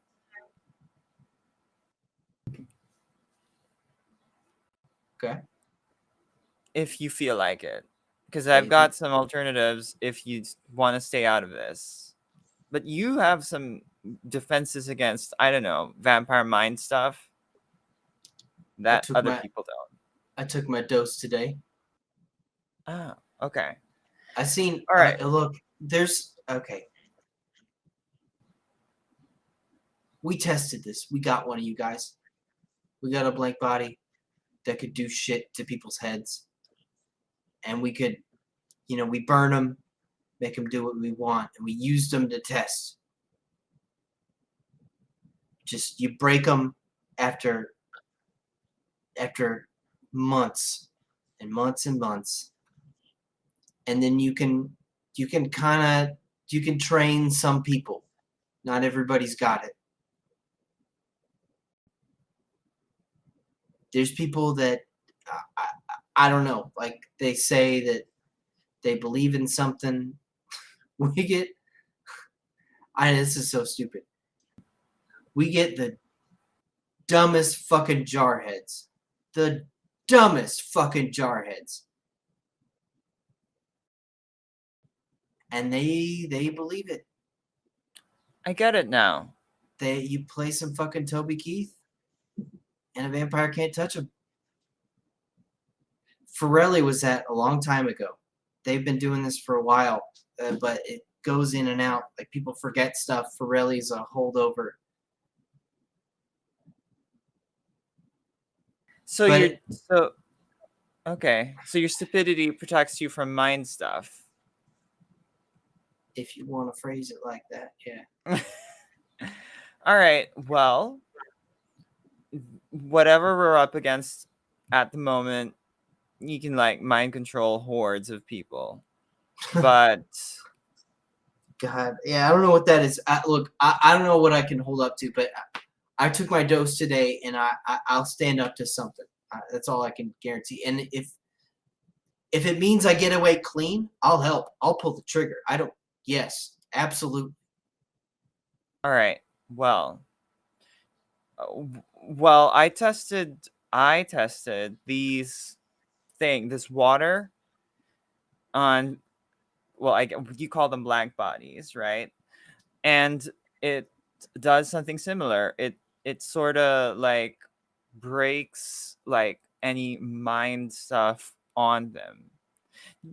Okay. If you feel like it. Because I've got some alternatives if you want to stay out of this. But you have some defenses against, I don't know, vampire mind stuff that other people don't. I took my dose today. Oh, okay. I seen. All right. Look, there's okay. We tested this. We got one of you guys. We got a blank body that could do shit to people's heads, and we could, we burn them, make them do what we want, and we used them to test. Just you break them after months and months and months, and then you can train some people. Not everybody's got it. There's people that I don't know, like they say that they believe in something. This is so stupid. We get the dumbest fucking jarheads. The dumbest fucking jarheads. And they believe it. I get it now. You play some fucking Toby Keith, and a vampire can't touch him. Forelli was that a long time ago. They've been doing this for a while, but goes in and out. Like people forget stuff. Forelli's a holdover. So But you're so okay. So your stupidity protects you from mind stuff. if you want to phrase it like that, yeah. All right. Well, whatever we're up against at the moment, you can like mind control hordes of people. But God, yeah, I don't know what that is. Look, I don't know what I can hold up to, but I took my dose today, and I'll stand up to something. That's all I can guarantee. And if it means I get away clean, I'll help. I'll pull the trigger. I don't. Yes, absolutely. all right. Well, well, I tested this water on, well, you call them blank bodies, right? And it does something similar. It sort of like breaks like any mind stuff on them.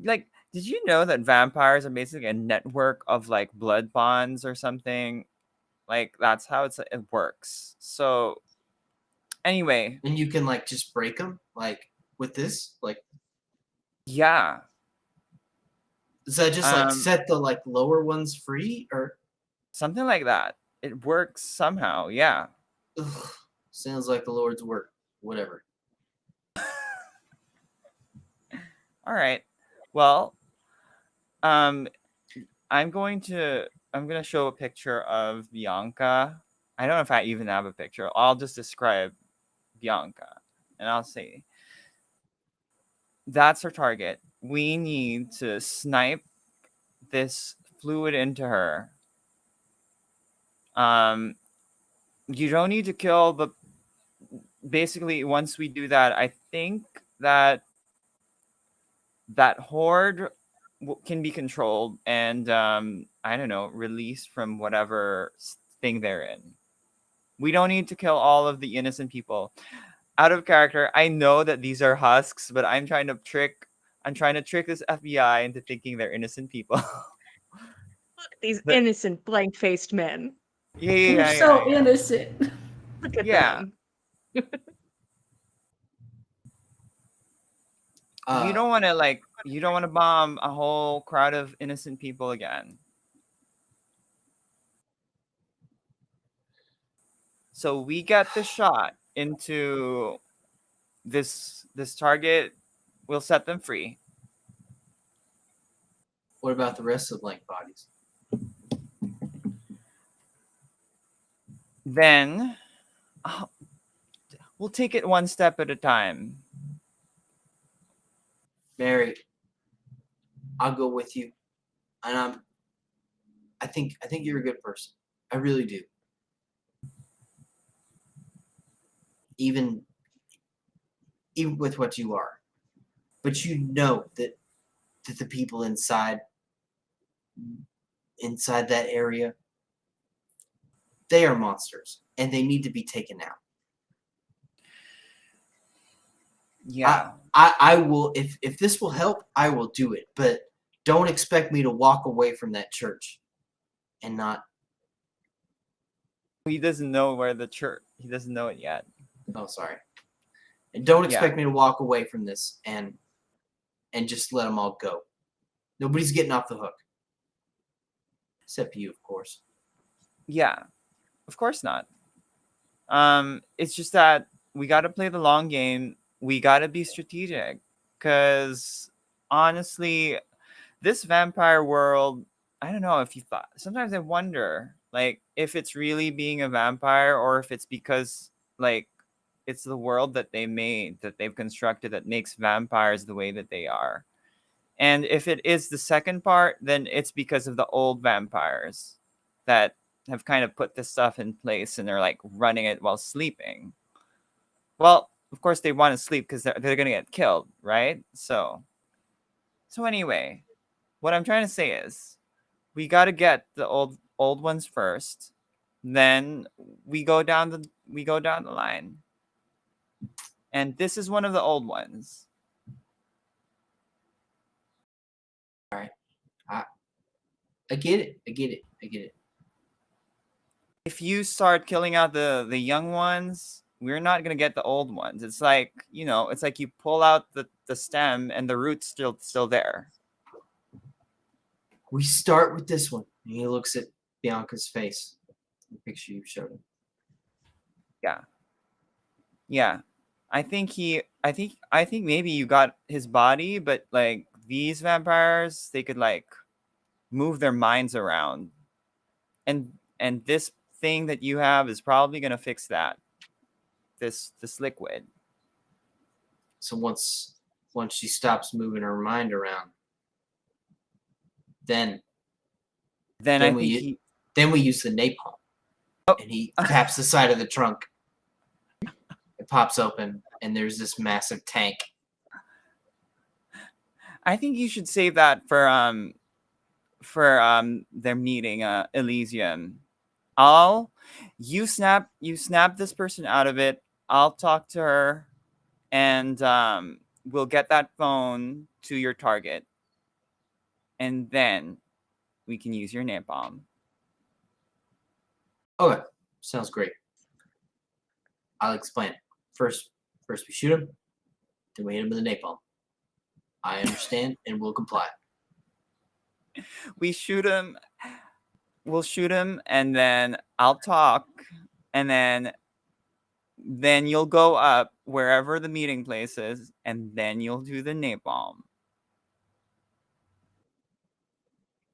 Like, did you know that vampires are basically a network of like blood bonds or something? Like that's how it works. So anyway, And you can like just break them, like with this. Like, yeah. does that just like Um set the like lower ones free, or? something like that. It works somehow. Yeah. Ugh, sounds like the Lord's work. Whatever. All right. Well, um I'm going to show a picture of Bianca. I don't know if I even have a picture. I'll just describe Bianca and I'll say that's our target. We need to snipe this fluid into her. Um you don't need to kill, but basically once we do that, I think that that horde can be controlled and I don't know, released from whatever thing they're in. We don't need to kill all of the innocent people. Out of character, I know that these are husks, but I'm trying to trick this FBI into thinking they're innocent people. Look, these But innocent blank-faced men. yeah, They're yeah, yeah, so yeah. innocent. Look at Yeah. them. You don't want to you don't want to bomb a whole crowd of innocent people again. So we get the shot into this target. We'll set them free. What about the rest of the blank bodies? Then we'll take it one step at a time. Mary, I'll go with you, and I think you're a good person. I really do. Even with what you are, but you know that the people inside that area, they are monsters, and they need to be taken out. Yeah. I will, if this will help, I will do it. But don't expect me to walk away from that church and not. He doesn't know where the church. He doesn't know it yet. Oh, sorry. And don't Yeah. expect me to walk away from this and just let them all go. Nobody's getting off the hook, except you, of course. Yeah. Of course not. It's just that we got to play the long game. We got to be strategic because honestly, this vampire world, I don't know if you thought, sometimes I wonder like if it's really being a vampire or if it's because like it's the world that they made, that they've constructed, that makes vampires the way that they are. And if it is the second part, then it's because of the old vampires that have kind of put this stuff in place and they're like running it while sleeping. Well, of course they want to sleep because they're going to get killed, right? So anyway, what I'm trying to say is we got to get the old ones first. Then we go down the line. And this is one of the old ones. All right. I get it. I get it. I get it. If you start killing out the young ones, we're not gonna get the old ones. It's like, it's like you pull out the stem and the root's still there. We start with this one. And he looks at Bianca's face. The picture you showed him. Yeah. I think maybe you got his body, but like these vampires, they could like move their minds around. And this thing that you have is probably gonna fix that. This liquid. So once she stops moving her mind around, then Then we use the napalm. And he taps the side of the trunk. It pops open, and there's this massive tank. I think you should save that for their meeting, Elysium. You snap this person out of it. I'll talk to her, and we'll get that phone to your target, and then we can use your napalm. Okay, sounds great. I'll explain it. First we shoot him, then we hit him with a napalm. I understand, and will comply. We'll shoot him, and then I'll talk, and then you'll go up wherever the meeting place is, and then you'll do the napalm.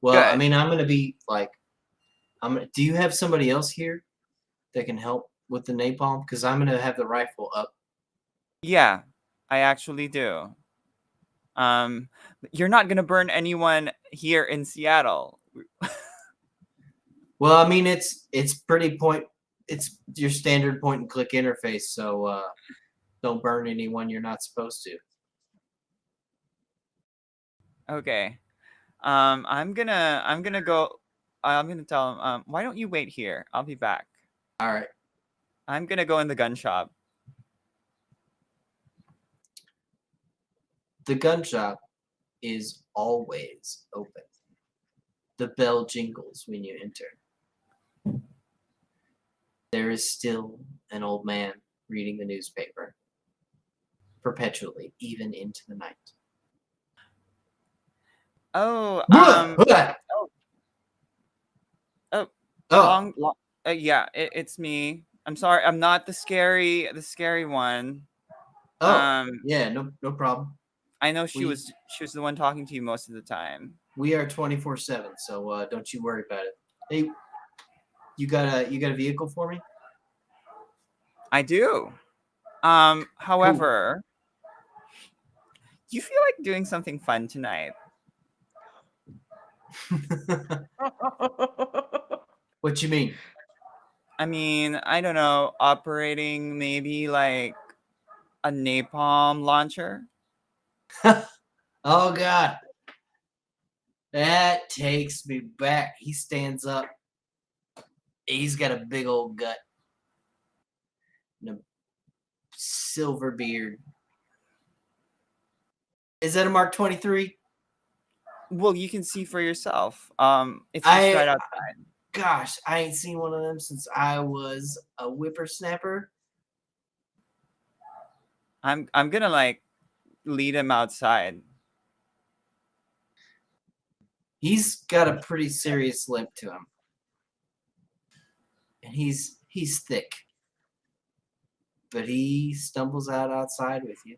Well, Good. I mean, I'm gonna be like, do you have somebody else here that can help with the napalm? Because I'm gonna have the rifle up. Yeah, I actually do. You're not gonna burn anyone here in Seattle. Well, I mean, it's pretty point. It's your standard point and click interface, so don't burn anyone you're not supposed to. Okay. I'm gonna go. I'm gonna tell him. Why don't you wait here? I'll be back. All right. I'm gonna go in the gun shop. The gun shop is always open. The bell jingles when you enter. There is still an old man reading the newspaper perpetually, even into the night. Oh, Oh. long, yeah, it's me. I'm sorry, I'm not the scary one. Oh, yeah, no problem. I know she was the one talking to you most of the time. We are 24/7, so don't you worry about it. Hey, you got a vehicle for me? I do. However, do you feel like doing something fun tonight? What you mean? I mean, I don't know, operating maybe like a napalm launcher? Oh God. That takes me back. He stands up. He's got a big old gut. And a silver beard. Is that a Mark 23? Well, you can see for yourself. It's just right outside. Gosh, I ain't seen one of them since I was a whippersnapper. I'm gonna like lead him outside. He's got a pretty serious limp to him. And he's thick. But he stumbles outside with you.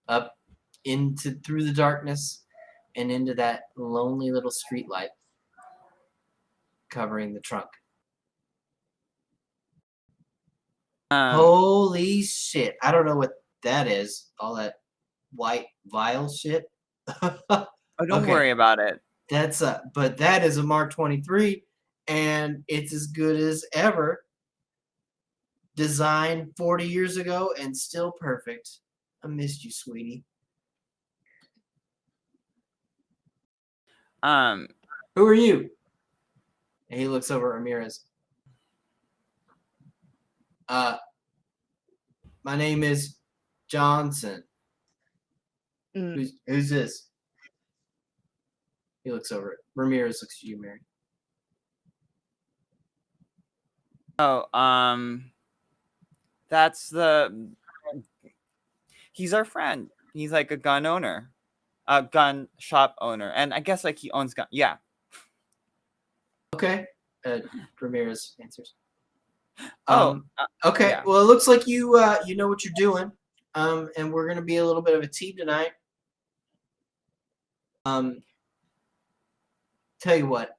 Up through the darkness and into that lonely little street light covering the trunk. Holy shit. I don't know what that is. All that white vial shit. Oh, don't Okay. worry about it. But that is a Mark 23 and it's as good as ever. Designed 40 years ago and still perfect. I missed you, sweetie. Who are you? And he looks over at Ramirez. My name is Johnson. Mm. Who's this? He looks over it. Ramirez looks at you, Mary. Oh, that's the. He's our friend. He's like a gun owner, a gun shop owner, and I guess like he owns gun. Yeah. Okay. Ramirez answers. Oh, Okay. yeah. Well, it looks like you you know what you're doing. And we're gonna be a little bit of a team tonight. Tell you what.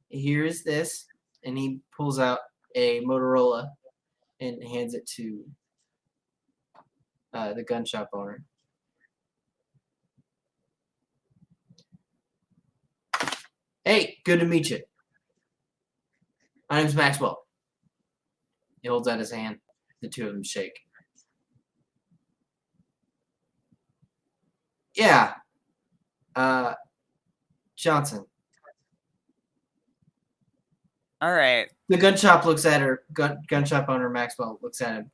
Here's this, and he pulls out a Motorola and hands it to the gun shop owner. Hey, good to meet you. My name's Maxwell. He holds out his hand. The two of them shake. Yeah. Johnson. All right. The gun shop looks at her. Gun shop owner Maxwell looks at him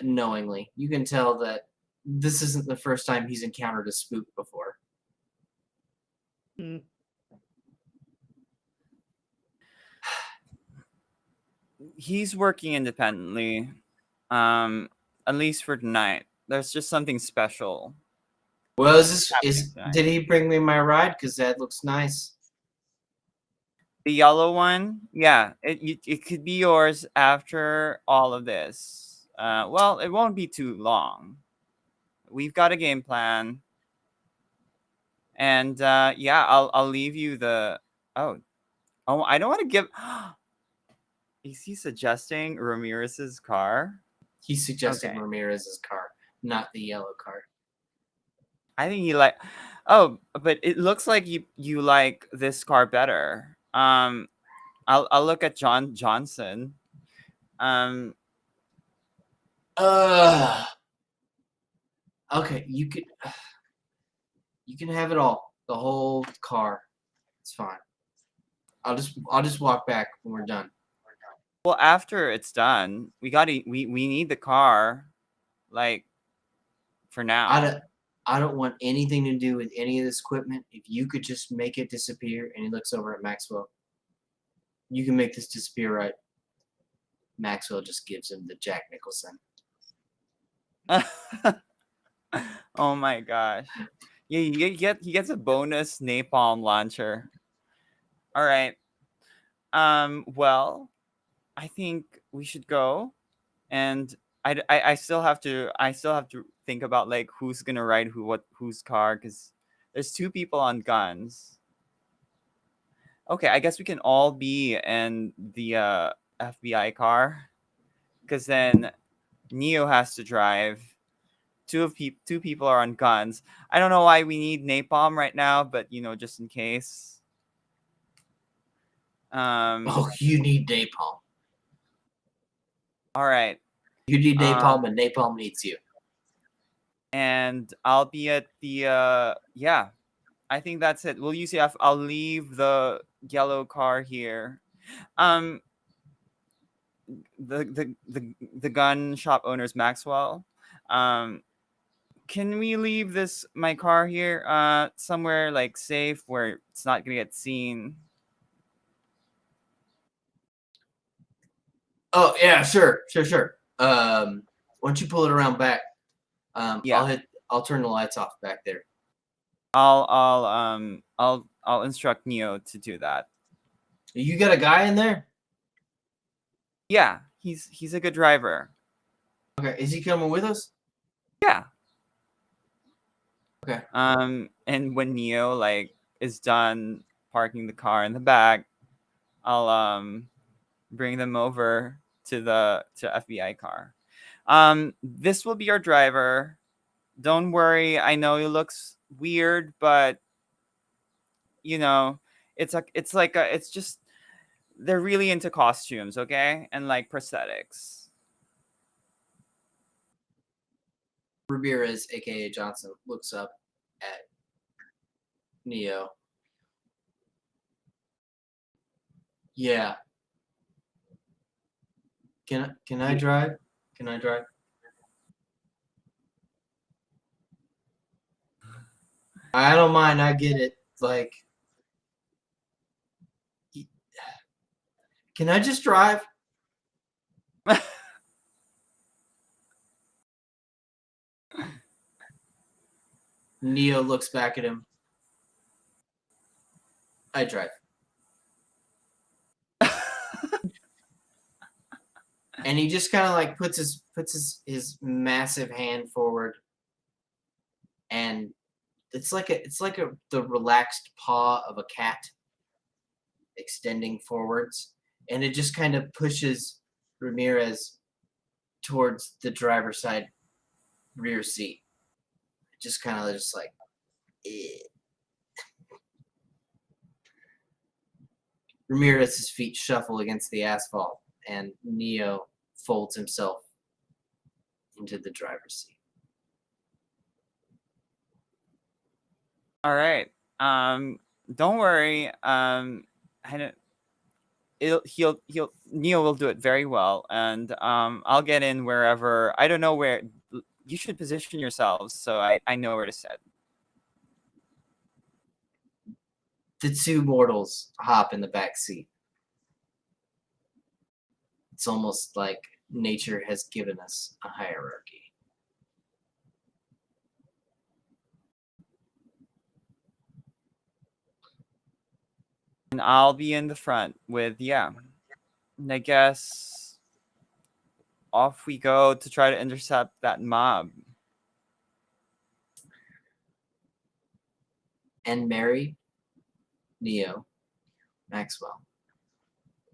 knowingly. You can tell that this isn't the first time he's encountered a spook before. Hmm. He's working independently. At least for tonight. There's just something special. Well, is happening tonight. did he bring me my ride? Because that looks nice. The yellow one, yeah, it could be yours after all of this. Well, it won't be too long. We've got a game plan, and yeah, I'll leave you the. Oh, I don't want to give. Is he suggesting Ramirez's car? He's suggesting Okay. Ramirez's car, not the yellow car. I think you like. Oh, but it looks like you like this car better. I'll look at John Johnson. Okay, you can have it all. The whole car. It's fine. I'll just walk back when we're done. Well, after it's done, we need the car, like, for now. I don't want anything to do with any of this equipment. If you could just make it disappear, and he looks over at Maxwell. You can make this disappear, right? Maxwell just gives him the Jack Nicholson. Oh my gosh! Yeah, he gets a bonus napalm launcher. All right. Well, I think we should go, and I still have to think about like who's gonna ride whose car, because there's two people on guns. Okay, I guess we can all be in the FBI car, because then Neo has to drive. Two people are on guns. I don't know why we need napalm right now, but just in case. Oh, you need napalm. All right. You need napalm, and napalm needs you. And I'll be at the yeah. I think that's it. Will you see if I'll leave the yellow car here? The gun shop owner's Maxwell. Can we leave my car here somewhere like safe where it's not gonna get seen? Oh yeah, sure. Why don't you pull it around back? Yeah. I'll turn the lights off back there. I'll instruct Neo to do that. You got a guy in there? Yeah, he's a good driver. Okay, is he coming with us? Yeah. Okay. And when Neo like is done parking the car in the back, I'll bring them over to FBI car. This will be our driver. Don't worry. I know it looks weird, but it's just they're really into costumes, okay? And like prosthetics. Ramirez, aka Johnson, looks up at Neo. Yeah. Can I drive? Can I drive? I don't mind. I get it. Like, can I just drive? Neo looks back at him. I drive. And he just kind of like puts his massive hand forward, and it's like the relaxed paw of a cat extending forwards, and it just kind of pushes Ramirez towards the driver's side rear seat. Just kind of just like, eh. Ramirez's feet shuffle against the asphalt, and Neo folds himself into the driver's seat. All right. Don't worry. I don't. He'll Neo will do it very well, and I'll get in wherever. I don't know where. You should position yourselves so I know where to sit. The two mortals hop in the back seat. It's almost like nature has given us a hierarchy. And I'll be in the front with, yeah. And I guess off we go to try to intercept that mob. And Mary, Neo, Maxwell,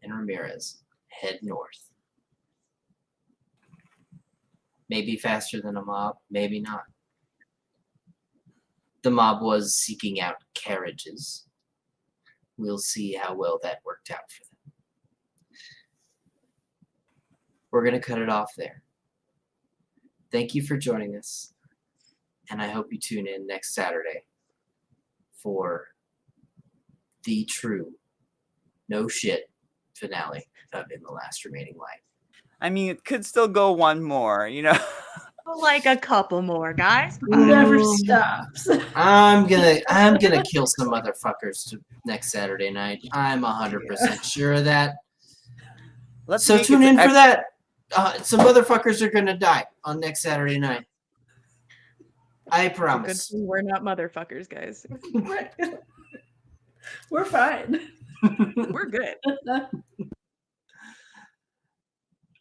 and Ramirez head north. Maybe faster than a mob, maybe not. The mob was seeking out carriages. We'll see how well that worked out for them. We're going to cut it off there. Thank you for joining us, and I hope you tune in next Saturday for the true no shit finale of In the Last Remaining Light. I mean, it could still go one more, you know. Like a couple more, guys. Never stops. I'm gonna kill some motherfuckers next Saturday night. I'm 100% sure of that. Let's So make tune it in for that. Some motherfuckers are gonna die on next Saturday night. I Good promise. thing we're not motherfuckers, guys. Right. We're fine. We're good.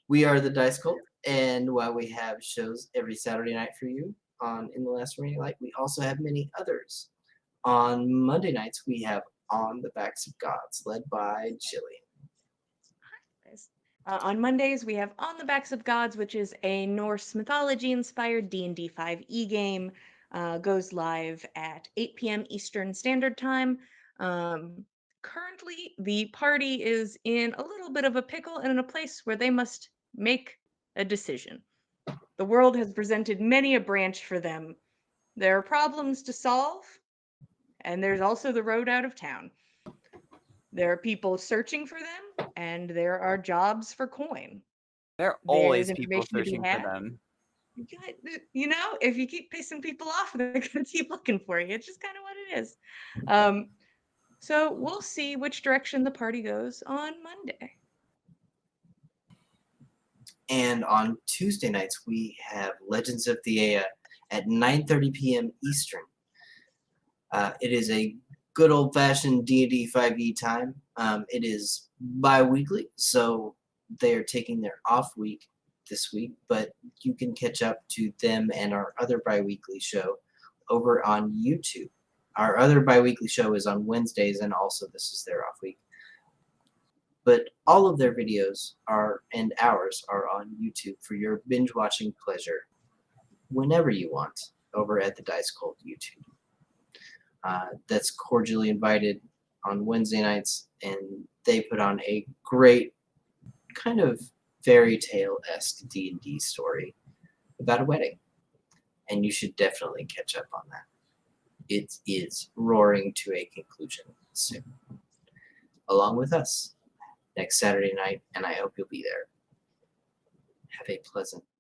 We are the Dice Cult, and while we have shows every Saturday night for you on In the Last Remaining Light, we also have many others. On Monday nights, we have On the Backs of Gods, led by Jillian. On Mondays, we have On the Backs of Gods, which is a Norse mythology-inspired D&D 5e game. Goes live at 8 p.m. Eastern Standard Time. Currently, the party is in a little bit of a pickle and in a place where they must make a decision. The world has presented many a branch for them. There are problems to solve, and there's also the road out of town. There are people searching for them, and there are jobs for coin. There are There's always people information to be searching for had. them. You know, if you keep pissing people off, they're gonna keep looking for you. It's just kind of what it is. So we'll see which direction the party goes on Monday. And on Tuesday nights, we have Legends of Theia at 9:30 p.m. Eastern. It is a good old-fashioned D&D 5e time. It is bi-weekly, so they are taking their off week this week, but you can catch up to them and our other bi-weekly show over on YouTube. Our other bi-weekly show is on Wednesdays, and also this is their off week. But all of their videos and ours are on YouTube for your binge-watching pleasure whenever you want over at the Dice Cult YouTube. That's cordially invited on Wednesday nights, and they put on a great kind of fairy tale-esque D&D story about a wedding, and you should definitely catch up on that. It is roaring to a conclusion soon, along with us next Saturday night, and I hope you'll be there. Have a pleasant